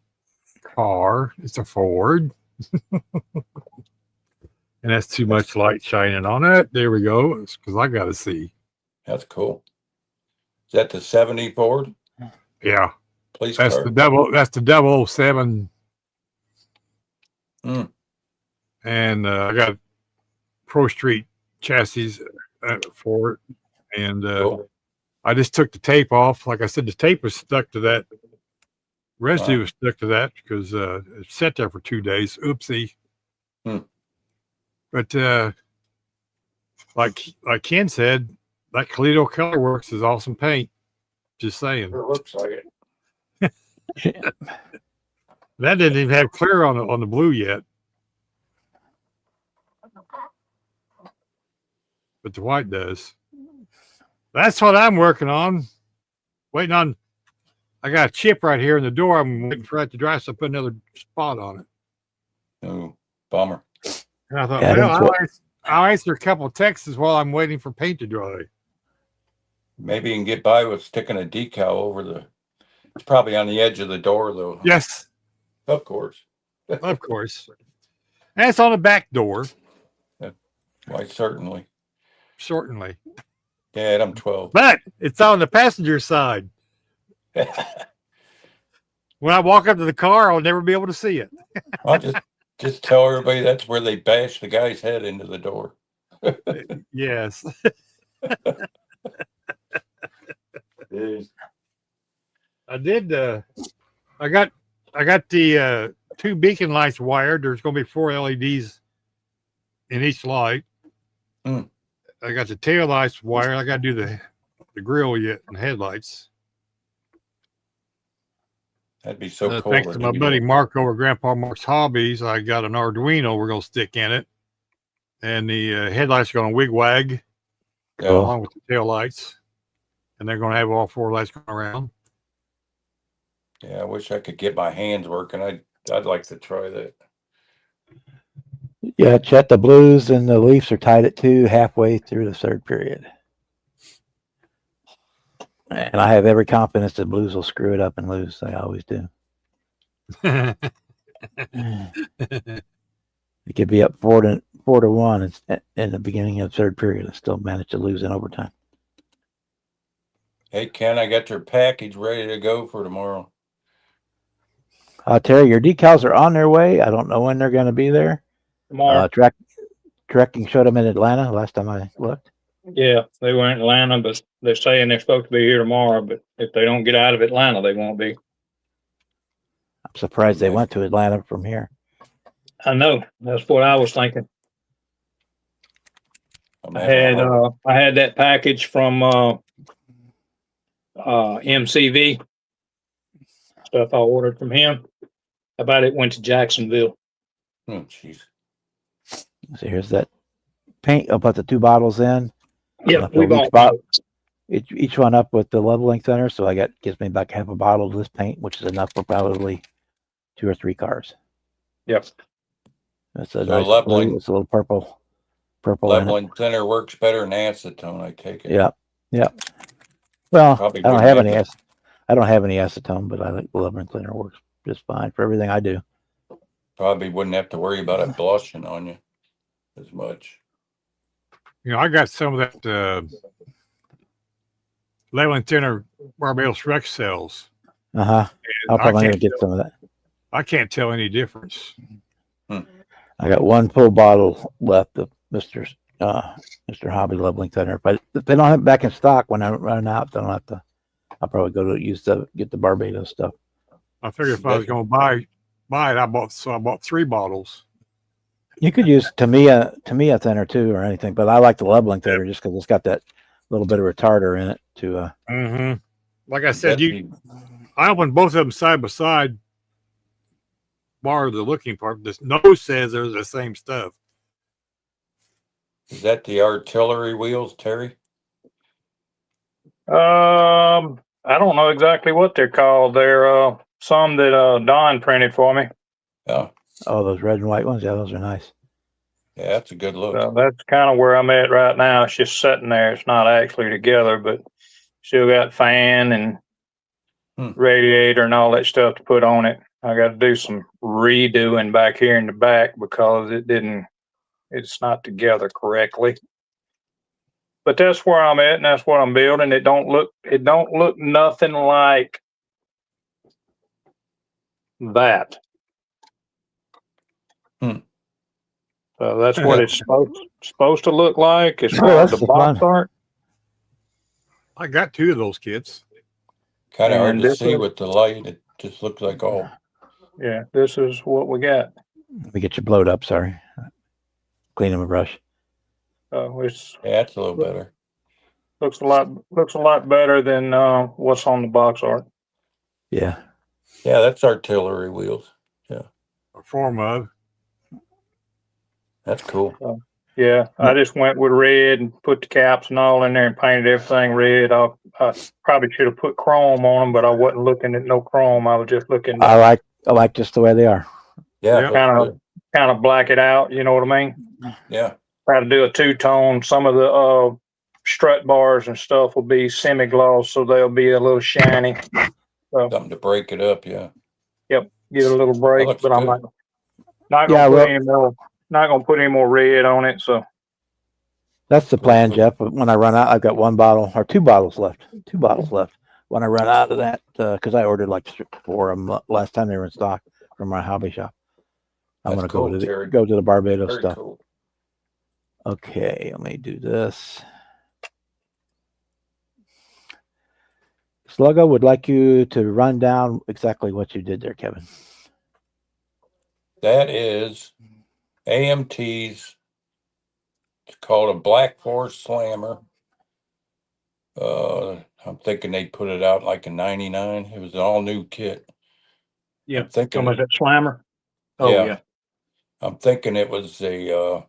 car. It's a Ford. And that's too much light shining on it. There we go. It's because I got to see. That's cool. Is that the 70 Ford? Yeah. Police That's car. That's the 007. Hmm. And I got Pro Street chassis for it. And Cool. I just took the tape off. Like I said, the tape was stuck to that Residue Wow. was stuck to that because it sat there for 2 days. Oopsie. Hmm. But like Ken said, that Toledo Color Works is awesome paint. Just saying. It looks like it. That didn't even have clear on the blue yet. But the white does. That's what I'm working on. Waiting on. I got a chip right here in the door. I'm waiting for it to dry, so I put another spot on it. Oh, bummer. And I thought, Yeah, well, that's what- I'll answer a couple of texts while I'm waiting for paint to dry. Maybe you can get by with sticking a decal over the. It's probably on the edge of the door, though. Yes, Of course. of course. And it's on the back door, Why, certainly. certainly. Yeah, I'm 12. But it's on the passenger side. When I walk up to the car, I'll never be able to see it. I'll just tell everybody that's where they bashed the guy's head into the door. Yes. I did. I got the 2 beacon lights wired. There's going to be 4 LEDs in each light. Hmm. I got the tail lights wired. I got to do the grill yet and headlights. That'd be so cool. Thanks to my buddy Mark over at Grandpa Mark's Hobbies, I got an Arduino we're going to stick in it, and the headlights are going to wig-wag Yeah. along with the tail lights, and they're going to have all 4 lights going around. Yeah, I wish I could get my hands working. I'd like to try that. Yeah, Chet, the Blues and the Leafs are tied at 2 halfway through the 3rd period. And I have every confidence the Blues will screw it up and lose. They always do. It could be up 4-1 in the beginning of the 3rd period and still manage to lose in overtime. Hey, Ken, I got your package ready to go for tomorrow. Terry, your decals are on their way. I don't know when they're going to be there. Tomorrow. Tracking showed them in Atlanta last time I looked. Yeah, they were in Atlanta, but they're saying they're supposed to be here tomorrow, but if they don't get out of Atlanta, they won't be. I'm surprised they went to Atlanta from here. I know. That's what I was thinking. I'm I having had a hard- I had that package from MCV stuff I ordered from him. How about it went to Jacksonville? Oh, jeez. So here's that paint. I'll put the 2 bottles in. Yeah, fill we each bought bottle, each one up with the leveling thinner. So gives me about half a bottle of this paint, which is enough for probably 2 or 3 cars. Yep. That's a So nice leveling- blue. It's a little purple in it. Leveling thinner works better than acetone, I take it. Yeah. Well, Probably I don't wouldn't have have any. to- I don't have any acetone, but I think the leveling cleaner works just fine for everything I do. Probably wouldn't have to worry about it blushing on you as much. You know, I got some of that leveling thinner Barbados Rex cells. Uh huh. I'll I probably can't gonna get some of that. I can't tell any difference. I got 1 full bottle left of Mr. Hobby leveling thinner. But if they don't have it back in stock when I run out, then I'll probably go to get the Barbados stuff. I figured if I was going to buy it, I bought 3 bottles. You could use Tamiya thinner too, or anything, but I like the leveling thinner just because it's got that little bit of retarder in it to. Mm-hmm. Like I said, That'd be- I opened both of them side by side, bar the looking part. This nose says they're the same stuff. Is that the artillery wheels, Terry? I don't know exactly what they're called. They're some that Don printed for me. Oh, Oh, those red and white ones. Yeah, those are nice. yeah, that's a good look. So that's kind of where I'm at right now. It's just sitting there. It's not actually together, but still got fan and radiator and all that stuff to put on it. I got to do some redoing back here in the back because it's not together correctly. But that's where I'm at, and that's what I'm building. It don't look nothing like that. So that's what it's supposed to look like. As Oh, far as that's the the box fun. art. I got 2 of those kits. Kind of hard And to this see one- with the light. It Just looks like all. Yeah, this is what we got. Let me get you blowed up. Sorry. Clean them a brush. It's Yeah, it's a little better. looks a lot better than what's on the box art. Yeah. Yeah, that's artillery wheels. A form of. That's cool. Yeah, I just went with red and put the caps and all in there and painted everything red. I probably should have put chrome on them, but I wasn't looking at no chrome. I was just looking I like just the way they are. Yeah, Yeah. looks Kinda- good. kind of black it out. You know what I mean? Yeah, Try to do a two-tone. Some of the strut bars and stuff will be semi-gloss, so they'll be a little shiny. something to break it up. Yeah, Get a little break, looks but I'm good. not Yeah, gonna put well- any more. Not gonna put any more red on it. So That's the plan, Jeff. But when I run out, I've got 1 bottle or 2 bottles left. 2 bottles left. When I run out of that, because I ordered like 4 of them last time they were in stock from my hobby shop. I'm That's gonna cool, Terry. go to the Barbados Very stuff. cool. Okay, let me do this. Sluggo would like you to run down exactly what you did there, Kevin. That is AMT's. It's called a Black Forest Slammer. I'm thinking they put it out like in '99. It was an all new kit. yeah, I'm thinking. that slammer. Oh Yeah. yeah. I'm thinking it was a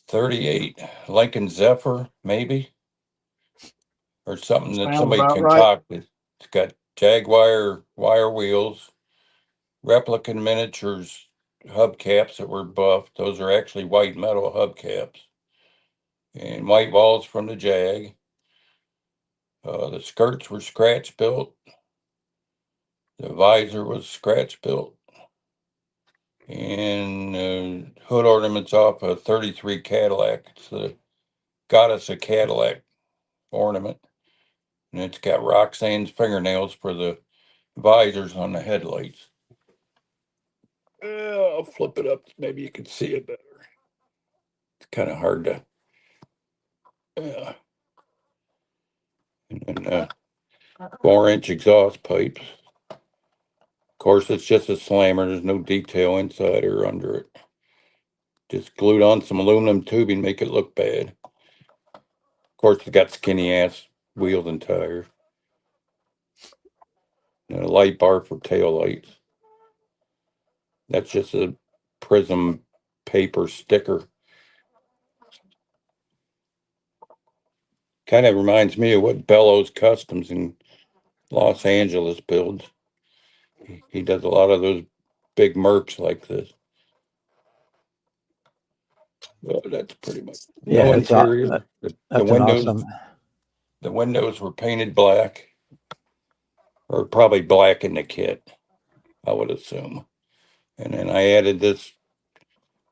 38 Lincoln Zephyr, maybe, or something that Sounds somebody about right. concocted. It's got Jaguar wire wheels, replica miniatures hubcaps that were buffed. Those are actually white metal hubcaps, and white walls from the Jag. The skirts were scratch built. The visor was scratch built. And hood ornaments off a 33 Cadillac. It's the Goddess of Cadillac ornament. And it's got Roxanne's fingernails for the visors on the headlights. I'll flip it up. Maybe you can see it better. It's kind of hard to. And then 4-inch exhaust pipes. Of course, it's just a slammer. There's no detail inside or under it. Just glued on some aluminum tubing, make it look bad. Of course, it's got skinny ass wheels and tires. And a light bar for tail lights. That's just a Prism paper sticker. Kind of reminds me of what Bellows Customs in Los Angeles builds. He does a lot of those big Mercs like this. Well, that's pretty much. Yeah, No it's aw- interior. The That's an windows. awesome. The windows were painted black, or probably black in the kit, I would assume. And then I added this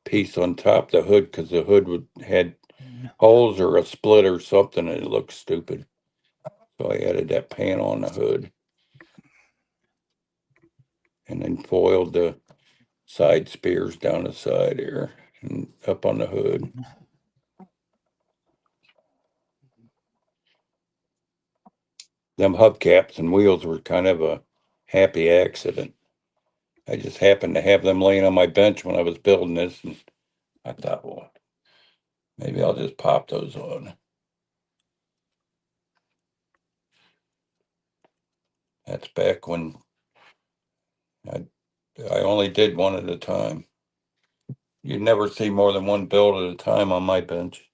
piece on top the hood because the hood had holes or a split or something, and it looked stupid. So I added that panel on the hood, and then foiled the side spears down the side here and up on the hood. Them hubcaps and wheels were kind of a happy accident. I just happened to have them laying on my bench when I was building this, and I thought, well, maybe I'll just pop those on. That's back when I only did one at a time. You'd never see more than one build at a time on my bench.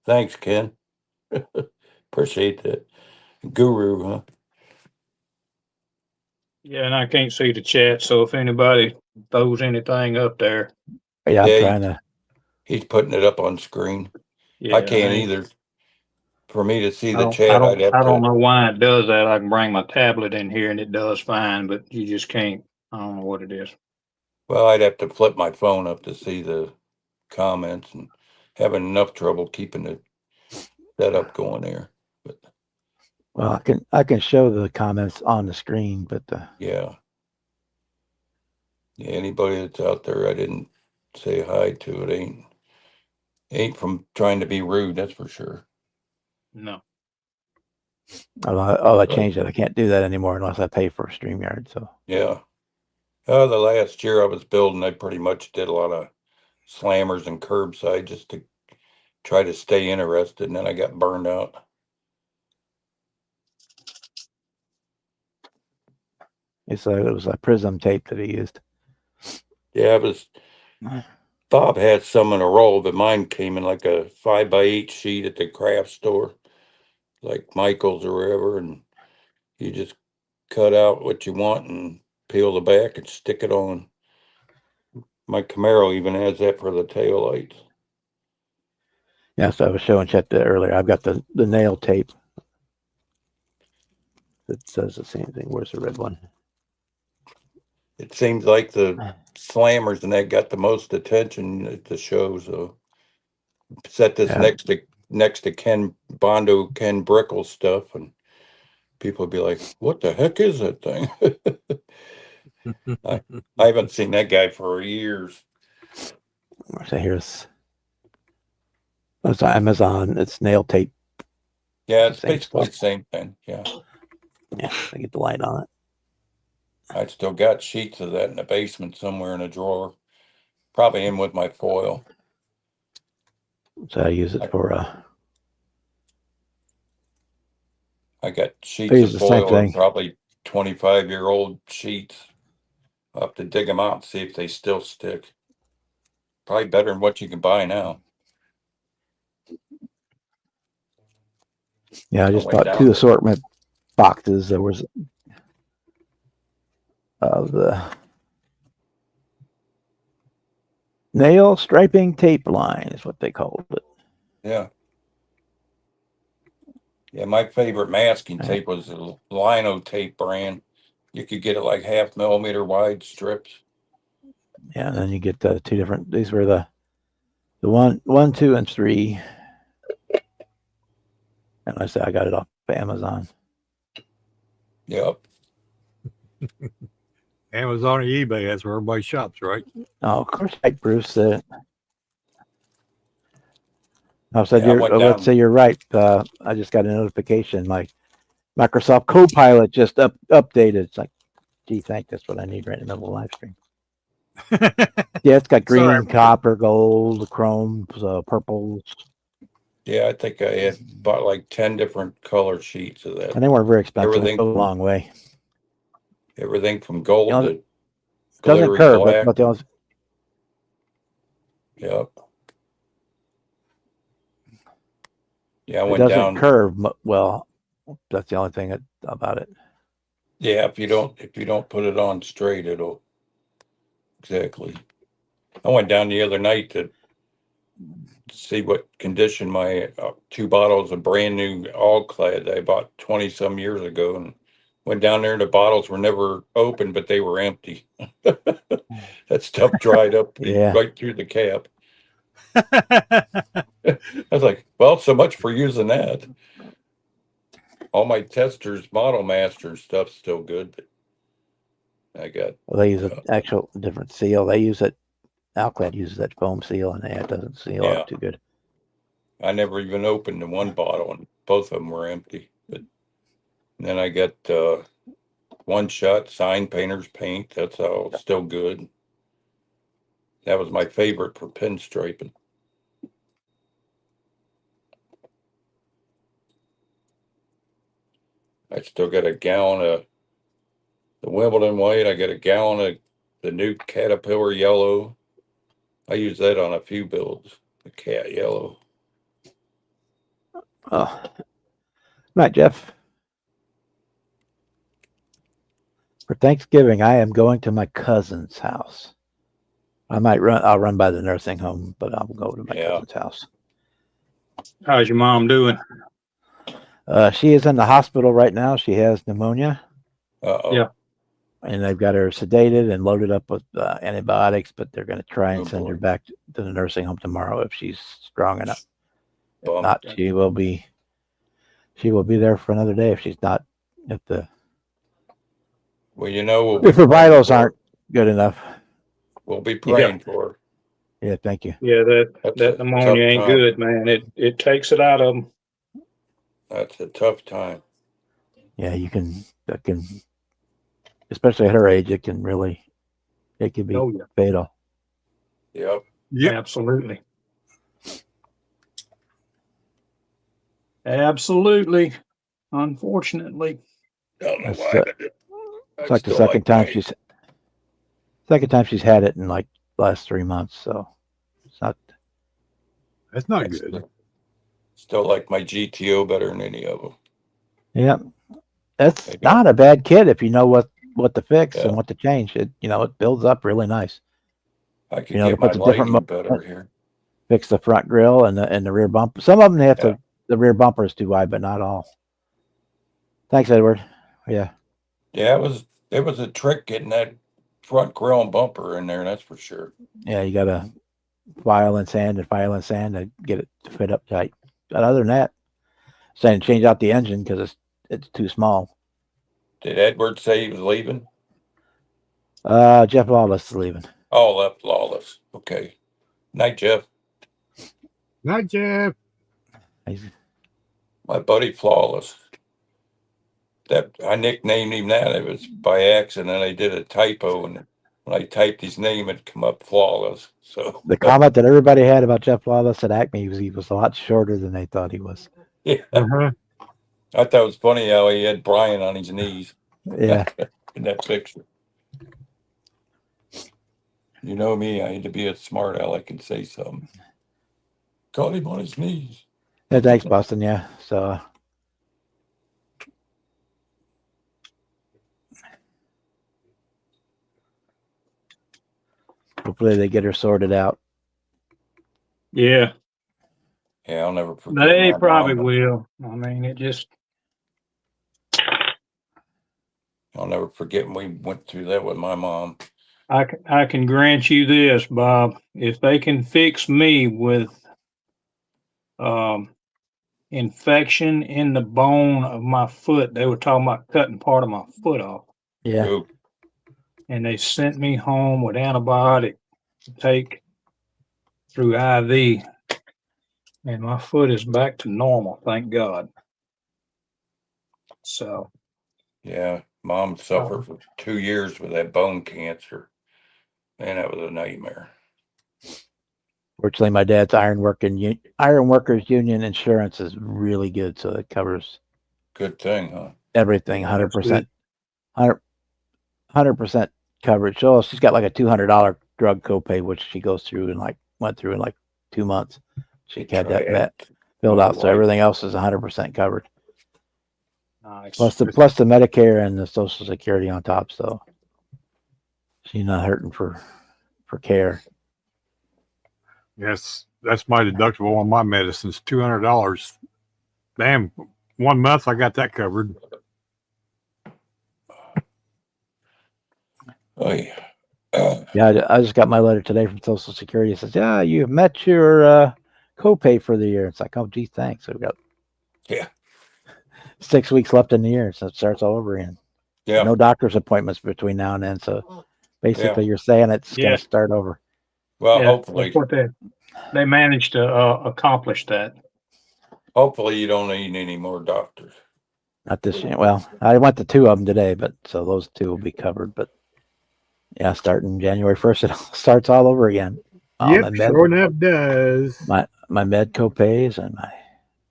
Thanks, Ken. Appreciate that. Guru, huh? Yeah, and I can't see the chat, so if anybody throws anything up there, Yeah, I'm Yeah, trying to. He's putting it up on screen. yeah, I can't either. For me to see the I chat, I'd have don't to. know why it does that. I can bring my tablet in here and it does fine, but you just can't. I don't know what it is. Well, I'd have to flip my phone up to see the comments, and having enough trouble keeping the setup going there. But Well, I can show the comments on the screen, but yeah, anybody that's out there, I didn't say hi to. It ain't from trying to be rude. That's for sure. No. I changed it. I can't do that anymore unless I pay for StreamYard. So Yeah. The last year I was building, I pretty much did a lot of slammers and curbside just to try to stay interested, and then I got burned out. it was a Prism tape that he used. Yeah, it was. Bob had some in a roll, but mine came in like a 5x8 sheet at the craft store, like Michael's or wherever, and you just cut out what you want and peel the back and stick it on. My Camaro even has that for the tail lights. Yeah, so I was showing Chet that earlier. I've got the nail tape that says the same thing. Where's the red one? It seems like the slammers and that got the most attention at the show. So set this Yeah. next to Ken Bondo, Ken Brickle stuff, and people would be like, "What the heck is that thing?" I haven't seen that guy for years. So here's it's Amazon. It's nail tape. Yeah, it's Same basically stuff. the same thing. Yeah, Yeah, I get the light on it. I still got sheets of that in the basement somewhere in a drawer. Probably in with my foil. So I use it for I got sheets I use of the same foil and thing. probably 25-year-old sheets. I'll have to dig them out and see if they still stick. Probably better than what you can buy now. Yeah, I just went bought down 2 there. assortment boxes. There was of the nail striping tape line is what they called it. Yeah. Yeah, my favorite masking tape was the Lino tape brand. You could get it like 0.5 millimeter wide strips. Yeah, and then you get the 2 different. These were the 1, 2, and 3. And I said I got it off Amazon. Yep. Amazon or eBay, that's where everybody shops, right? Oh, of course, right, Bruce. I said, Yeah, I went let's down. say you're right. I just got a notification. My Microsoft Copilot just updated. It's like, gee, that's what I need right in the middle of the live stream. Yeah, it's got green, Sorry. copper, gold, chrome, purples. Yeah, I think I had bought like 10 different color sheets of that. And they weren't very expensive. Everything- They go a long way. Everything from gold You know, to It doesn't glittery curve, black. but the Yep. Yeah, I it went doesn't down. curve well. That's the only thing about it. Yeah, if you don't put it on straight, it'll exactly. I went down the other night to see what condition my 2 bottles of brand new all clad that I bought 20 some years ago, and went down there and the bottles were never open, but they were empty. That stuff dried up Yeah. right through the cap. I was like, well, so much for using that. All my testers, Model Master stuff's still good, but I got Well, they use an actual different seal. They use it. Alclad uses that foam seal, and it doesn't seal Yeah. up too good. I never even opened the one bottle, and both of them were empty. But then I got One Shot Sign Painter's paint. That's all still good. That was my favorite for pinstriping. I still got a gallon of the Wimbledon white. I got a gallon of the new Caterpillar yellow. I use that on a few builds. The cat yellow. Oh, night, Jeff. For Thanksgiving, I am going to my cousin's house. I'll run by the nursing home, but I'll go to my Yeah. cousin's house. How's your mom doing? She is in the hospital right now. She has pneumonia, Uh-oh. Yeah. and they've got her sedated and loaded up with antibiotics, but they're going to try and Oh, send her boy. back to the nursing home tomorrow if she's strong enough. If Bum. not, she will be there for another day if she's not at the Well, you know, we'll be if her praying vitals for her. aren't good enough. We'll be praying for her. Yeah, thank you. Yeah, That's that a pneumonia tough ain't time. good, man. It takes it out of them. That's a tough time. Yeah, that can, especially at her age, it can be Oh, yeah. fatal. Yep. Yep. Absolutely. Absolutely. Unfortunately. Don't know That's, why, but It's like the second time she's had it in like last 3 months. So it's not. That's not good. Still like my GTO better than any of them. Yeah, that's Maybe not a bad kit if you know what to fix Yeah. and what to change. It builds up really nice. I could You know, get to my put the different lighting better here. Fix the front grille and the rear bumper. Some of them they have Yeah. the rear bumper is too wide, but not all. Thanks, Edward. Yeah, Yeah, it was a trick getting that front grill and bumper in there, that's for sure. yeah, you gotta file and sand to get it to fit up tight. But other than that, saying change out the engine because it's too small. Did Edward say he was leaving? Jeff Lawless is leaving. Oh, left Lawless. Okay. Night, Jeff. Not Jeff. He's- My buddy Flawless. That I nicknamed him that. It was by accident. I did a typo, and when I typed his name, it come up Flawless. So the comment that everybody had about Jeff Lawless at Acme was he was a lot shorter than they thought he was. yeah, Uh-huh. I thought it was funny how he had Brian on his knees Yeah, in that picture. You know me, I had to be a smart aleck and say something. Caught him on his knees. yeah, thanks, Boston. Yeah, so hopefully they get her sorted out. Yeah. Yeah, I'll never forget. They my probably mom. will. I mean, it just, I'll never forget when we went through that with my mom. I can grant you this, Bob. If they can fix me with infection in the bone of my foot, they were talking about cutting part of my foot off. Yeah, Ooh, And they sent me home with antibiotic to take through IV. And my foot is back to normal, thank God. So, yeah, mom suffered for 2 years with that bone cancer. Man, that was a nightmare. fortunately, my dad's Iron Workers Union insurance is really good, so it covers Good thing, huh? everything, That's 100%, 100% coverage. So she's got like a $200 drug copay, which she went through in like 2 months. She had that filled out, so Right. everything else is 100% covered. nice. Plus the Medicare and the Social Security on top, so she's not hurting for care. Yes, that's my deductible on my medicines, $200. Damn, 1 month I got that covered. Oh yeah. Yeah, I just got my letter today from Social Security. It says, "Yeah, you've met your copay for the year." It's like, "Oh, gee, thanks." So we got Yeah. 6 weeks left in the year, so it starts all over again. Yeah. No doctor's appointments between now and then, so basically, you're saying it's Yeah. going to start over. Well, Yeah, hopefully, that's what they managed to accomplish that. hopefully you don't need any more doctors. Not this year. Well, I went to 2 of them today, but so those 2 will be covered. But yeah, starting January 1st, it all starts all over again. Yep, My med, sure enough does. my med copays and my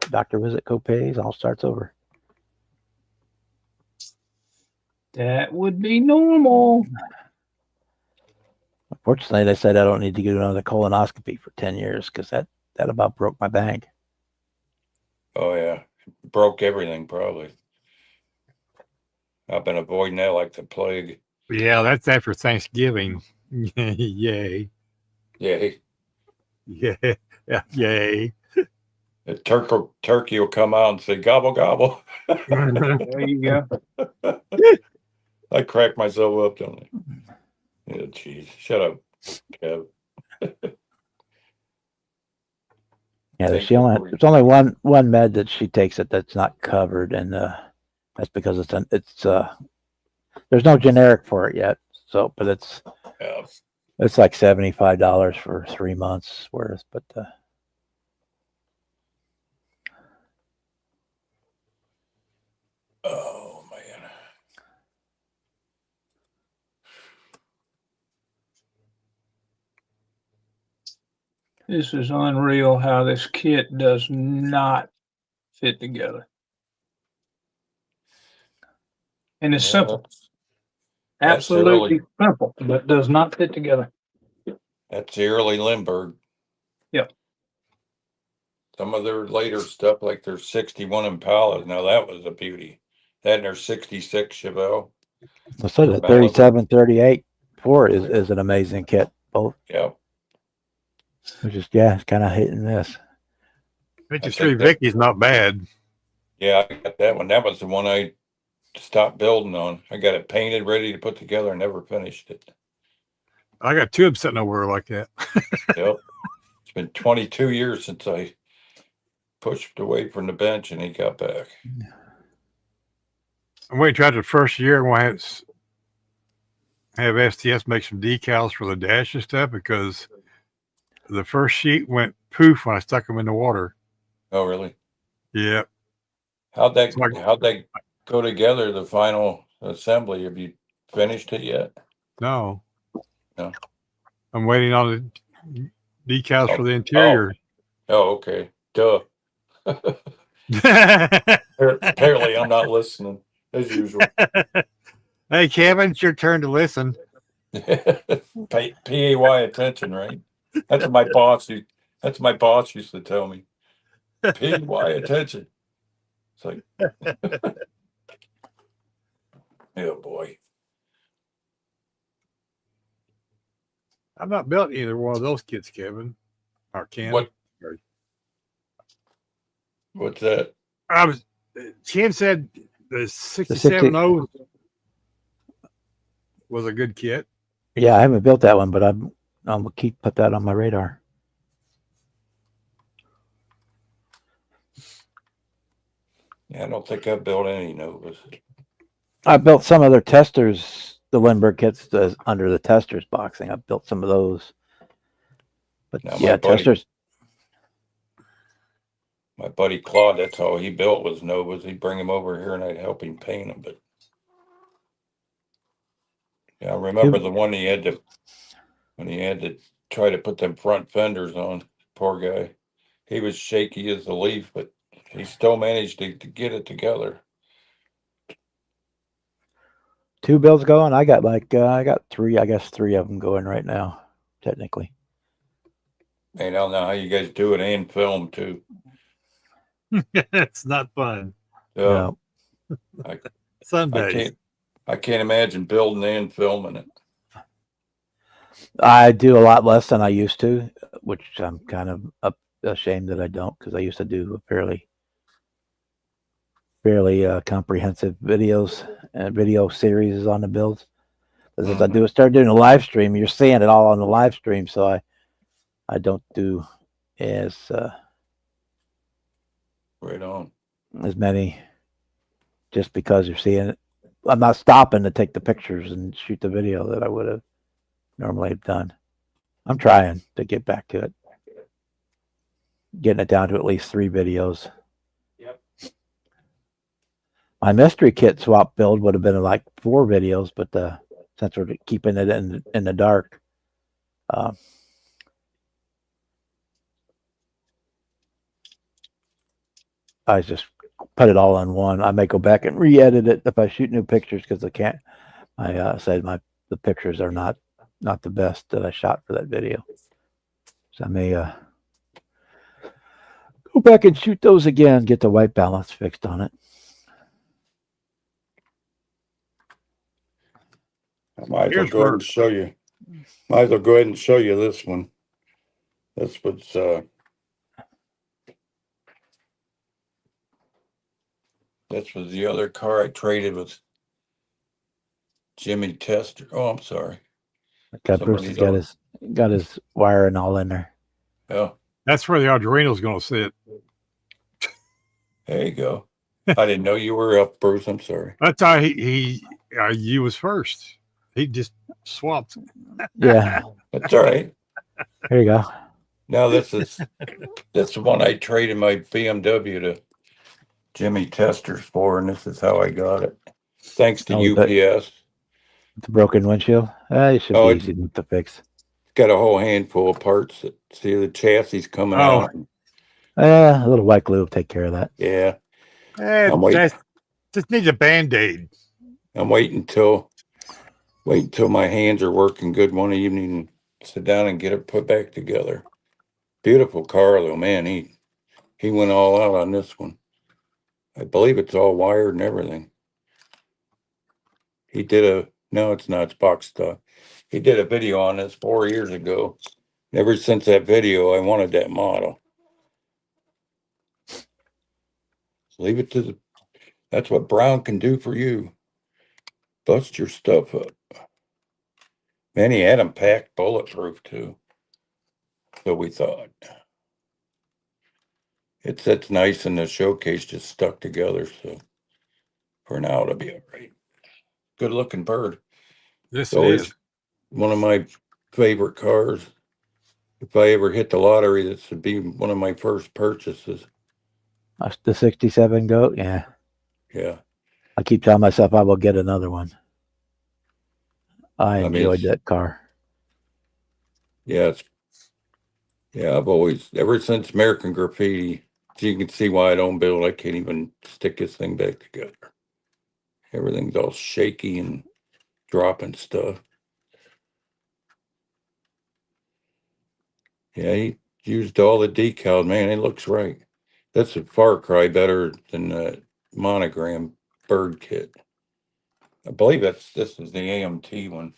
doctor visit copays all starts over. That would be normal. Fortunately, they said I don't need to do another colonoscopy for 10 years because that about broke my bank. Oh yeah. Broke everything probably. I've been avoiding that like the plague. Yeah, that's after Thanksgiving. Yay. Yeah. Yeah. Yay. The turkey will come out and say gobble gobble. There you go. I crack myself up, don't I? Yeah, geez. Shut up, Kev. Yeah, Thank she you only for- there's only one med that she takes that's not covered, and that's because it's there's no generic for it yet. So, but it's like $75 for 3 months worth. But Oh This is unreal how this kit does not fit together. And it's simple, that's absolutely simple, but does not fit together. That's the early Lindbergh. Yep. Some of their later stuff, like their 61 Impalas, now that was a beauty. That and their 66 Chevelle. So the 37, 38 4 is an amazing kit. Both. Yeah. Which is, yeah, it's kind of hitting this. 53 that- Vicky's not bad. Yeah, I got that one. That was the one I stopped building on. I got it painted, ready to put together, and never finished it. I got two of them sitting over like that. Yep. It's been 22 years since I pushed away from the bench and he got back. I'm waiting to try the first year. I'm going to have STS make some decals for the dash and stuff because the first sheet went poof when I stuck them in the water. Oh, really? Yeah. How'd that It's like- go together, the final assembly? Have you finished it yet? No. No. I'm waiting on the decals for the interior. Oh, okay. Duh. Apparently I'm not listening as usual. Hey, Kevin, it's your turn to listen. PAY attention, right? That's what my boss used to tell me. PAY attention. It's like, oh boy. I've not built either one of those kits, Kevin. Or Ken. What? What's that? Ken said the 67 O was a good kit. Yeah, I haven't built that one, but I'm gonna put that on my radar. Yeah, I don't think I built any Novas. I built some of their testers, the Lindbergh kits under the testers boxing. I built some of those. But Now, yeah, testers. My buddy Claude, that's all he built was Novas. He'd bring them over here and I'd help him paint them. But yeah, I remember the one when he had to try to put them front fenders on. Poor guy. He was shaky as a leaf, but he still managed to get it together. 2 builds going. I got I got 3, I guess 3 of them going right now, technically. Man, I don't know how you guys do it and film too. It's not fun. No. Sundays. I can't imagine building and filming it. I do a lot less than I used to, which I'm kind of ashamed that I don't, because I used to do a fairly comprehensive videos and video series on the builds. As I start doing a live stream, you're seeing it all on the live stream, so I don't do as Right on. as many, just because you're seeing it. I'm not stopping to take the pictures and shoot the video that I would have normally done. I'm trying to get back to it, getting it down to at least 3 videos. Yep. My mystery kit swap build would have been like 4 videos, but since we're keeping it in the dark, I just put it all on one. I may go back and re-edit it if I shoot new pictures, because I can't. I said the pictures are not the best that I shot for that video, so I may go back and shoot those again, get the white balance fixed on it. I might as well go ahead and show you. Might as well go ahead and show you this one. This was the other car I traded with Jimmy Tester. Oh, I'm sorry. Bruce has got his wiring all in there. Yeah, That's where the Arduino's going to sit. there you go. I didn't know you were up, Bruce. I'm sorry. That's how you was first. He just swapped. Yeah, That's all right. there you go. Now that's the one I traded my BMW to Jimmy Testers for, and this is how I got it. Thanks to Oh, UPS. The broken windshield. It should be easy to fix. got a whole handful of parts. That, see the chassis coming Oh. out. A little white glue will take care of that. Yeah, Eh, I'm waiting. that just needs a Band-Aid. I'm waiting until my hands are working good one evening and sit down and get it put back together. Beautiful car though, man. He went all out on this one. I believe it's all wired and everything. He did no, it's not, it's box stock. He did a video on this 4 years ago. Ever since that video, I wanted that model. Leave it to that's what Brown can do for you. Bust your stuff up. Man, he had them packed bulletproof too. So we thought. It sits nice in the showcase, just stuck together. So for now, it'll be all right. Good looking bird. This So is. it's one of my favorite cars. If I ever hit the lottery, this would be one of my first purchases. The 67 goat. Yeah. Yeah. I keep telling myself I will get another one. I mean, enjoyed it's- that car. Yeah, I've always, ever since American Graffiti, so you can see why I don't build. I can't even stick this thing back together. Everything's all shaky and dropping stuff. Yeah, he used all the decals. Man, it looks right. That's a far cry better than the monogram bird kit. I believe this is the AMT one.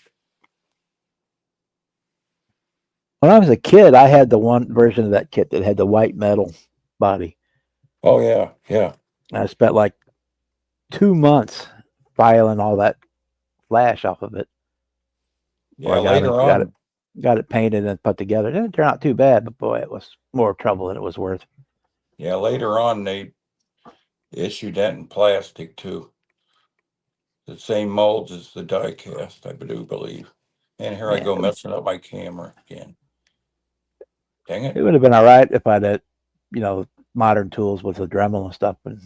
When I was a kid, I had the one version of that kit that had the white metal body. Oh yeah, yeah. And I spent like 2 months filing all that flash off of it. Yeah, I later on. got it painted and put together. It didn't turn out too bad, but boy, it was more trouble than it was worth. Yeah, later on they issued that in plastic too. The same molds as the die cast, I do believe. And here I Yeah. go messing up my camera again. Dang It it. would have been all right if I'd had, modern tools with the Dremel and stuff, and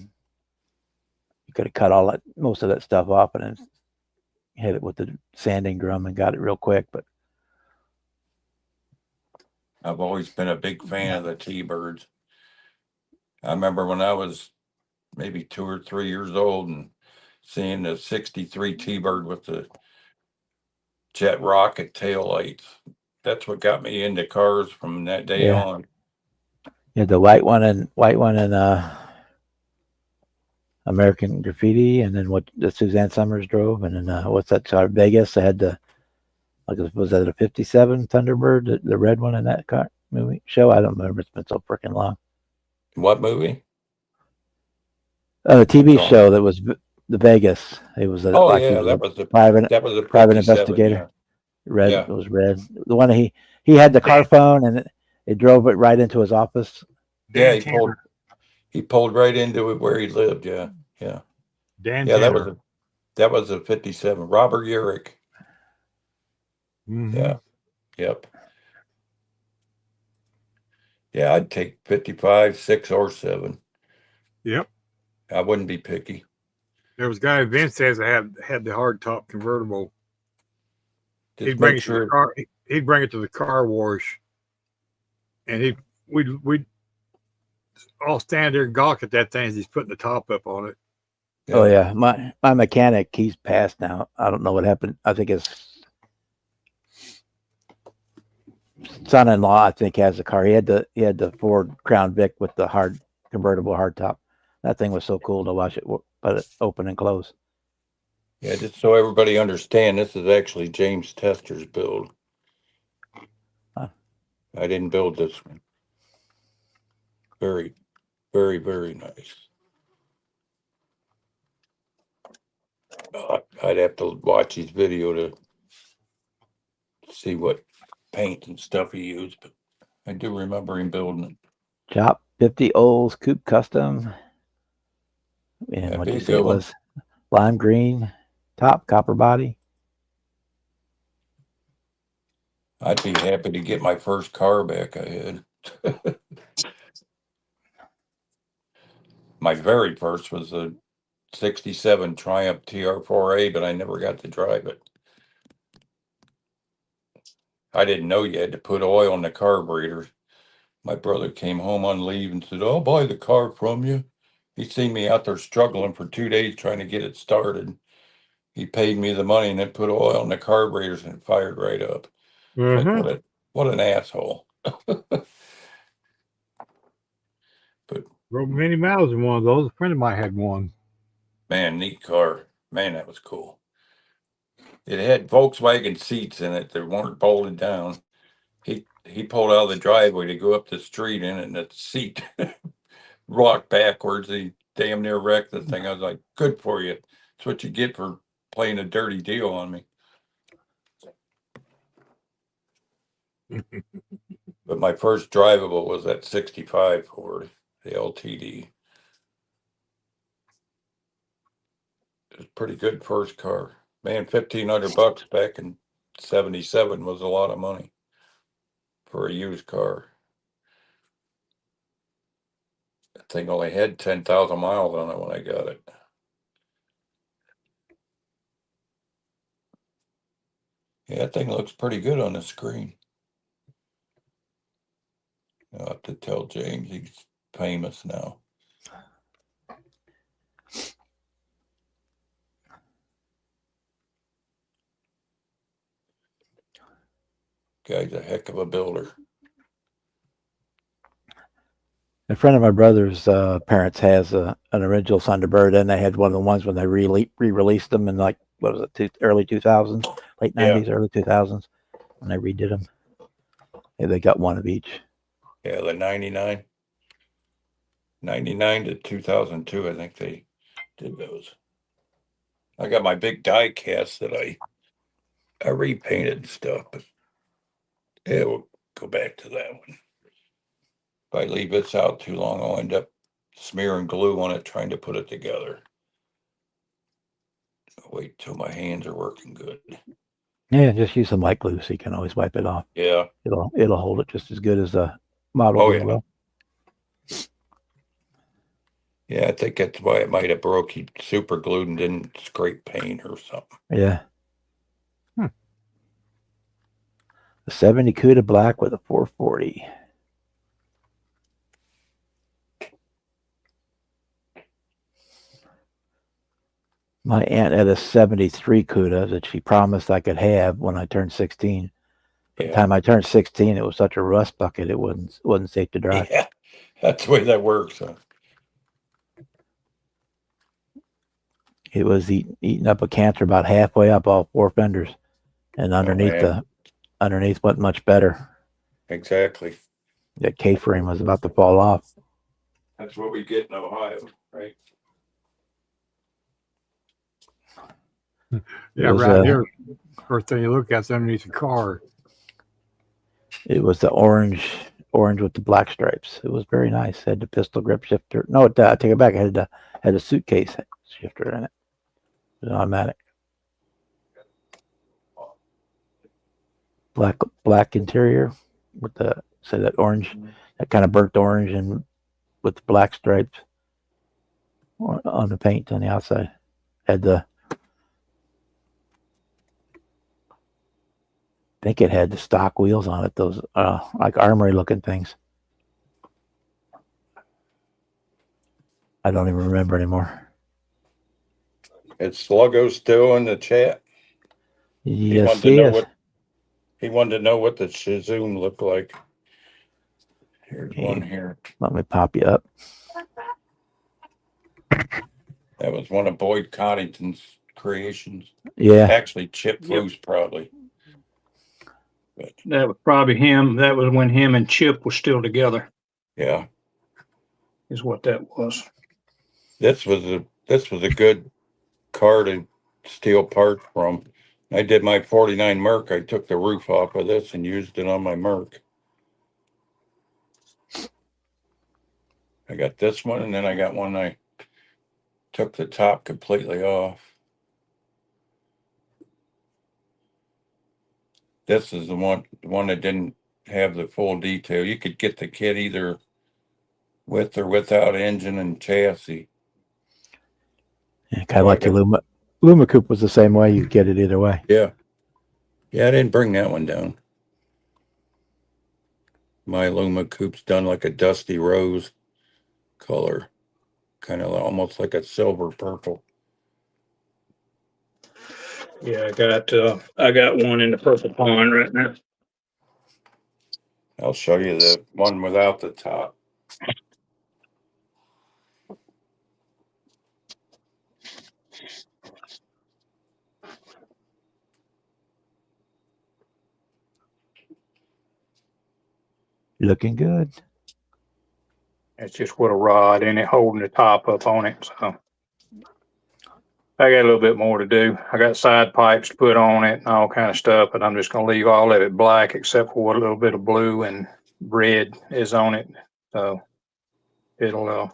you could have cut most of that stuff off and then hit it with the sanding drum and got it real quick. But I've always been a big fan of the T-Birds. I remember when I was maybe 2 or 3 years old and seeing the 63 T-Bird with the jet rocket tail lights. That's what got me into cars from that day Yeah. on. you had the white one and American Graffiti, and then what the Suzanne Summers drove, and then what's that car? Vegas. They had was that a 57 Thunderbird, the red one in that car movie show? I don't remember. It's been so freaking long. What movie? The TV Oh. show that was the Vegas. It was Oh like he yeah, was that a was the private private investigator. Red. Yeah. It was red. The one he had the car phone, and it drove it right into his office. Yeah, Dan he pulled right into it where he lived. Yeah, yeah, Dan yeah. Tanner. That was a 57. Robert Urich. Mhm. Yeah, yep. Yeah, I'd take 55, 6, or 7. Yep. I wouldn't be picky. There was a guy Vince says had the hard top convertible. Just He'd bring make it to sure. the car. He'd bring it to the car wash, and we'd all stand there and gawk at that thing as he's putting the top up on it. Oh yeah, my mechanic, he's passed now. I don't know what happened. I think his son-in-law, I think, has the car. He had the Ford Crown Vic with the convertible hardtop. That thing was so cool to watch it open and close. Yeah, just so everybody understand, this is actually James Tester's build. Huh. I didn't build this one. Very, very, very nice. I'd have to watch his video to see what paint and stuff he used, but I do remember him building it. Chop 50 Olds Coupe Custom. And That'd what be did a you say good it one. was? Lime green top, copper body. I'd be happy to get my first car back I had. My very first was a 67 Triumph TR4A, but I never got to drive it. I didn't know you had to put oil in the carburetor. My brother came home on leave and said, "I'll buy the car from you." He seen me out there struggling for 2 days trying to get it started. He paid me the money and then put oil in the carburetors and it fired right up. Like what an asshole. Drove many miles in one of those. A friend of mine had one. Man, neat car. Man, that was cool. It had Volkswagen seats in it that weren't bolted down. He pulled out of the driveway to go up the street in it, and the seat rocked backwards. He damn near wrecked the thing. I was like, "Good for you. That's what you get for playing a dirty deal on me." But my first drivable was that 65 Ford, the LTD. It was a pretty good first car. Man, $1,500 back in 77 was a lot of money for a used car. That thing only had 10,000 miles on it when I got it. Yeah, that thing looks pretty good on the screen. I'll have to tell James he's famous now. Guy's a heck of a builder. A friend of my brother's parents has an original Thunderbird, and they had one of the ones when they re-released them in like what was it, early 2000s, late 90s, early 2000s, when they redid them. Yeah, they got one of each. Yeah, the 99 to 2002, I think they did those. I got my big die cast that I repainted and stuff, but yeah, we'll go back to that one. If I leave this out too long, I'll end up smearing glue on it trying to put it together. I'll wait till my hands are working good. Yeah, just use some light glue so you can always wipe it off. Yeah. It'll hold it just as good as the model Oh, glue yeah. will. Yeah, I think that's why it might have broke. He super glued and didn't scrape paint or something. Yeah. The 70 Cuda black with a 440. My aunt had a 73 Cuda that she promised I could have when I turned 16. By the time I turned 16, it was such a rust bucket, it wasn't safe to drive. Yeah, that's the way that works. Huh? It was eating up a canter about halfway up all four fenders, and underneath wasn't much better. Exactly. That K-frame was about to fall off. That's what we get in Ohio, right? Yeah, was, right here. First thing you look at's underneath the car. It was the orange with the black stripes. It was very nice. It had the pistol grip shifter. No, I take it back. It had a suitcase shifter in it. It was automatic. Black interior with that orange, that kind of burnt orange, and with the black stripes on the paint on the outside. I think it had the stock wheels on it, those like armory looking things. I don't even remember anymore. Is Sluggo still in the chat? Yes, He wanted to know what the Shazoom looked like. Here's one here. Let me pop you up. That was one of Boyd Coddington's creations. Yeah. Actually, Chip Foose probably. But, That was probably him. That was when him and Chip were still together, yeah. is what that was. This was a good car to steal parts from. I did my 49 Merc. I took the roof off of this and used it on my Merc. I got this one, and then I got one I took the top completely off. This is the one that didn't have the full detail. You could get the kit either with or without engine and chassis. Yeah, kind of like the Luma Coupe was the same way. You get it either way. Yeah. Yeah, I didn't bring that one down. My Luma coup's done like a dusty rose color, kind of almost like a silver purple. Yeah, I got one in the purple pond right now. I'll show you the one without the top. Looking good. It's just with a rod in it holding the top up on it. So I got a little bit more to do. I got side pipes to put on it and all kind of stuff, but I'm just gonna leave all of it black except for what a little bit of blue and red is on it. So it'll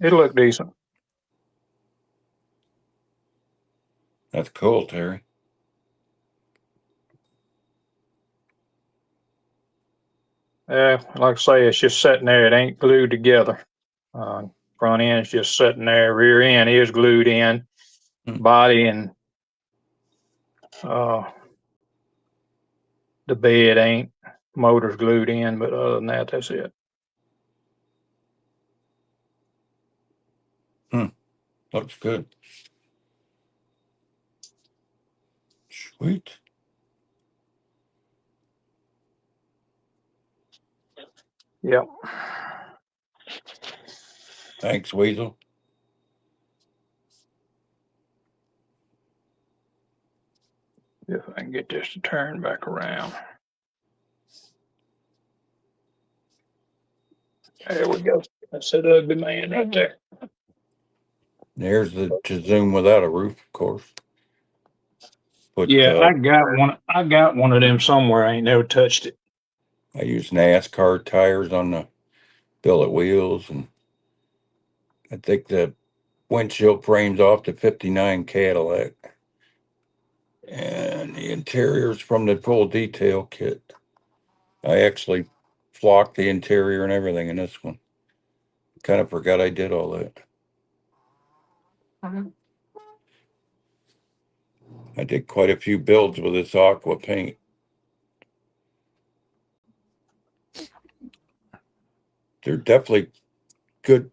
look decent. That's cool, Terry. Like I say, it's just sitting there. It ain't glued together. Front end's just sitting there. Rear end is glued in. Body and the bed ain't. Motor's glued in, but other than that, that's it. Looks good. Sweet. Yep. Thanks, Weasel. If I can get this to turn back around. There we go. That's that ugly man right there. There's the to zoom without a roof, of course. But Yeah, I got one. I got one of them somewhere. I ain't never touched it. I use NASCAR tires on the billet wheels, and I think the windshield frame's off the '59 Cadillac, and the interior's from the full detail kit. I actually flocked the interior and everything in this one. Kind of forgot I did all that. I did quite a few builds with this aqua paint. They're definitely good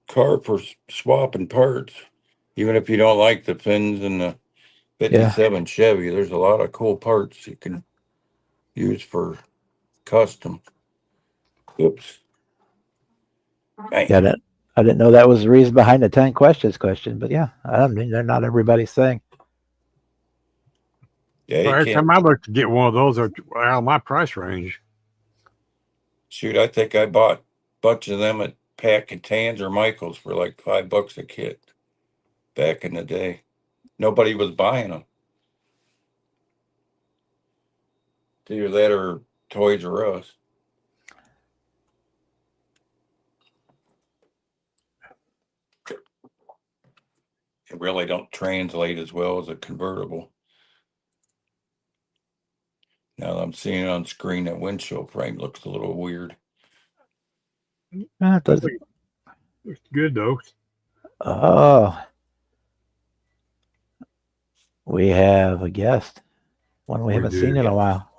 car for swapping parts. Even if you don't like the fins and the 57 Chevy, there's a lot of cool parts you can use for custom. Oops. Bang. Yeah, I didn't know that was the reason behind the 10 questions question, but yeah, I mean, they're not everybody's thing. Yeah, you Every can't. time I look to get one of those, are out of my price range. Shoot, I think I bought a bunch of them at Pack and Tans or Michael's for like $5 a kit back in the day. Nobody was buying them. Either that or Toys R Us. It really don't translate as well as a convertible. Now that I'm seeing it on screen, that windshield frame looks a little weird. It doesn't. It's good though. Oh, we have a guest, one we haven't seen in a while.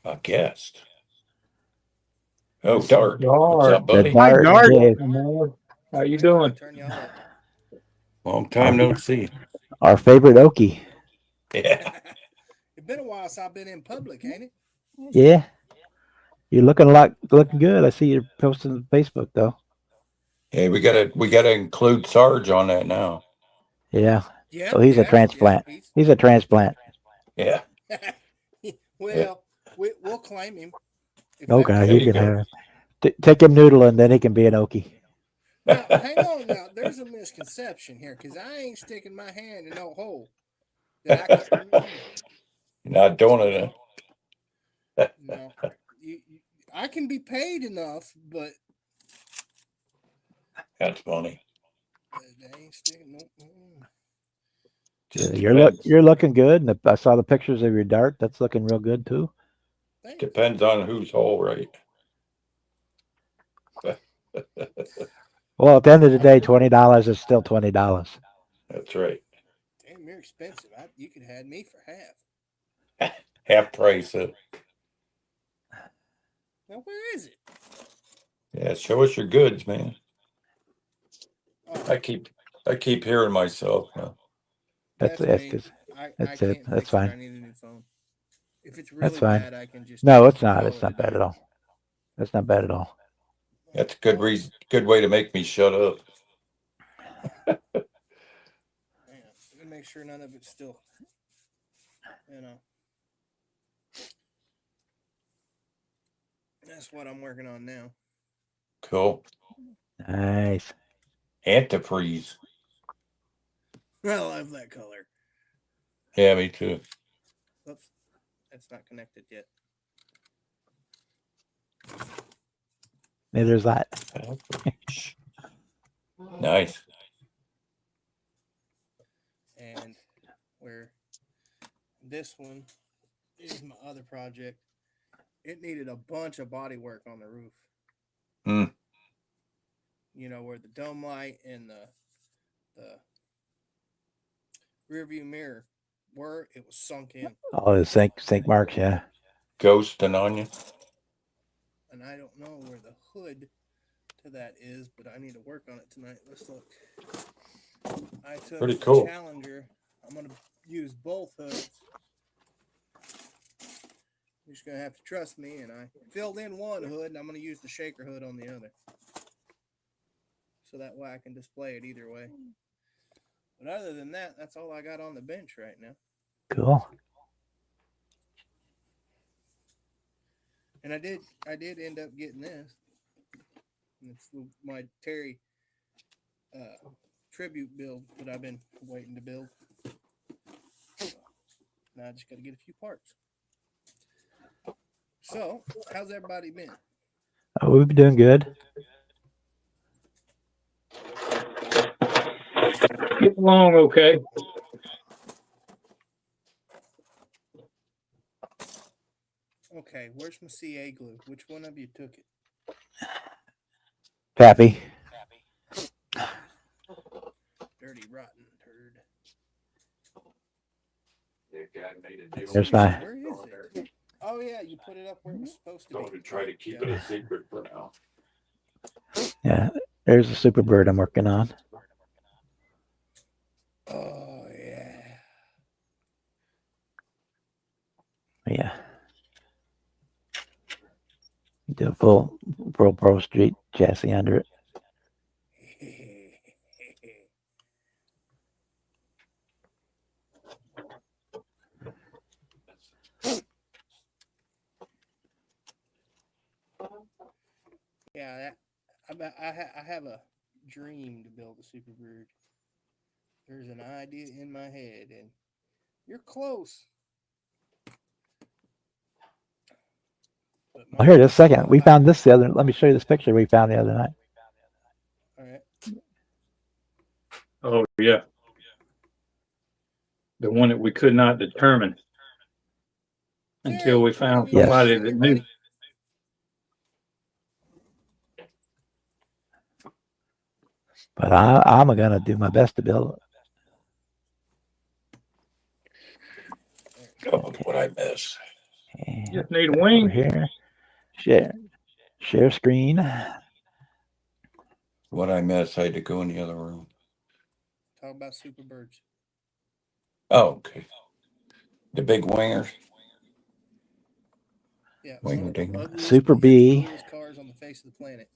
A guest. Oh, Dart. Dart. What's up, buddy? Hi, Dart. Dave, How you doing? Turn y'all up. Long time no see. our favorite Okie. Yeah. It's been a while since I've been in public, ain't it? Yeah, you're looking good. I see you're posting on Facebook though. Hey, we gotta include Sarge on that now. Yeah. Yeah. So he's a transplant. He's a transplant. Yeah. Well, we'll claim him. If Okay, There you you can go. have. Take him noodling, then he can be an Okie. Now, hang on now. There's a misconception here because I ain't sticking my hand in no hole that I can remember. You're not doing it. No, I can be paid enough, but That's funny. they ain't sticking. No, Just You're looking good, and I saw the pictures of your Dart. That's looking real good too. thanks. depends on who's hole, right? Well, at the end of the day, $20 is still $20. That's right. Damn, you're expensive. You could have me for half. Half price. Now, where is it? Yeah, show us your goods, man. Oh, I keep hearing myself now. That's that's me. because I that's it. can't That's fix fine. it. I need a new phone. If it's That's really fine. bad, I can just No, it's not. call It's it not a bad day. at all. That's not bad at all. That's a good reason, good way to make me shut up. Yeah, let me make sure none of it's still, you know. That's what I'm working on now. Cool. Nice. Antifreeze. I love that color. Yeah, me too. Oops, that's not connected yet. Maybe there's that. Nice. And where this one is my other project, it needed a bunch of body work on the roof. Hmm. You know, where the dome light and the rear view mirror were, it was sunk in. Oh, the sink marks. Yeah. Ghosting on you. And I don't know where the hood to that is, but I need to work on it tonight. Let's look. I took Pretty the cool. Challenger. I'm gonna use both hoods. You're just gonna have to trust me, and I filled in one hood, and I'm gonna use the shaker hood on the other, so that way I can display it either way. But other than that, that's all I got on the bench right now. Cool. And I did end up getting this. It's my Terry tribute build that I've been waiting to build. Now I just got to get a few parts. So, how's everybody been? Oh, we've been doing good. Get along okay. Okay, where's my CA glue? Which one of you took it? Pappy. Dirty, rotten turd. There's my. Where is it? Oh yeah, you put it up where it was supposed to be. Don't try to keep Yeah. it a secret for now. Yeah. There's the super bird I'm working on. Oh yeah. Yeah. Do a full Pro Street chassis under it. Yeah, I have a dream to build a super bird. There's an idea in my head, and you're close. But Well, here, just a second. We found this the other. Let me show you this picture we found the other night. All right. Oh, yeah. The one that we could not determine until we found Yes. somebody that knew. But I'm gonna do my best to build it. Oh, what I miss. And Just need a over wing. here. Share screen. What I miss. I had to go in the other room. Talk about super birds. Oh, okay. The big wingers. Yeah. Winger one of the dinger. ugliest Super but yet B. the coolest cars on the face of the planet.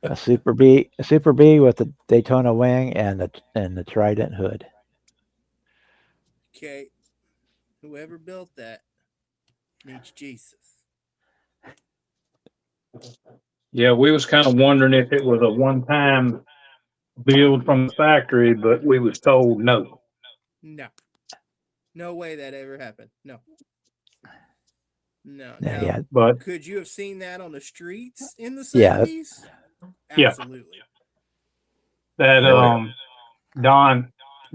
A Super B with the Daytona wing and the Trident hood. Okay. Whoever built that needs Jesus. Yeah, we was kind of wondering if it was a one-time build from the factory, but we was told no. No. No way that ever happened. No. No. Yeah, Now, yeah. But could you have seen that on the streets in the Yeah. 70s? Yeah. Absolutely. that Oh,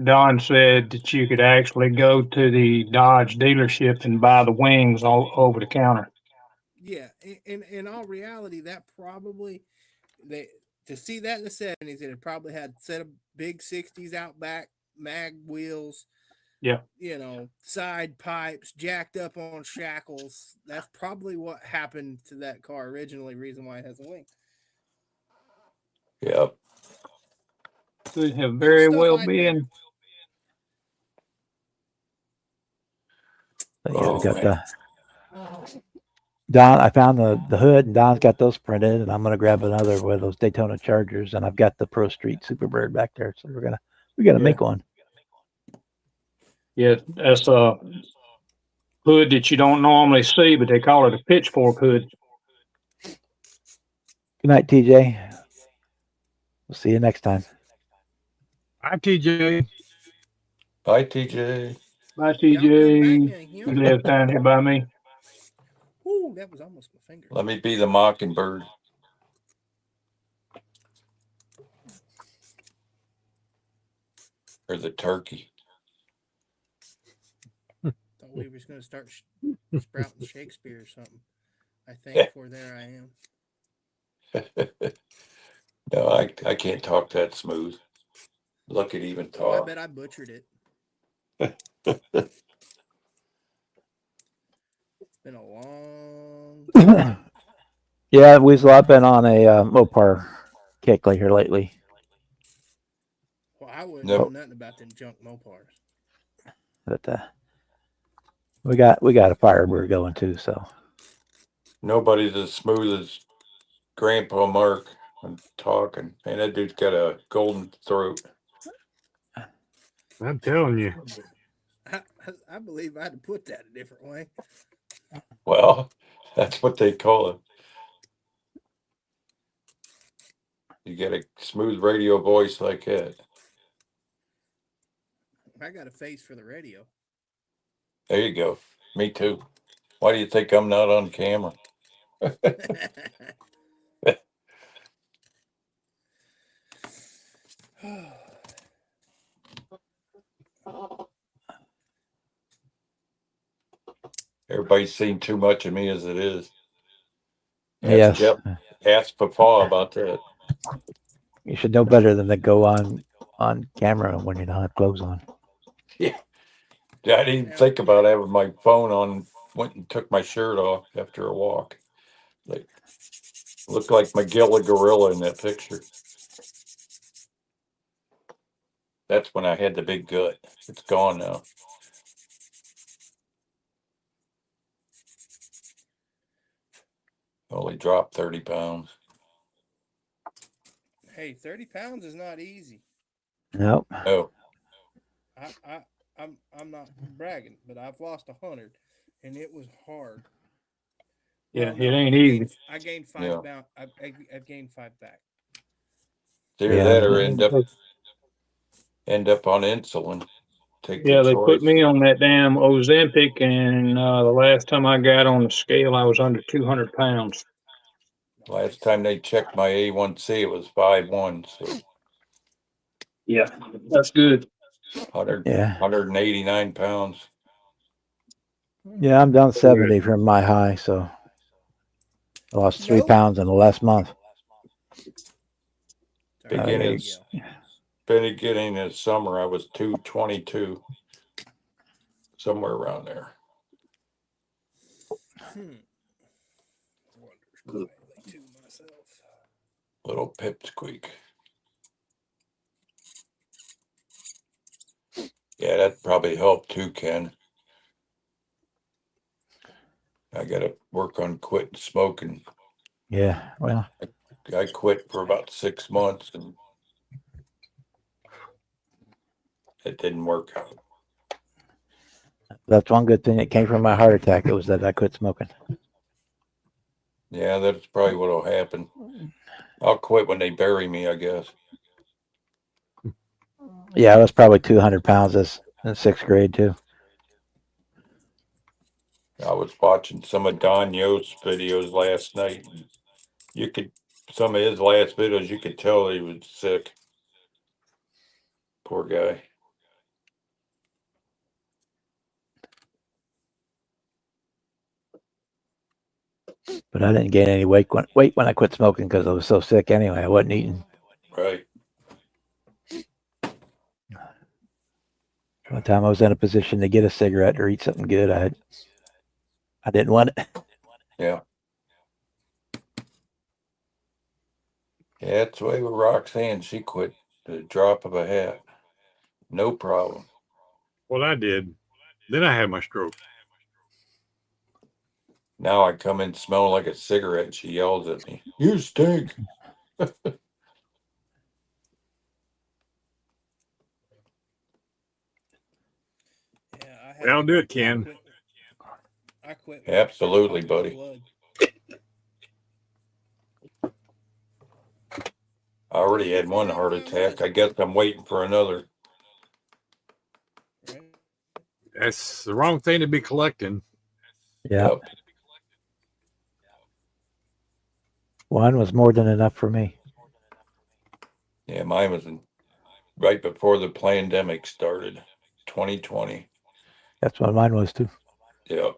Don said that you could actually go to the Dodge dealership and buy the wings all over the counter. Yeah. In all reality, that probably to see that in the 70s, it had probably had set of big 60s Outback mag wheels, Yeah. You know, side pipes jacked up on shackles. That's probably what happened to that car originally. Reason why it has a wing. Yep. Could have very Stuff well I'd do. been. Yeah, we Oh, got man. the Don. I found the hood, and Don's got those printed, and I'm gonna grab another one of those Daytona Chargers, and I've got the Pro Street Superbird back there, so we gotta Yeah. make one. Yeah, that's a hood that you don't normally see, but they call it a pitchfork hood. Good night, TJ. We'll see you next time. Hi, TJ. Bye, TJ. Bye, Y'all come back TJ. now, You Him. live down here by me. Ooh, that was almost my finger. Let me be the mockingbird. Or the turkey. Thought we was going to start sprouting Shakespeare or something. I think for there I am. No, I can't talk that smooth. Look at even Oh, I talk. bet I butchered it. It's been a long. Yeah, Weasel, I've been on a Mopar kick here lately. Well, I wouldn't Nope. know nothing about them junk Mopars. But we got a Firebird going too, so Nobody's as smooth as Grandpa Mark when talking. Man, that dude's got a golden throat. I'm telling you. I believe I had to put that a different way. Well, that's what they call it. You get a smooth radio voice like that. I got a face for the radio. There you go. Me too. Why do you think I'm not on camera? Everybody's seen too much of me as it is. yes, Ask Papa about that. you should know better than to go on camera when you don't have clothes on. Yeah, I didn't even think about having my phone on. Went and took my shirt off after a walk. Like, looked like Magilla Gorilla in that picture. That's when I had the big gut. It's gone now. Only dropped 30 pounds. Hey, 30 pounds is not easy. Nope. Oh, I'm not bragging, but I've lost 100, and it was hard. Yeah, Well, it no, ain't easy. I gained 5 Yeah. pounds. I've gained 5 back. either Yeah. that or end up on insulin. Take Yeah, the they choice. put me on that damn Ozempic, and the last time I got on the scale, I was under 200 pounds. Last time they checked my A1C, it was 5.1, so Yeah, that's good. 100, Yeah. 189 pounds. Yeah, I'm down 70 from my high, so I lost 3 Nope. pounds in the last month. Beginning There beginning of summer, I was 222, somewhere around there. you go. Wonders quietly to myself. Little pipsqueak. Yeah, that probably helped too, Ken. I got to work on quitting smoking. Yeah. Well, I quit for about 6 months and it didn't work out. that's one good thing that came from my heart attack. It was that I quit smoking. Yeah, that's probably what'll happen. I'll quit when they bury me, I guess. Yeah, I was probably 200 pounds in 6th grade too. I was watching some of Don Yost videos last night. And some of his last videos, you could tell he was sick. Poor guy. But I didn't gain any weight when I quit smoking because I was so sick anyway. I wasn't eating. Right. By the time I was in a position to get a cigarette or eat something good, I didn't want it. Yeah. Yeah, it's the way with Roxanne. She quit the drop of a hat. No problem. Well, I did. Then I had my stroke. Now I come in smelling like a cigarette and she yells at me, "You stink." Yeah, That'll do it, Ken. I quit. Absolutely, Fucking buddy. blood. I already had one heart attack. I guess I'm waiting for another. Right? That's the wrong thing to be collecting. Yeah. Yep. One was more than enough for me. Yeah, mine was right before the pandemic started, 2020. That's what mine was too. Yep.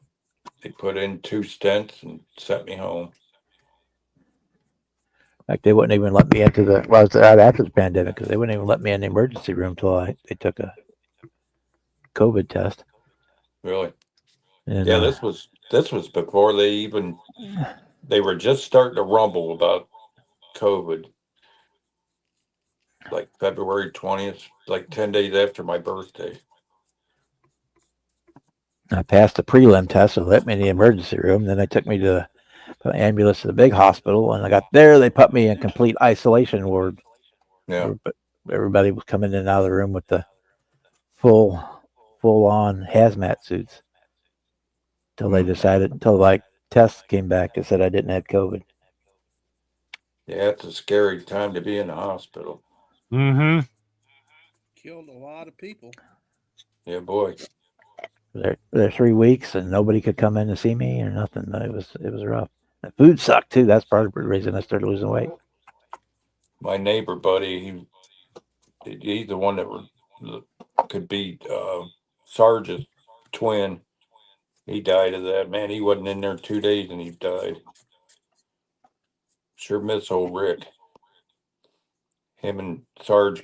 They put in 2 stents and sent me home. Like they wouldn't even let me into the. Well, I was out after the pandemic because they wouldn't even let me in the emergency room till they took a COVID test. Really? And, Yeah, this was before they were just starting to rumble about COVID. Like February 20th, like 10 days after my birthday. I passed the prelim test, so they let me in the emergency room. Then they took me to the ambulance to the big hospital. When I got there, they put me in complete isolation ward. Yeah. But everybody was coming in and out of the room with the full on hazmat suits until they decided, until like tests came back and said I didn't have COVID. Yeah, it's a scary time to be in the hospital. Mm-hmm. Killed a lot of people. Yeah, boy. There 3 weeks and nobody could come in to see me or nothing. It was rough. The food sucked too. That's part of the reason I started losing weight. My neighbor buddy, he's the one that could be Sarge's twin. He died of that. Man, he wasn't in there 2 days and he died. Sure miss old Rick. Him and Sarge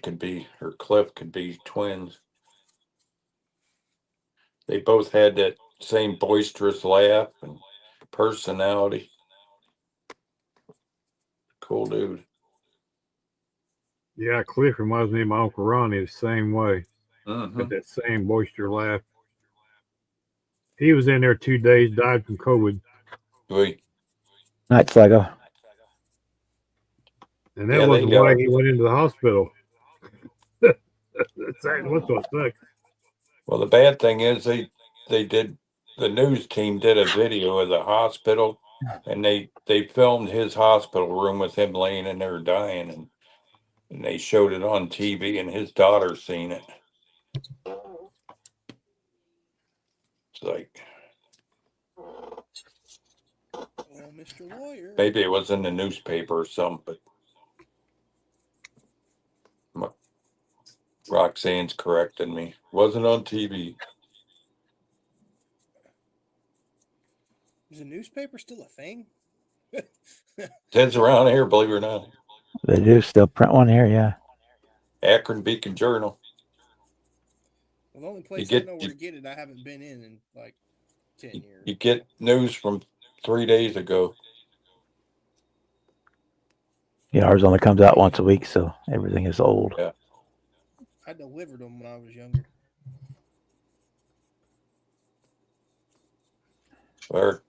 or Cliff could be twins. They both had that same boisterous laugh and personality. Cool dude. Yeah, Cliff reminds me of my Uncle Ronnie the same way. Mm-hmm. Got that same boisterous laugh. He was in there 2 days, died from COVID. Night Sluggo. And that Yeah, wasn't they, why he went into the hospital. That's what sucks. Well, the bad thing is the news team did a video of the hospital and they filmed his hospital room with him laying in there dying and they showed it on TV and his daughter seen it. It's like, Well, Mr. Lawyer. maybe it was in the newspaper or something, but Roxanne's correcting me. Wasn't on TV. Is a newspaper still a thing? It's around here, believe it or not. They do still print one here, yeah. Akron Beacon Journal. Well, the only place get- I know where to get it, I haven't been in like 10 years. You get news from 3 days ago. Yeah, ours only comes out once a week, so everything is old. Yeah. I delivered them when I was younger. Or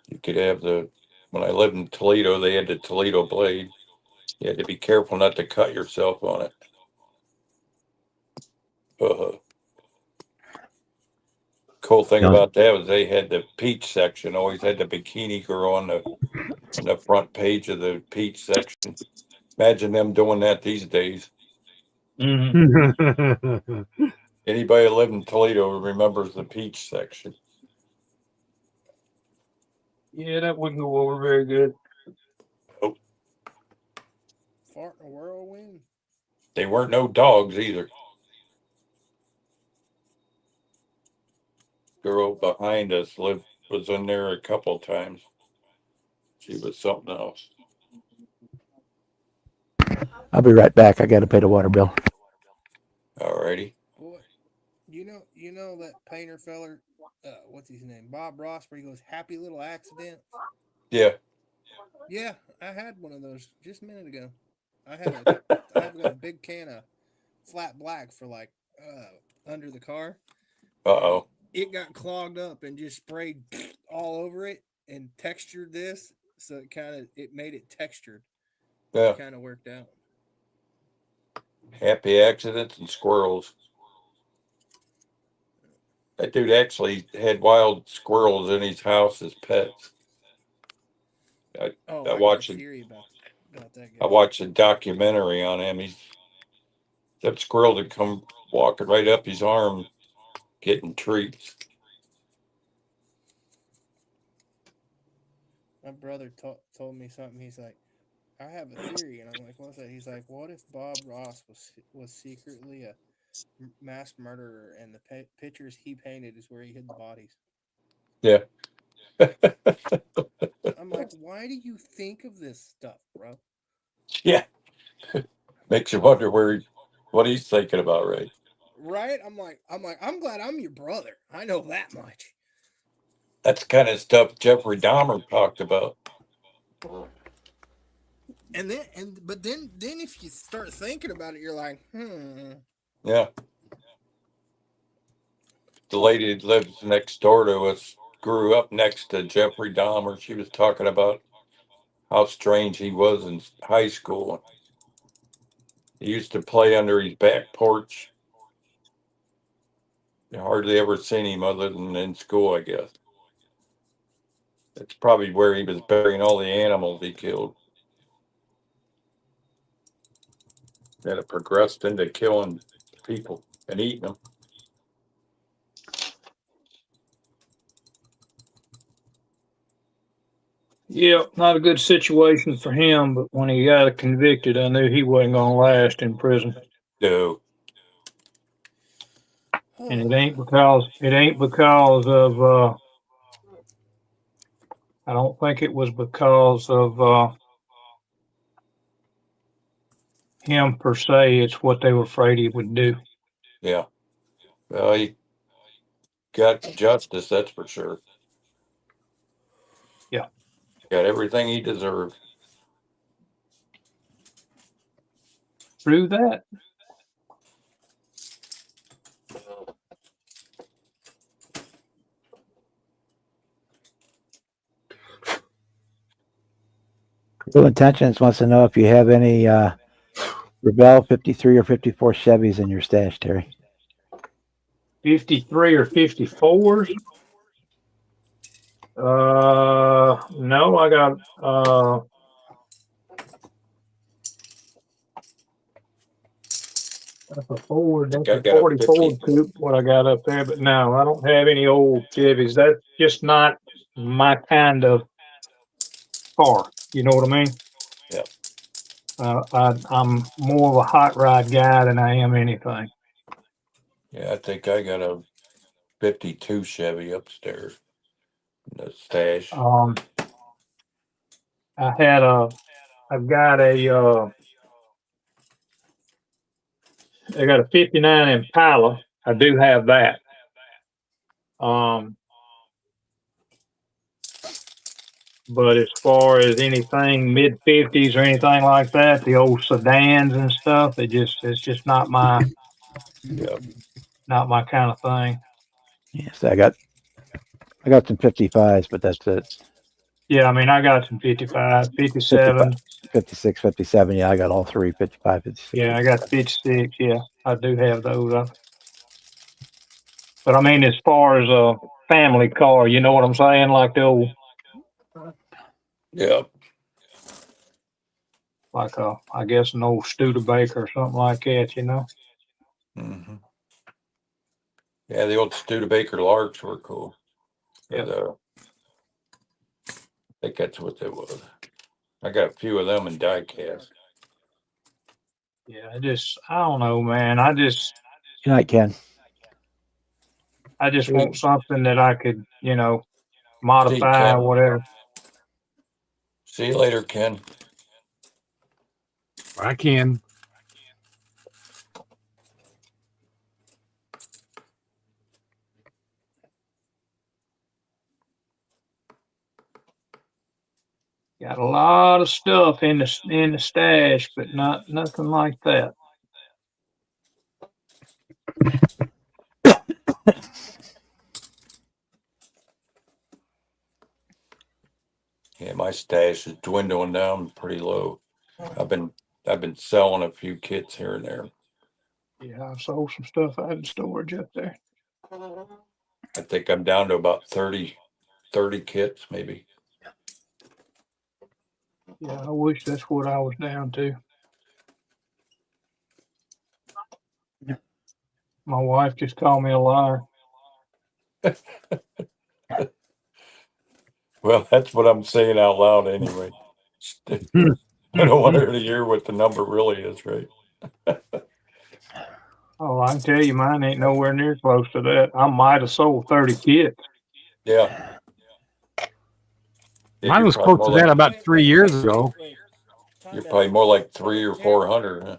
you could have when I lived in Toledo, they had the Toledo blade. You had to be careful not to cut yourself on it. Cool thing Yeah. about that was they had the peach section, always had the bikini girl on the front page of the peach section. Imagine them doing that these days. Mm-hmm. Anybody that lived in Toledo remembers the peach section. Yeah, that wouldn't go over very good. Fart in a whirlwind. They weren't no dogs either. Girl behind us was in there a couple times. She was something else. I'll be right back. I got to pay the water bill. Alrighty. Boy, you know, you know that painter feller, what's his name? Bob Ross, where he goes, happy little accidents. Yeah. Yeah, I had one of those just a minute ago. I've got a big can of flat black for like under the car. Uh-oh. It got clogged up and just sprayed all over it and textured this, so it made it textured. Yeah. Which kind of worked out. Happy accidents and squirrels. That dude actually had wild squirrels in his house as pets. Oh, I I watched got a it. theory about that I guy. watched a documentary on him. That squirrel would come walking right up his arm, getting treats. My brother told me something. He's like, I have a theory, and I'm like, what's that? He's like, what if Bob Ross was secretly a mass murderer, and the pictures he painted is where he hid the bodies? Yeah. I'm like, why do you think of this stuff, bro? Yeah. Makes you wonder what he's thinking about, right? Right? I'm glad I'm your brother. I know that much. That's the kind of stuff Jeffrey Dahmer talked about. But then if you start thinking about it, you're like, Yeah. The lady that lives next door to us grew up next to Jeffrey Dahmer. She was talking about how strange he was in high school. He used to play under his back porch. You hardly ever seen him other than in school, I guess. That's probably where he was burying all the animals he killed. And it progressed into killing people and eating them. Yeah, not a good situation for him, but when he got convicted, I knew he wasn't going to last in prison. No. And it ain't because of, I don't think it was because of, him per se. It's what they were afraid he would do. Yeah. Well, he got justice, that's for sure. Yeah. Got everything he deserved. Through that. Real Intentions wants to know if you have any Rebel 53 or 54 Chevys in your stash, Terry. 53 or 54s? No, I got, that's a Ford, that's I a got a 44 50. coupe, what I got up there, but no, I don't have any old Chevys. That's just not my kind of car. You know what I mean? Yeah. I'm more of a hot rod guy than I am anything. Yeah, I think I got a 52 Chevy upstairs in the stash. I've got I got a 59 Impala. I do have that. But as far as anything mid 50s or anything like that, the old sedans and stuff, it's just not my Yeah. kind of thing. Yes, I got some 55s, but that's it. Yeah, I mean, I got some 55, 57. 56, 57. Yeah, I got all three, 55, 56. Yeah, I got 56. Yeah, I do have those. But I mean, as far as a family car, you know what I'm saying? Like the old, Yeah. like I guess an old Studebaker or something like that, you know? Mm-hmm. Yeah, the old Studebaker Larks were cool. Yeah. I think that's what they was. I got a few of them in die cast. Yeah, I don't know, man. I just Good night, Ken. want something that I could, See you, modify or Ken. whatever. See you later, Ken. I can. Got a lot of stuff in the stash, but nothing like that. Yeah, my stash is dwindling down pretty low. I've been selling a few kits here and there. Yeah, I sold some stuff out in storage up there. I think I'm down to about 30 kits maybe. Yeah, I wish that's what I was down to. My wife just called me a liar. Well, that's what I'm saying out loud anyway. I don't want her to hear what the number really is, right? Oh, I can tell you mine ain't nowhere near close to that. I might have sold 30 kits. Yeah. Yeah, Mine you're was probably close to more that like- about 3 years ago. Time You're out. probably more like 300 or 400. Huh?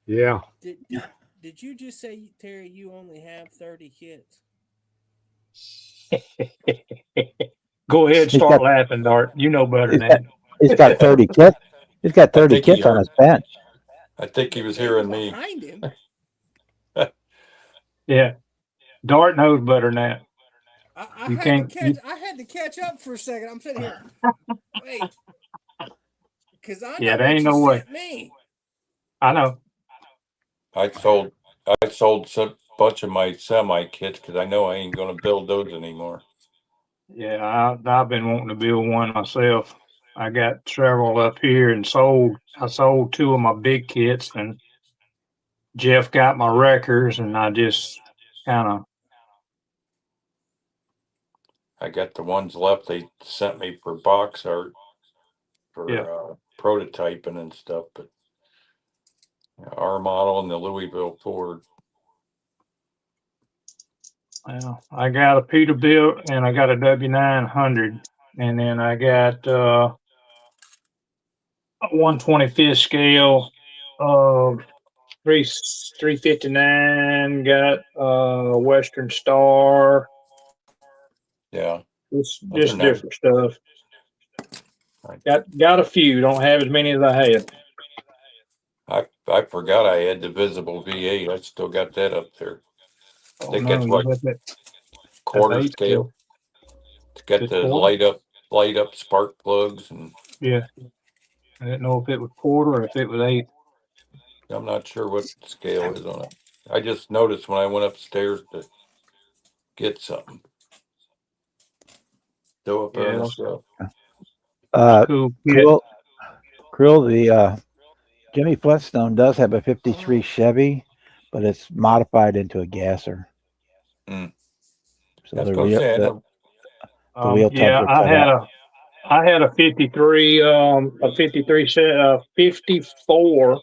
Yeah. Did you just say, Terry, you only have 30 kits? Go ahead, He's start got- laughing, Dart. You know better than He's that. He's got 30 kits. He's got 30 think he kits on heard- his bench. I think he was Maybe hearing me. behind him. Yeah. Dart knows better than that. I You had can't- to catch. I had to catch up for a second. I'm sitting here. Wait, because I know Yeah, there what ain't you no way. sent me. I know. I sold some bunch of my semi kits because I know I ain't gonna build those anymore. Yeah, I've been wanting to build one myself. I got several up here and I sold 2 of my big kits, and Jeff got my wreckers, and I just kind of, I got the ones left they sent me for box art for Yeah. prototyping and stuff, but our model and the Louisville Ford. well, I got a Peterbilt and I got a W900, and then I got a 125th scale, 359, got Western Star, Yeah. just Nothing different stuff. Right. Got a few, don't have as many as I had. I forgot I had the visible V8. I still got that up there. I think that's you what got that. quarter 8 scale. It's got It's the quarter? light up spark plugs, and Yeah. I didn't know if it was quarter or if it was 8. I'm not sure what scale is on it. I just noticed when I went upstairs to get something. Still up there on Yeah. the shelf. Cool kit. Krill, the Jimmy Flintstone does have a 53 Chevy, but it's modified into a gasser. Mm. So That's the gonna real, say I the, know. the wheel tubs Yeah, are cut out. I had a 53, a 54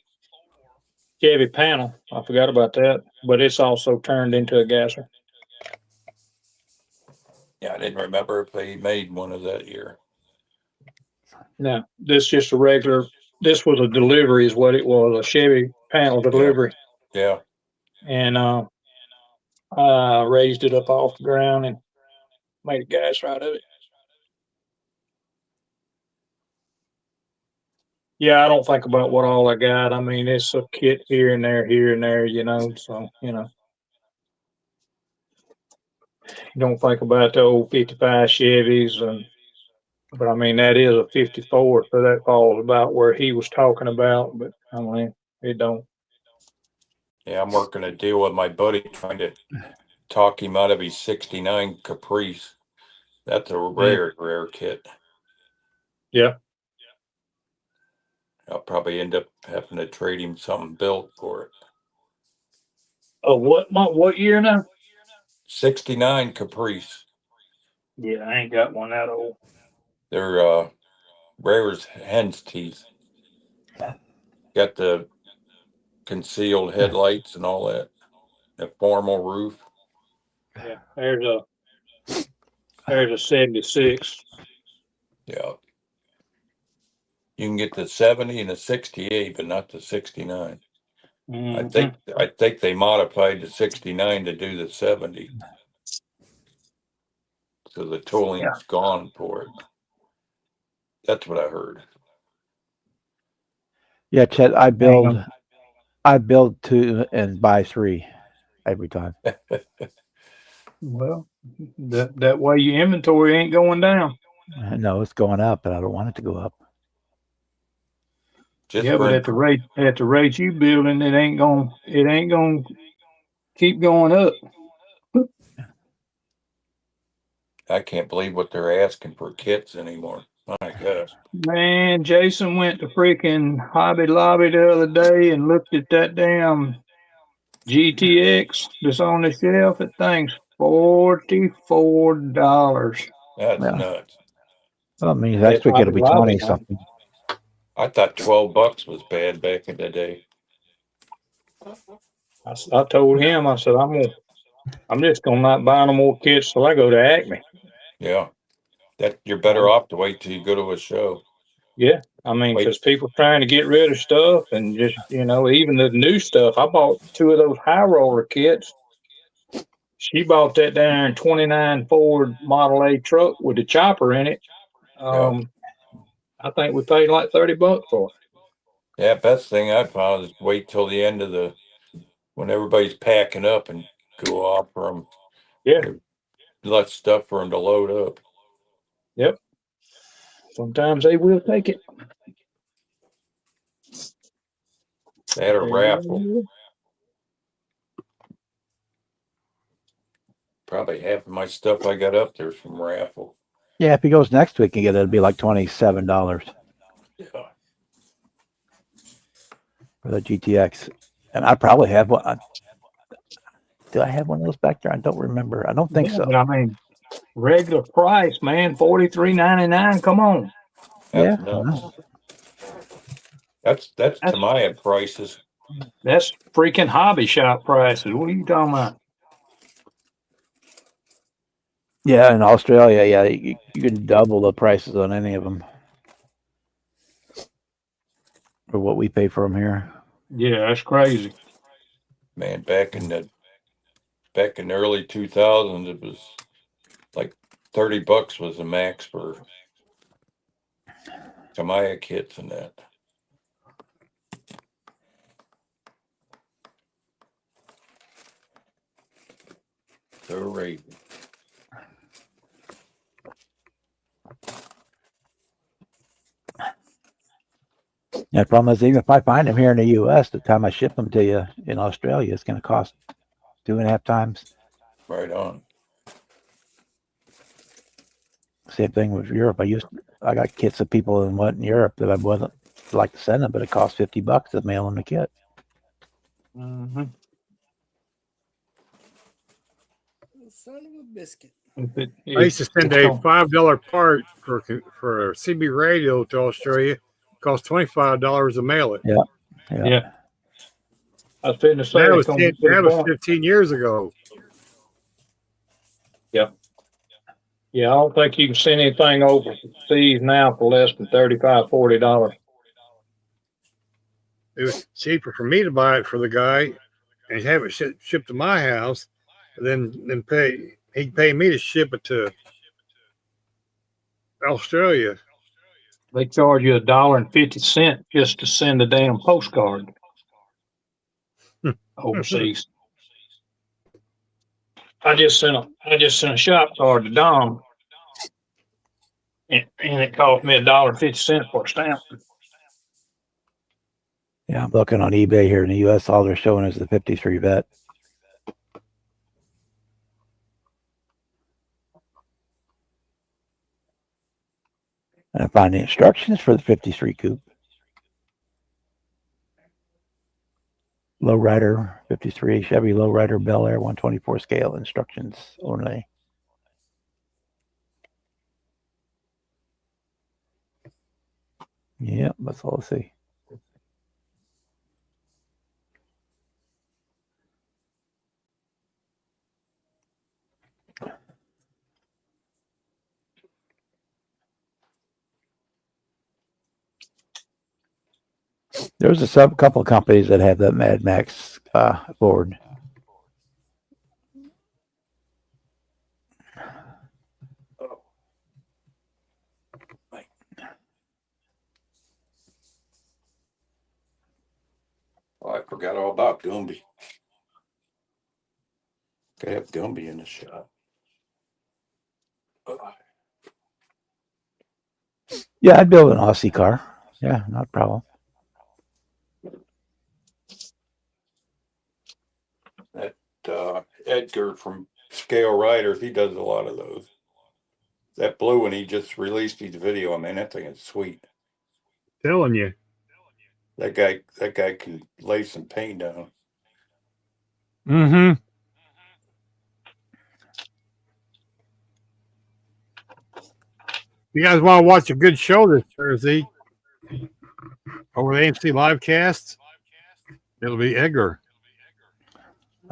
Chevy panel. I forgot about that, but it's also turned into a gasser. Yeah, I didn't remember if they made one of that year. No, this was a delivery is what it was, a Chevy panel delivery. Yeah. And, I raised it up off the ground and made a gas out of it. Yeah, I don't think about what all I got. I mean, it's a kit here and there, so, don't think about the old 55 Chevys but I mean, that is a 54, so that falls about where he was talking about, but I mean, it don't. Yeah, I'm working a deal with my buddy trying to talk him out of his 69 Caprice. That's a rare kit. Yeah. I'll probably end up having to trade him something built for it. Oh, what year now? 69 Caprice. Yeah, I ain't got one that old. They're rare as hen's teeth. Got the concealed headlights and all that. The formal roof. Yeah, there's a 76. Yeah. You can get the 70 and the 68, but not the 69. I think they modified the 69 to do the 70. So the tooling's gone for it. That's what I heard. Yeah, Chet, Hang on. I build 2 and buy 3 every time. Well, that way your inventory ain't going down. I know it's going up, but I don't want it to go up. Just Yeah, but for at the rate you building, it ain't gonna keep going up. I can't believe what they're asking for kits anymore. My gosh. Man, Jason went to freaking Hobby Lobby the other day and looked at that damn GTX that's on the shelf. That thing's $44. That's Yeah. nuts. Well, I mean, At next week Hobby it'll be Lobby, 20 something. I thought $12 was bad back in the day. I told him, I said, I'm just gonna not buy no more kits till I go to Acme. Yeah. That you're better off to wait till you go to a show. Yeah, I mean, Wait. because people trying to get rid of stuff and just, even the new stuff. I bought 2 of those high roller kits. She bought that darn 29 Ford Model A truck with the chopper in it. Yeah. I think we paid like $30 for it. Yeah, best thing I found is wait till the end of when everybody's packing up and go off for them. Yeah. Less stuff for them to load up. Yep. Sometimes they will take it. They had a raffle. Probably half of my stuff I got up there's from raffle. Yeah, if he goes next week, it'll be like $27 Yeah. for the GTX. And I probably have one. Do I have one of those back there? I don't remember. I don't think so. But I mean, regular price, man, $43.99. Come on. That's Yeah, I nuts. know. That's That's- Tamiya prices. That's freaking hobby shop prices. What are you talking about? Yeah, in Australia, yeah, you can double the prices on any of them for what we pay for them here. Yeah, that's crazy. Man, back in the early 2000s, it was like $30 was the max for Tamiya kits and that. So right. Yeah, the problem is, even if I find them here in the U.S., the time I ship them to you in Australia, it's going to cost 2.5 times. Right on. Same thing with Europe. I got kits of people in Europe that I wasn't like to send them, but it cost $50 to mail them the kit. Mm-hmm. Son of a biscuit. I used to send a $5 part for a CB radio to Australia. It cost $25 to mail it. Yeah. I was fitting to say That it was come 10, to the that was point. 15 years ago. Yeah, I don't think you can send anything overseas now for less than $35, $40. It was cheaper for me to buy it for the guy and have it shipped to my house, and then he'd pay me to ship it to Australia. They charge you $1.50 just to send a damn postcard overseas. I just sent a shop card to Dom, and it cost me $1.50 for a stamp. Yeah, I'm looking on eBay here in the U.S. All they're showing is the 53 vet. And I find the instructions for the 53 coupe. Lowrider 53 Chevy Lowrider Bel Air 124 scale instructions only. Yeah, that's all I see. There's a couple of companies that have that Mad Max board. Forgot all about Gumby. Gotta have Gumby in the shop. Yeah, I'd build an Aussie car. Yeah, not a problem. Edgar from Scale Rider, he does a lot of those. That blue one, he just released his video. I mean, that thing is sweet. Telling you. That guy can lay some paint down. Mm-hmm. You guys want to watch a good show this Thursday over the AMC Livecast? It'll be Edgar.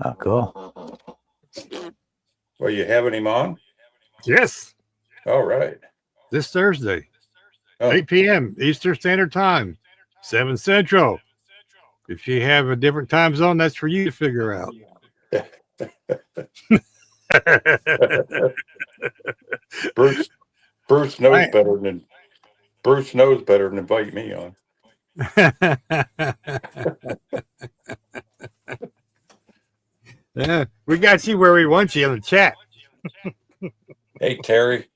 Oh, cool. Well, you having him on? Yes, All right. this Thursday, Oh, 8 p.m. Eastern Standard Time, 7 Central. If you have a different time zone, that's for you to figure out. Bruce knows better than invite me on. Yeah, we got you where we want you in the chat. Hey Terry,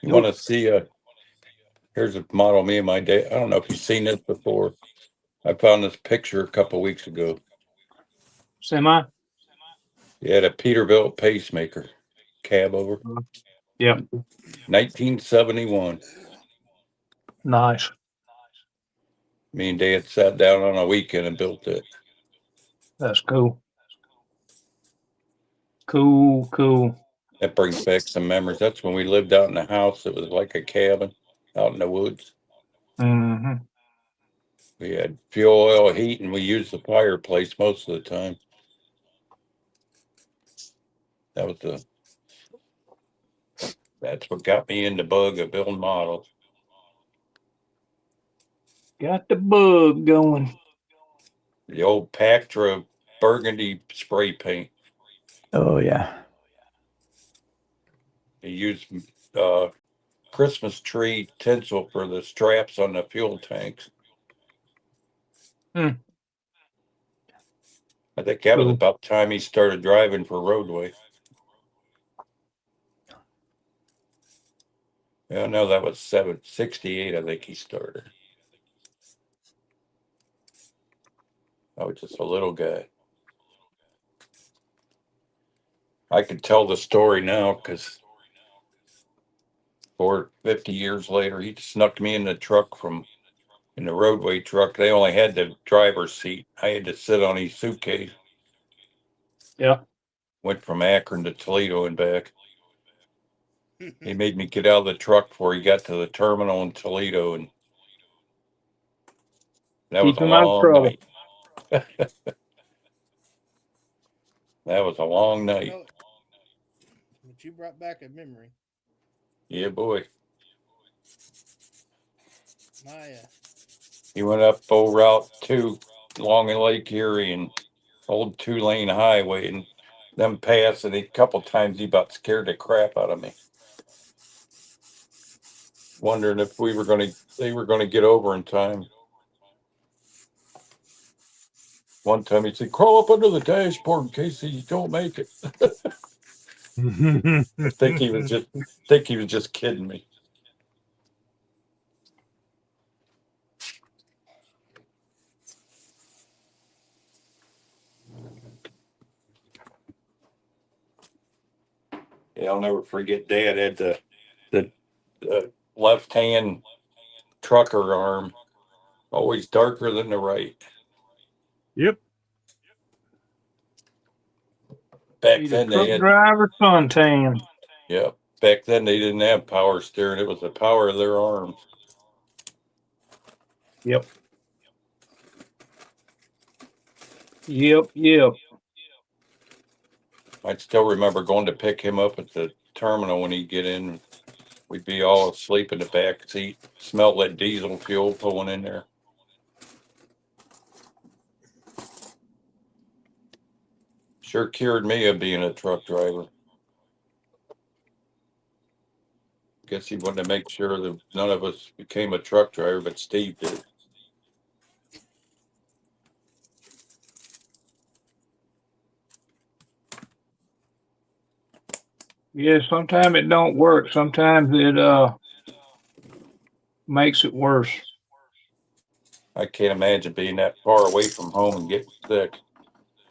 you want to see here's a model me in my day. I don't know if you've seen this before. I found this picture a couple weeks ago. Semi? He had a Peterbilt pacemaker cab over. Yep. 1971. Nice. Me and Dad sat down on a weekend and built it. That's cool. Cool. That brings back some memories. That's when we lived out in the house. It was like a cabin out in the woods. Mm-hmm. We had fuel oil heat and we used the fireplace most of the time. That's what got me in the bug of building models. Got the bug going. The old Pactra burgundy spray paint. Oh, yeah. He used Christmas tree tinsel for the straps on the fuel tanks. Hmm. I think that was Cool. about the time he started driving for Roadway. Yeah, no, that was 768. I think he started. I was just a little guy. I could tell the story now because 50 years later, he snuck me in the truck in the Roadway truck. They only had the driver's seat. I had to sit on his suitcase. Yeah. Went from Akron to Toledo and back. He made me get out of the truck before he got to the terminal in Toledo, and that was Keep a him out of long trouble. night. That was a long night. No, but you brought back a memory. Yeah, boy. My He went up old Route 2 along in Lake Erie and old 2-lane highway, and them passed, and a couple times he about scared the crap out of me. Wondering if they were gonna get over in time. One time he said, "Crawl up under the dashboard in case you don't make it." I think he was just kidding me. Yeah, I'll never forget. Dad had the left hand trucker arm, always darker than the right. Yep. Back He's a then truck they had, driver suntan. yeah. Back then they didn't have power steering. It was the power of their arms. Yep. I still remember going to pick him up at the terminal when he'd get in. We'd be all asleep in the back seat. Smelled like diesel fuel pulling in there. Sure cured me of being a truck driver. Guess he wanted to make sure that none of us became a truck driver, but Steve did. Yeah, sometimes it don't work. Sometimes it makes it worse. I can't imagine being that far away from home and getting sick.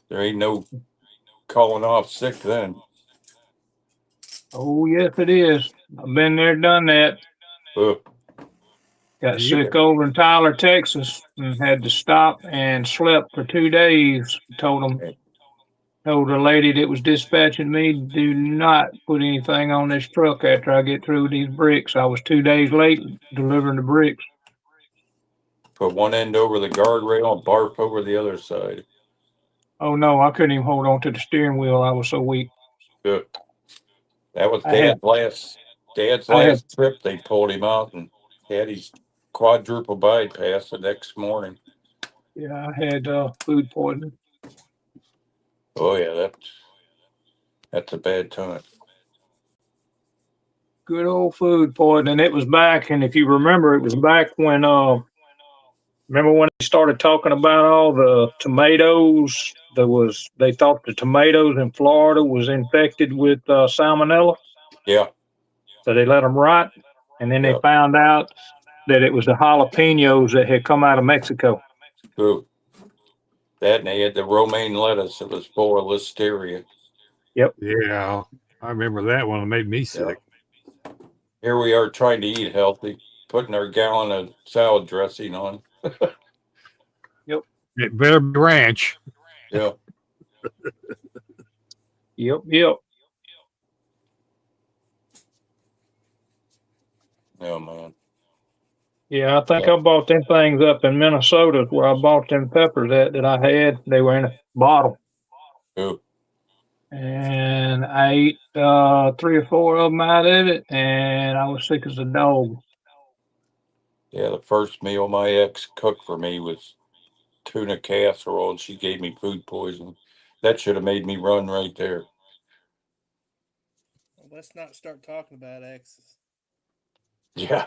There ain't no calling off sick then. Oh yes, it is. I've been there, done that. Ugh. Got You- sick over in Tyler, Texas, and had to stop and slept for 2 days. Told the lady that was dispatching me, do not put anything on this truck after I get through with these bricks. I was 2 days late delivering the bricks. Put one end over the guardrail and barf over the other side. Oh no, I couldn't even hold on to the steering wheel. I was so weak. Ugh. That was I had- Dad's I had- last trip. They pulled him out and had his quadruple bypass the next morning. Yeah, I had food poisoning. Oh yeah, that's a bad time. Good old food poisoning. It was back, and if you remember, it was back when remember when they started talking about all the tomatoes? They thought the tomatoes in Florida was infected with salmonella, Yeah, so they let them rot, and then they Yep. found out that it was the jalapenos that had come out of Mexico. Ooh. That and they had the romaine lettuce. It was full of listeria. Yeah, I remember that one. It made me sick. Here we are trying to eat healthy, putting our gallon of salad dressing on. It better be ranch. Yeah. Yep. Oh man. Yeah, I think I bought them things up in Minnesota where I bought them peppers that I had. They were in a bottle. Ooh. And I ate 3 or 4 of them out of it, and I was sick as a dog. Yeah, the first meal my ex cooked for me was tuna casserole, and she gave me food poisoning. That should have made me run right there. Well, let's not start talking about exes, Yeah.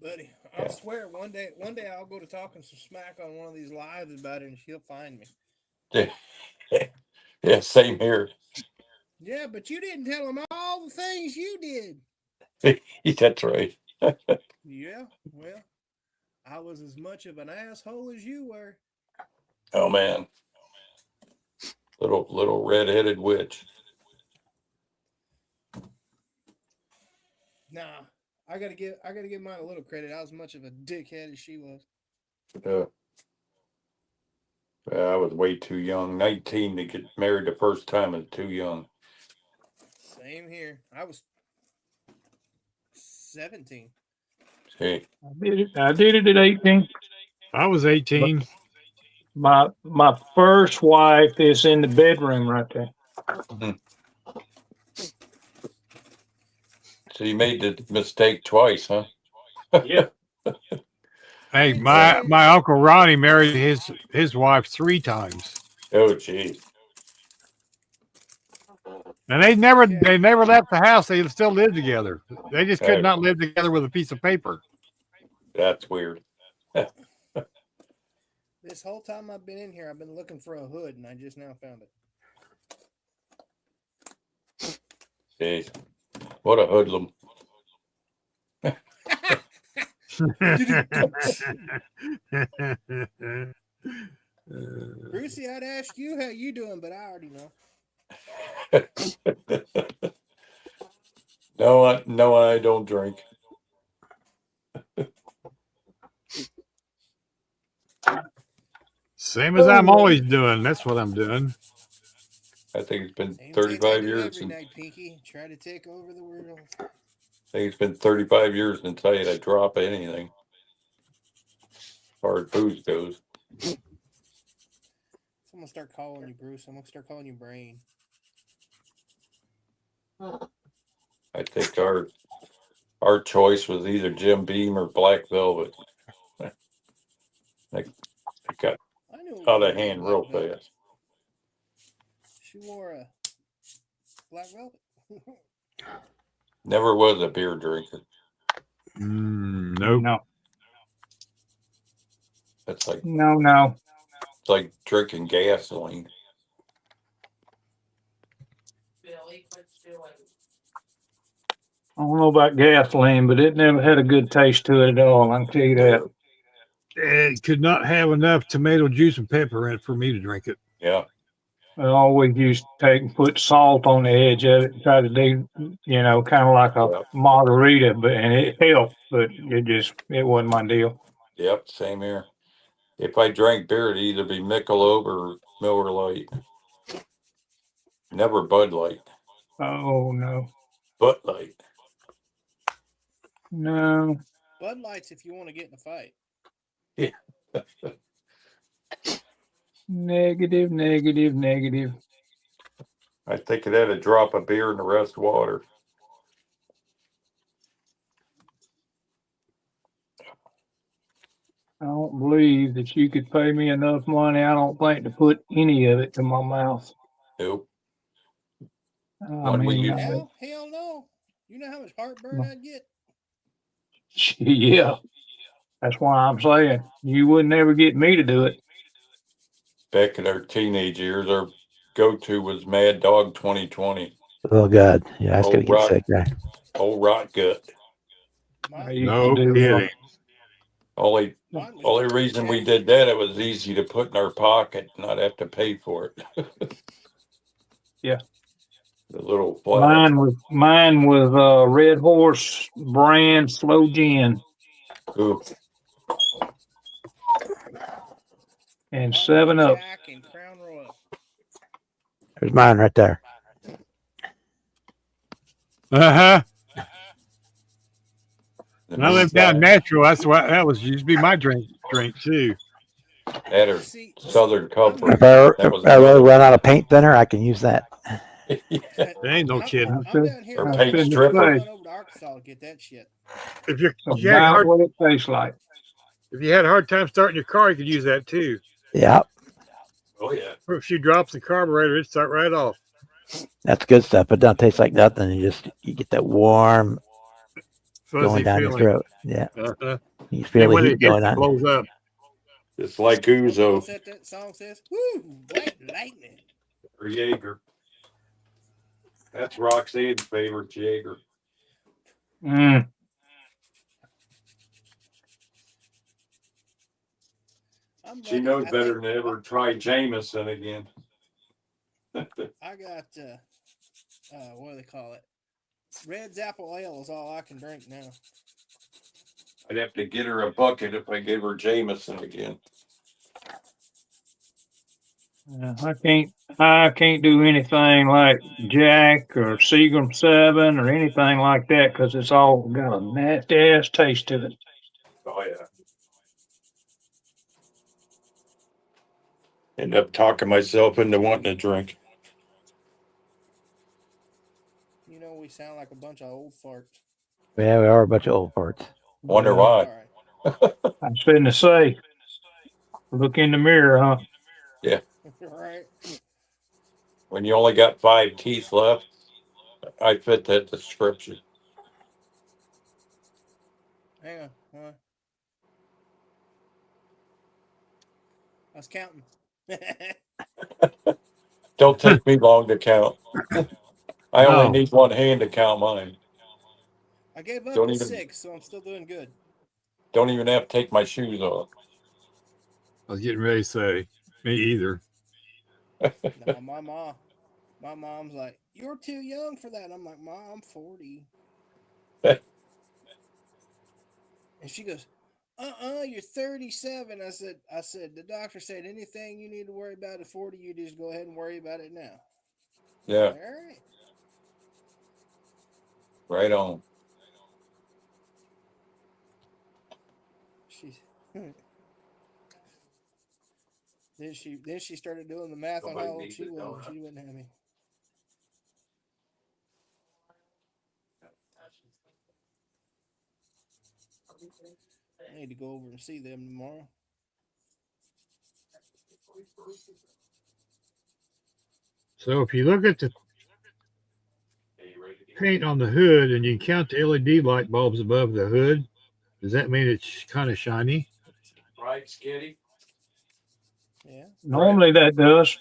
buddy. I Yeah. swear, one day I'll go to talking some smack on one of these lives about it, and she'll find me. Yeah, same here. Yeah, but you didn't tell him all the things you did. That's right. Yeah, well, I was as much of an asshole as you were. Oh man. Little red-headed witch. Nah, I gotta give mine a little credit. I was much of a dickhead as she was. I was way too young. 19 to get married the first time is too young. Same here. I was 17. See, I did it at 18. I was 18. My first wife is in the bedroom right there. so you made the mistake twice, huh? Yeah. Hey, my uncle Ronnie married his wife 3 times, Oh, geez. and they never left the house. They still lived together. They just could not live together with a piece of paper. That's weird. This whole time I've been in here, I've been looking for a hood, and I just now found it. Jeez. What a hoodlum. Brucey, I'd ask you how you doing, but I already know. No, I don't drink. Same as I'm always doing. That's what I'm doing. I think it's been Same thing I 35 do years every since night, Pinky. Try to take over the world. I think it's been 35 years since I had a drop of anything. As far as booze goes. I'm gonna start calling you Bruce. I'm gonna start calling you Brain. I think our choice was either Jim Beam or Black Velvet. It got I knew out of Black hand real Velvet. fast. She wore a black velvet. Never was a beer drinker. Nope. No. It's like No. drinking gasoline. I don't know about gasoline, but it never had a good taste to it at all. I can tell you that. It could not have enough tomato juice and pepper in it for me to drink it. Yeah. I always used to take and put salt on the edge of it and try to do, kind of like a Yep. margarita, and it helped, but it wasn't my deal. Yep. Same here. If I drank beer, it'd either be Michelob or Miller Lite. Never Bud Light. Oh no, Bud Light. no. Bud Lights if you want to get in a fight. Negative, negative, negative. I think it had a drop of beer and the rest water. I don't believe that you could pay me enough money, I don't think, to put any of it to my mouth. Nope. I When we mean, used- Hell no. You know how much heartburn I'd get? yeah. That's why I'm saying you would never get me to do it. Back in our teenage years, our go-to was Mad Dog 2020. Oh God, yeah, I was Oh, gonna get right. sick there. Old rot gut. I Mine, used No to do, kidding. Only mine was only reason we did that, it was easy to put in our pocket, not have to pay for it. Yeah. The little flat. Mine was Red Horse brand slow gin Ooh, and mine 7 was Up. Jack and Crown Royal. There's mine right there. Uh-huh. the When I lived down moonshine natural, that was used to be my drink too. had her See, Southern Comfort. If I, That was if I really good. run out of paint thinner, I can use that. There ain't no kidding. I'm down here. Or I'm paint going stripper. over to Arkansas to get that shit. If you had About hard, what it tastes like. if you had a hard time starting your car, you could use that too. Yeah, Oh yeah. If she drops the carburetor, it'd start right off. that's good stuff. It don't taste like nothing. You get that warm Fuzzy going down your feeling. throat. Yeah, Uh-huh. you And feel the when heat it hits, going it on. blows up. It's like What's Uzo that song says? Woo! White lightning. or Jaeger. That's Roxanne's favorite Jaeger. Mm. She lucky. knows I better think than to ever try Jameson again. I got what do they call it? Red's Apple Ale is all I can drink now. I'd have to get her a bucket if I gave her Jameson again. I can't do anything like Jack or Seagram 7 or anything like that because it's all got a nasty ass taste to it. Oh yeah. End up talking myself into wanting to drink. You know, we sound like a bunch of old farts. Yeah, we are a bunch of old parts. Wonder Yeah. why. All right. I was fitting to say, look in the mirror, huh? Right. When you only got 5 teeth left, I fit that description. Hang on. I was counting. Don't take me long to count. I No. only need one hand to count mine. I gave up Don't at even- 6, so I'm still doing good. Don't even have to take my shoes off. I was getting ready to say, me either. No, my mom's like, "You're too young for that." I'm like, "Mom, I'm 40." And she goes, you're 37. I said, the doctor said anything you need to worry about at 40, you just go ahead and worry about it now. Yeah, All right. right on. She's then she started doing the math on Somebody how old needs she it, was. don't I? She wouldn't have me. I need to go over and see them tomorrow. So if you look at the paint on the hood and you count the LED light bulbs above the hood, does that mean it's kind of shiny? Right, Skitty? Yeah. Normally that does.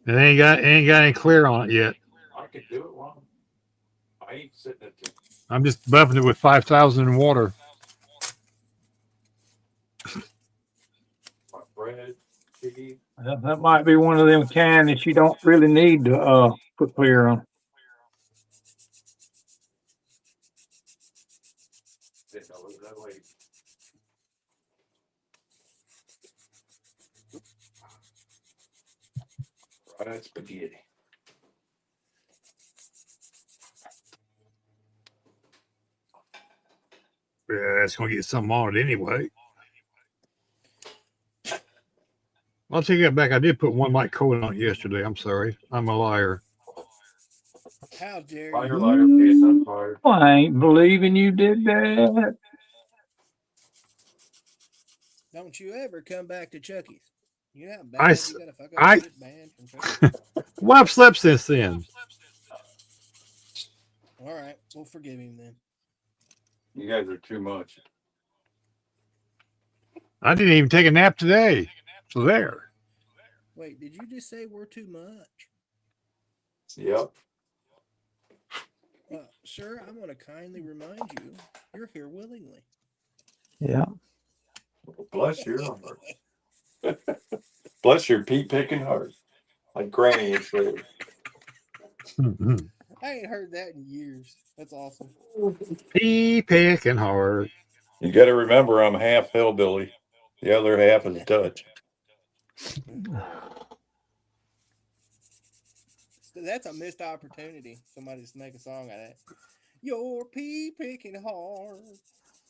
It ain't got any clear on it yet. I can do it one. I ain't sitting at the I'm just buffing it with 5,000 in water. my bread, cheese. That might be one of them cans that you don't really need to put clear on. Didn't know it was that late. Fried spaghetti. Yeah, it's gonna get something on it anyway. I'll take that back. I did put one light coat on it yesterday. I'm sorry. I'm a liar. How dare Lighter, you? lighter, pants on fire. I ain't believing you did that. Don't you ever come back to Chucky's. You know how I bad s- you gotta fuck up I- to get banned from Chucky's? Well, I've slept since then. All right, we'll forgive him then. You guys are too much. I didn't even take a nap today. So there. Wait, did you just say we're too much? Yep. Sir, I'm going to kindly remind you, you're here willingly. Yeah. Bless your heart. Bless your pea picking heart. Like Granny would say. I ain't heard that in years. That's awesome. Pea picking hard. You got to remember, I'm half hillbilly. The other half is Dutch. That's a missed opportunity. Somebody just make a song out of that. Your pea picking hard.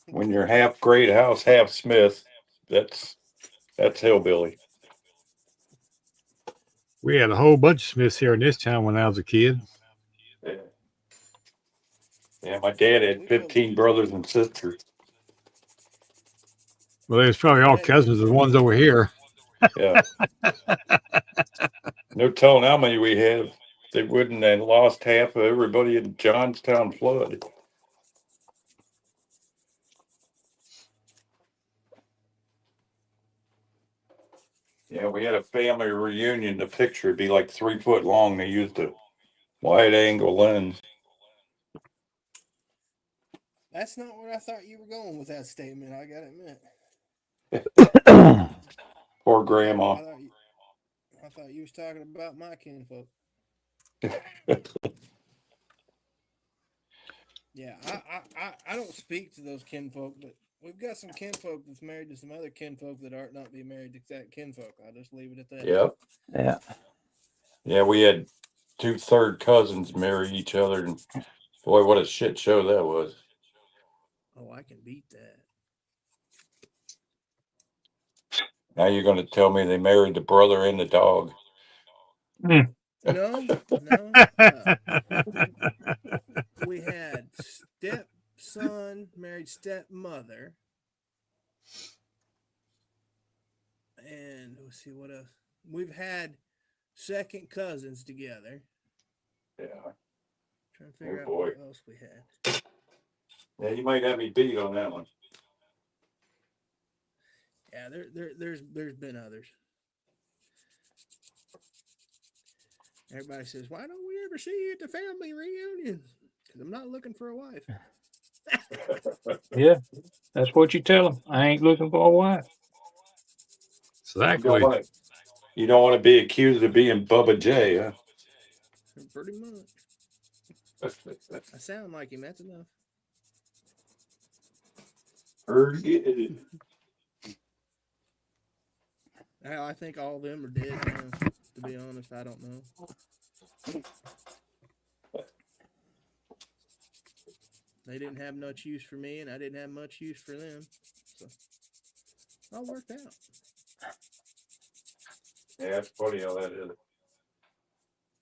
When you're half Great House, half Smith, that's hillbilly. We had a whole bunch of Smiths here in this town when I was a kid. Yeah. Yeah, my dad had 15 brothers and sisters. Well, there's probably all cousins of the ones over here. Yeah. No telling how many we have. They wouldn't have lost half of everybody in Johnstown flood. Yeah, we had a family reunion. The picture would be like 3 foot long. They used a wide angle lens. That's not what I thought you were going with that statement. I got to admit. Poor grandma. I thought you was talking about my kinfolk. Yeah, I don't speak to those kinfolk, but we've got some kinfolk that's married to some other kinfolk that aren't not be married to that kinfolk. I'll just leave it at that. Yep. Yeah. Yeah, we had 2 third cousins marry each other, and boy, what a shit show that was. Oh, I can beat that. Now you're going to tell me they married the brother and the dog. No. We had stepson married stepmother, and let's see what else. We've had second cousins together. Yeah. Trying to figure Oh, out boy. what else we had. Yeah, you might have me beat on that one. Yeah, there's been others. Everybody says, "Why don't we ever see you at the family reunion?" Because I'm not looking for a wife. Yeah, that's what you tell them. I ain't looking for a wife. Exactly. You don't want to be accused of being Bubba J, huh? Pretty much. I sound like him. That's enough. I think all of them are dead now. To be honest, I don't know. They didn't have much use for me, and I didn't have much use for them. So it all worked out. Yeah, it's funny how that is.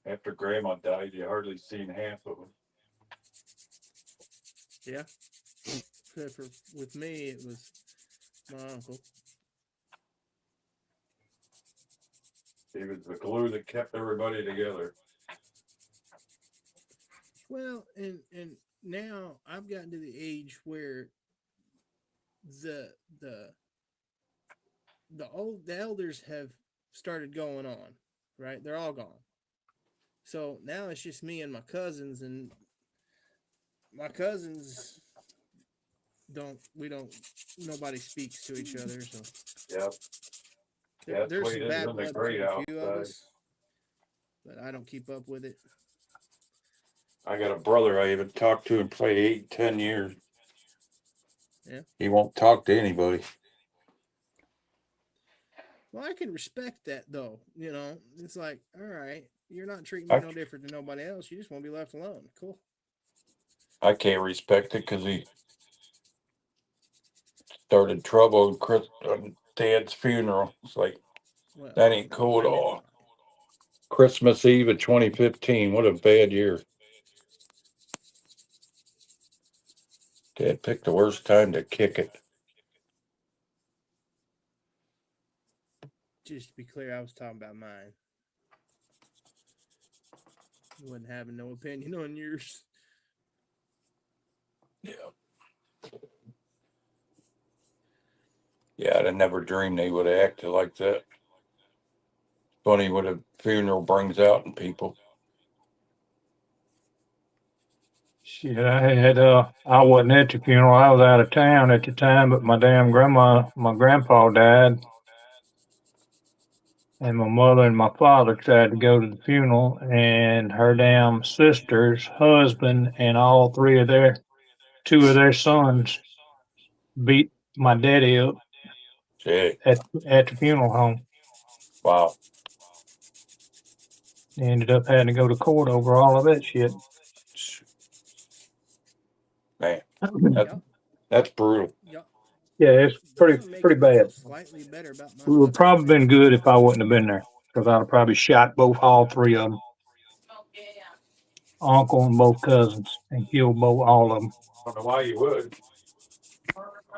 After Grandma died, you hardly seen half of them. Yeah. Except for with me, it was my uncle. He was the glue that kept everybody together. Well, and now I've gotten to the age where the elders have started going on, right? They're all gone. So now it's just me and my cousins, and my cousins nobody speaks to each other. So Yep. there's some bad blood between a few of us, but I don't keep up with it. I got a brother I haven't talked to in probably 8, 10 years. Yeah. He won't talk to anybody. Well, I can respect that though. It's like, all right, you're not treating me no different than nobody else. You just want to be left alone. Cool. I can't respect it because he started trouble on Dad's funeral. It's like, Well, that ain't cool at I never- all. Christmas Eve of 2015. What a bad year. Dad picked the worst time to kick it. Just to be clear, I was talking about mine. I wasn't having no opinion on yours. Yeah. Yeah, I'd have never dreamed they would have acted like that. Funny what a funeral brings out in people. Shit, I wasn't at the funeral. I was out of town at the time, but my grandpa died. And my mother and my father tried to go to the funeral, and her damn sister's husband and two of their sons beat my daddy up Gee, at the funeral home. wow. They ended up having to go to court over all of that shit. Man, Y'all, that's brutal. y'all, Yeah, it's that makes pretty me bad. feel slightly better about my We would probably been good if I wouldn't have been there, because I'd have probably shot all three of them, uncle and both cousins, and killed all of them. I don't know why you would.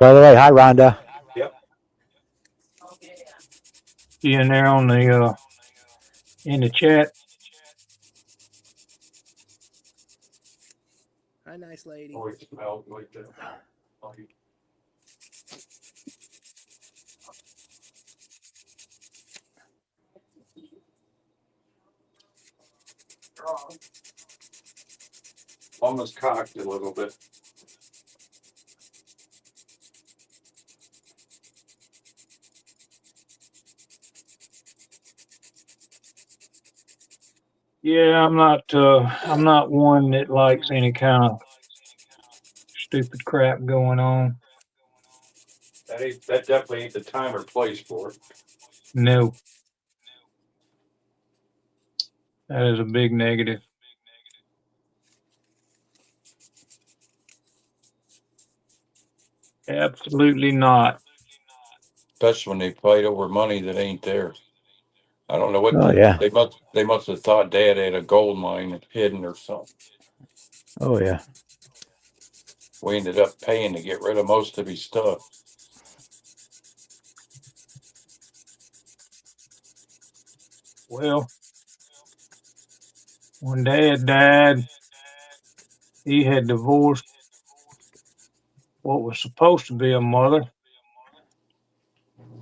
By the way, hi, Rhonda. Yep. See in there on the in the chat. Hi, nice lady. Oh, it smelled like that. Almost cocked a little bit. Yeah, I'm not one that likes any kind of stupid crap going on. That definitely ain't the time or place for it. No. That is a big negative. Absolutely not. Especially when they fight over money that ain't theirs. I don't know what Oh, yeah. they must have thought Dad had a gold mine hidden or something. Oh, yeah. We ended up paying to get rid of most of his stuff. Well, when Dad died, he had divorced what was supposed to be a mother,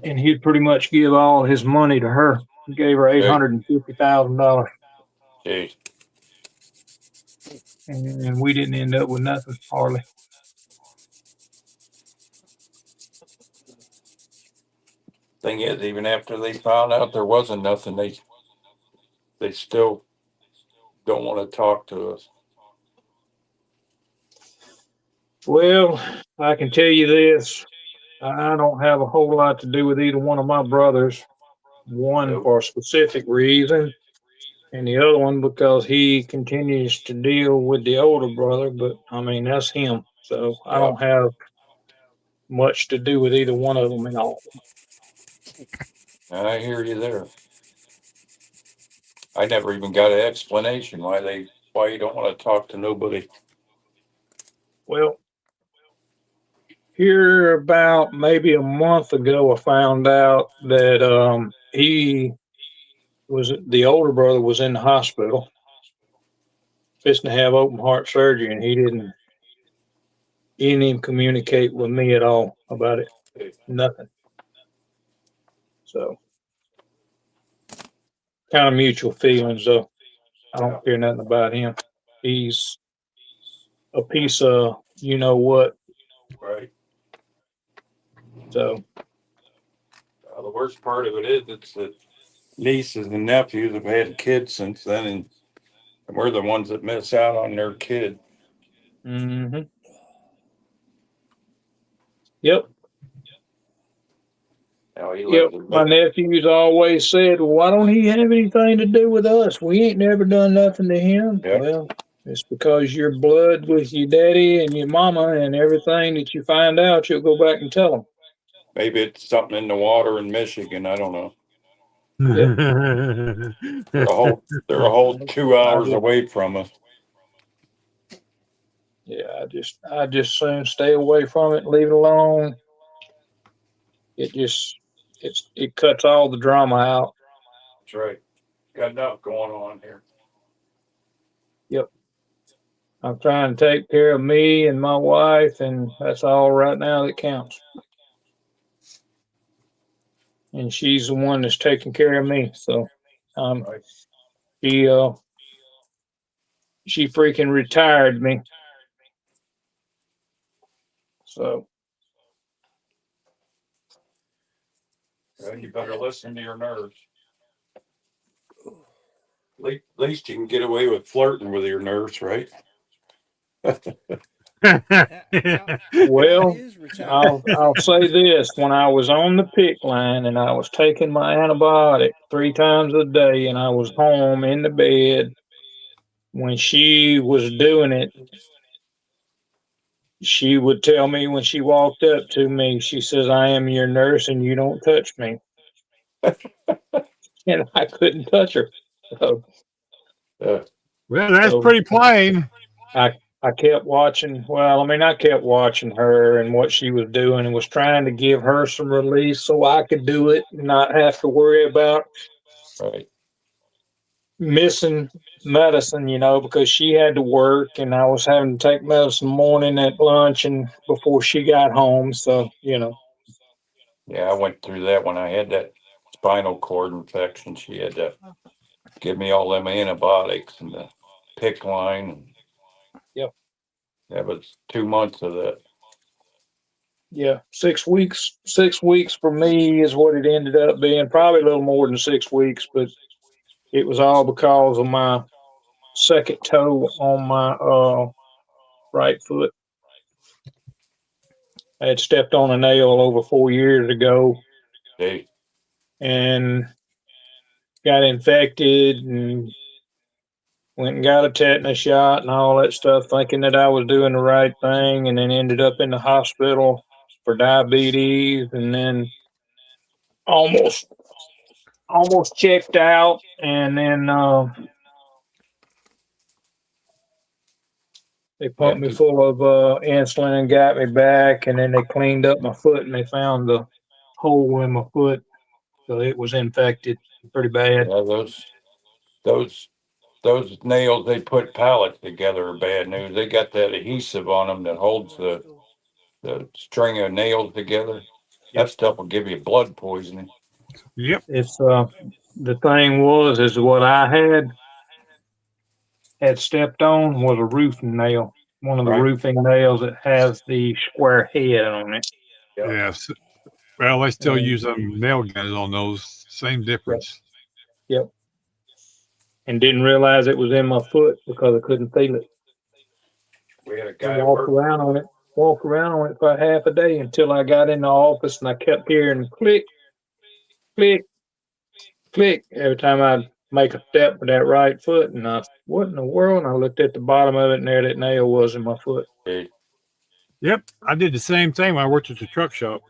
and he'd pretty much give all his money to her. He gave her $850,000, Jeez. and we didn't end up with nothing hardly. Thing is, even after they found out there wasn't nothing, they still don't want to talk to us. Well, I can tell you this. I don't have a whole lot to do with either one of my brothers. One Nope. for a specific reason, and the other one because he continues to deal with the older brother. But I mean, that's him. So I don't have much to do with either one of them at all. I hear you there. I never even got an explanation why you don't want to talk to nobody. Well, here about maybe a month ago, I found out that the older brother was in the hospital, fixing to have open heart surgery, and he didn't even communicate with me at all about it. Nothing. So, kind of mutual feelings, though. I don't care nothing about him. He's a piece of you know what. Right. So The worst part of it is it's the nieces and nephews have had kids since then, and we're the ones that miss out on their kid. mm-hmm. Yep. Now he Yep. lives in My nephew's always said, well, why don't he have anything to do with us? We ain't never done nothing to him. Yep. Well, it's because you're blood with your daddy and your mama, and everything that you find out, you'll go back and tell them. Maybe it's something in the water in Michigan. I don't know. They're a whole 2 hours away from us. Yeah, I just soon stay away from it, leave it alone. It cuts all the drama out. That's right. Got enough going on here. Yep. I'm trying to take care of me and my wife, and that's all right now that counts. And she's the one that's taking care of me. So, Right. she freaking retired me. So, Well, you better listen to your nerves. At least you can get away with flirting with your nerves, right? well, Is retired. I'll say this: when I was on the PICC line and I was taking my antibiotic 3 times a day, and I was home in the bed, when she was doing it, she would tell me when she walked up to me, she says, "I am your nurse, and you don't touch me." And I couldn't touch her. So, Well, that's So- pretty plain. I kept watching. Well, I mean, I kept watching her and what she was doing, and was trying to give her some relief so I could do it and not have to worry about Right. missing medicine, because she had to work, and I was having to take medicine morning at lunch and before she got home. So, Yeah, I went through that when I had that spinal cord infection. She had to give me all them antibiotics and the PICC line. Yep. That was 2 months of that. yeah, 6 weeks. 6 weeks for me is what it ended up being. Probably a little more than 6 weeks, but it was all because of my second toe on my right foot. I had stepped on a nail over 4 years ago Hey, and got infected and went and got a tetanus shot and all that stuff, thinking that I was doing the right thing, and then ended up in the hospital for diabetes, and then almost checked out, and then they pumped me full of insulin and got me back, and then they cleaned up my foot and they found the hole in my foot, so it was infected pretty bad. yeah, those nails they put pallets together are bad news. They got that adhesive on them that holds the string of nails together. That stuff will give you blood poisoning. Yep. It's the thing is what I had stepped on was a roofing nail, one of the Right. roofing nails that has the square head on it. Yes. Well, they still use nail guns on those. Same difference. Yep. And didn't realize it was in my foot because I couldn't feel it. We had a guy I walked around on it for half a day until I got in the office, and I kept hearing click, click, click every time I'd make a step with that right foot. And I, what in the world? And I looked at the bottom of it, and there that nail was in my foot. Yep. I did the same thing when I worked at the truck shop.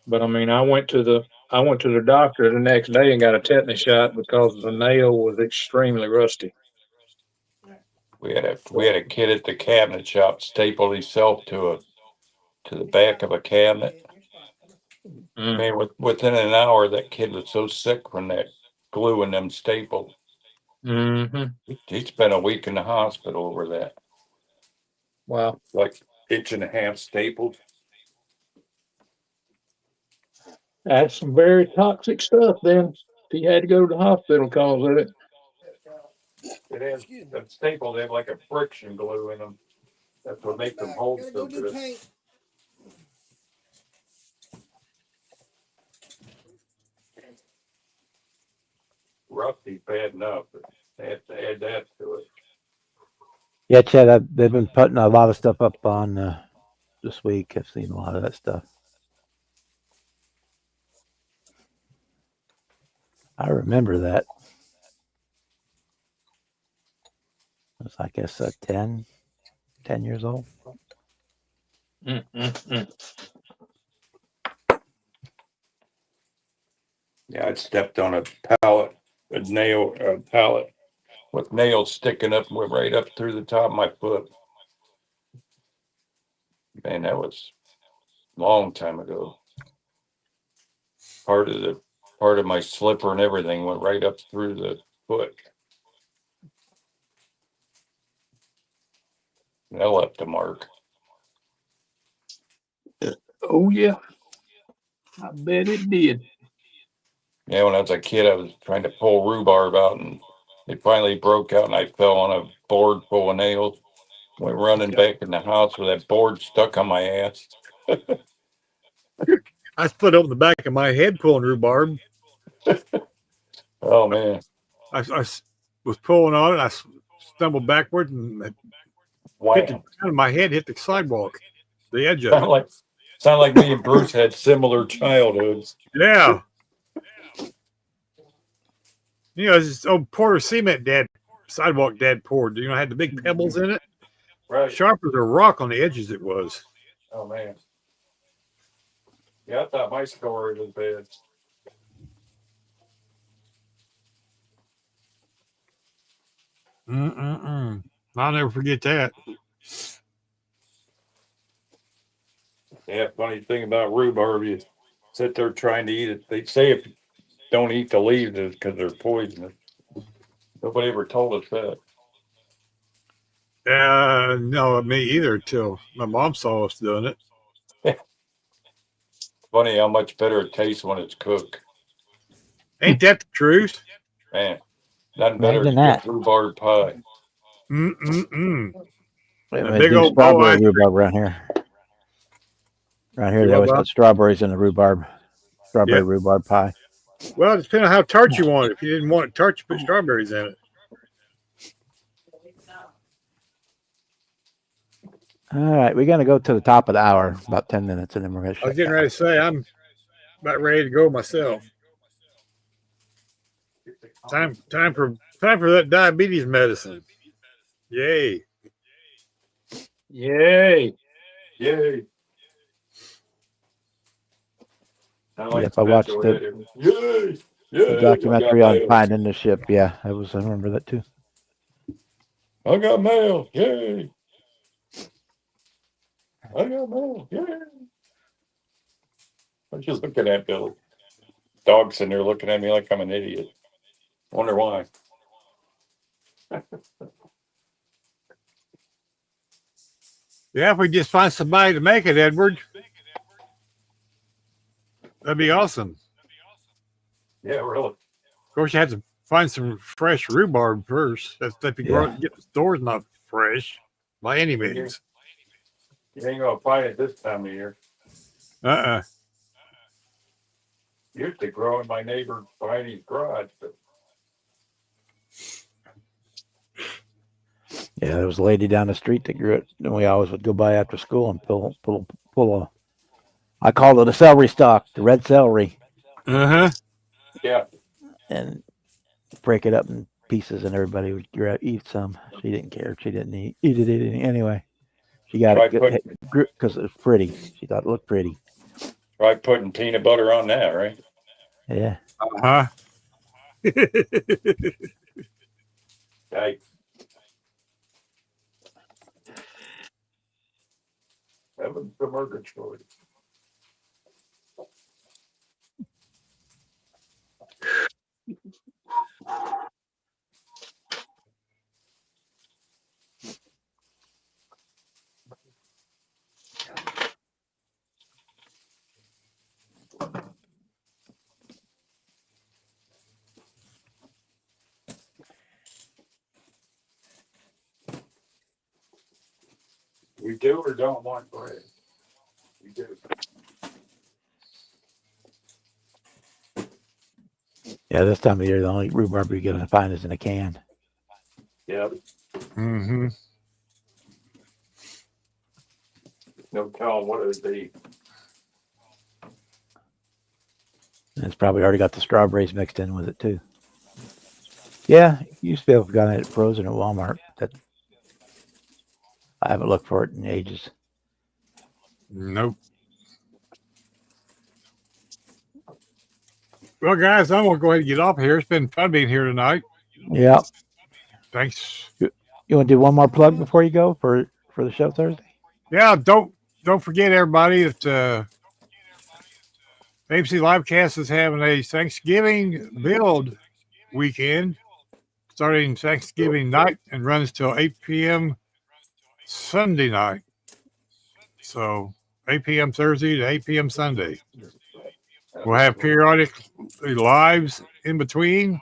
But I mean, I went to the doctor the next day and got a tetanus shot because the nail was extremely rusty. We had a kid at the cabinet shop stapled himself to the back of a cabinet. Man, within an hour, that kid was so sick from that glue and them staples. Mm-hmm. He spent a week in the hospital over that. Wow. Like 1.5 inch staples. That's some very toxic stuff then. He had to go to the hospital because of it. It has Excuse me. the staple. They have like a friction glue in them. That's what makes them hold Gotta so go do good. paint. Rusty's bad enough, but they have to add that to it. Yeah, Chad, they've been putting a lot of stuff up on this week. I've seen a lot of that stuff. I remember that. It was, I guess, 10 years old. Yeah, I stepped on a pallet with nails sticking up, went right up through the top of my foot. Man, that was a long time ago. Part of my slipper and everything went right up through the foot. That left a mark. Oh yeah, I bet it did. Yeah, when I was a kid, I was trying to pull rhubarb out, and it finally broke out, and I fell on a board full of nails. Went running back in the house with that board stuck on my ass. I split open the back of my head pulling rhubarb. Oh man! I was pulling on it. I stumbled backward and hit Wow! my head hit the sidewalk, the edge of Sound it. like me and Bruce had similar childhoods. Yeah. You know, this old Porter cement sidewalk dad poured. You know, had the big pebbles in it. Right. Sharp as a rock on the edges it was. Oh man. Yeah, I thought my story was bad. I'll never forget that. Yeah, funny thing about rhubarb, you sit there trying to eat it. They say if you don't eat the leaves, it's because they're poisonous. Nobody ever told us that. No, me either. Till my mom saw us doing it. Funny how much better it tastes when it's cooked. Ain't that the truth? Man, nothing better Imagine than that. good rhubarb pie. We A haven't big do old bowl strawberry ice rhubarb around here. Around here, You they what, always Bob? put strawberries in the rhubarb. Strawberry Yep. rhubarb pie. Well, it depends on how tart you want it. If you didn't want it tart, you put strawberries in it. All right, we're gonna go to the top of the hour, about 10 minutes, and then we're gonna I was shut getting down. ready to say I'm about ready to go myself. Time for that diabetes medicine. Yay. Yay! Yay. I Yep, I watched Yay. Yay. the I documentary got on mail. finding the ship. Yeah, I remember that too. I got mail. Yay. I got mail. Yay. I'm just looking at Billy. Dog's sitting there looking at me like I'm an idiot. Wonder why. Yeah, if we just find somebody to make it, Edward, that'd be awesome. Yeah, really. Of course, you have to find some fresh rhubarb first. That's if you get the stores not fresh by any means. You ain't gonna find it this time of year. Used to grow in my neighbor behind his garage, but Yeah, there was a lady down the street that grew it, and we always would go by after school and pull a. I called it a celery stalk, the red celery, Uh-huh. yeah. and break it up in pieces, and everybody would eat some. She didn't care. She didn't eat it anyway. She got Try it because it was pretty. She thought it looked pretty. Try putting peanut butter on that, right? Yeah. Uh-huh. Yikes. That was the murder story. We do or don't want bread? We do. Yeah, this time of year, the only rhubarb you're going to find is in a can. Yep. Mm-hmm. No telling what it would be. And it's probably already got the strawberries mixed in with it too. Yeah, you used to be able to get it frozen at Walmart. That I haven't looked for it in ages. Nope. Well, guys, I'm gonna go ahead and get off here. It's been fun being here tonight. Yeah. Thanks. You want to do one more plug before you go for the show Thursday? Yeah, don't forget everybody that ABC Livecast is having a Thanksgiving build weekend starting Thanksgiving night and runs till 8 p.m. Sunday night. So 8 p.m. Thursday to 8 p.m. Sunday. We'll have periodic lives in between.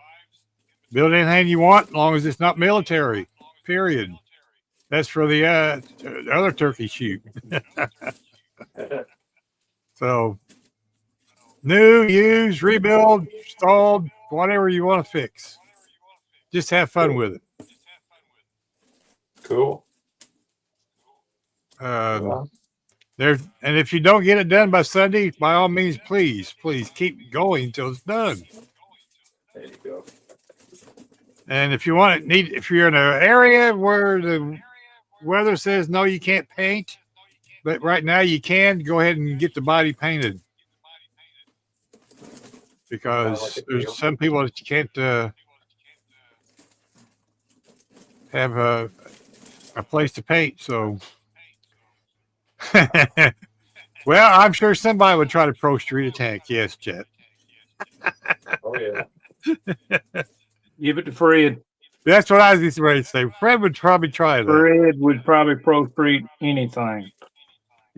Build anything you want, as long as it's not military. Period. That's for the other turkey shoot. So, new, used, rebuild, installed, whatever you want to fix. Just have fun with it. Cool. There, and if you don't get it done by Sunday, by all means, please keep going until it's done. There you go. And if you want it, if you're in an area where the weather says no, you can't paint, but right now you can, go ahead and get the body painted. Because there's some people that you can't have a place to paint. So, well, I'm sure somebody would try to Pro Street a tank. Yes, Chet. Oh yeah. Give it to Fred. That's what I was just ready to say. Fred would probably try that. Fred would probably Pro Street anything.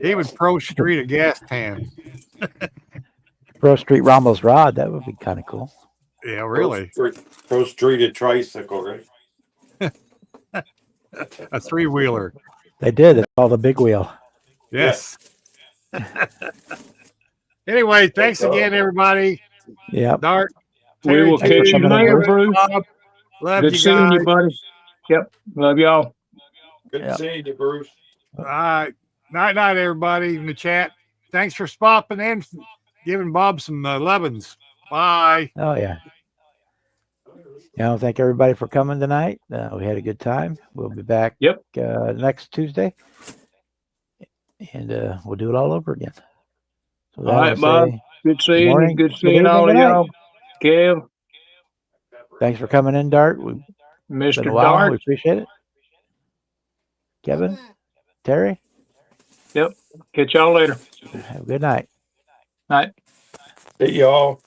He would Pro Street a gas tan. Pro Street Rommel's Rod. That would be kind of cool. Yeah, really. Pro Street a tricycle, right? A three-wheeler. They did. It's called the Big Wheel. Yes. Anyway, thanks again, everybody. Yep. Dart. We will Thanks for catch you coming in, later, Bruce. Bruce. Love Good you seeing you, guys. buddy. Yep. Love y'all. Good Yep. seeing you, Bruce. All right. Night, everybody in the chat. Thanks for stopping in, giving Bob some lovin's. Bye. Oh yeah. Thank everybody for coming tonight. We had a good time. We'll be back. Yep. Next Tuesday, and we'll do it all over again. So All right, Bob. Good seeing you. morning, Good good seeing evening, all good of night. y'all. Kev, Thanks for coming in, Dart. We've been Mr. a while. We Dart. appreciate it. Kevin, Terry, Catch y'all later. have a good night. Night. Hey, y'all.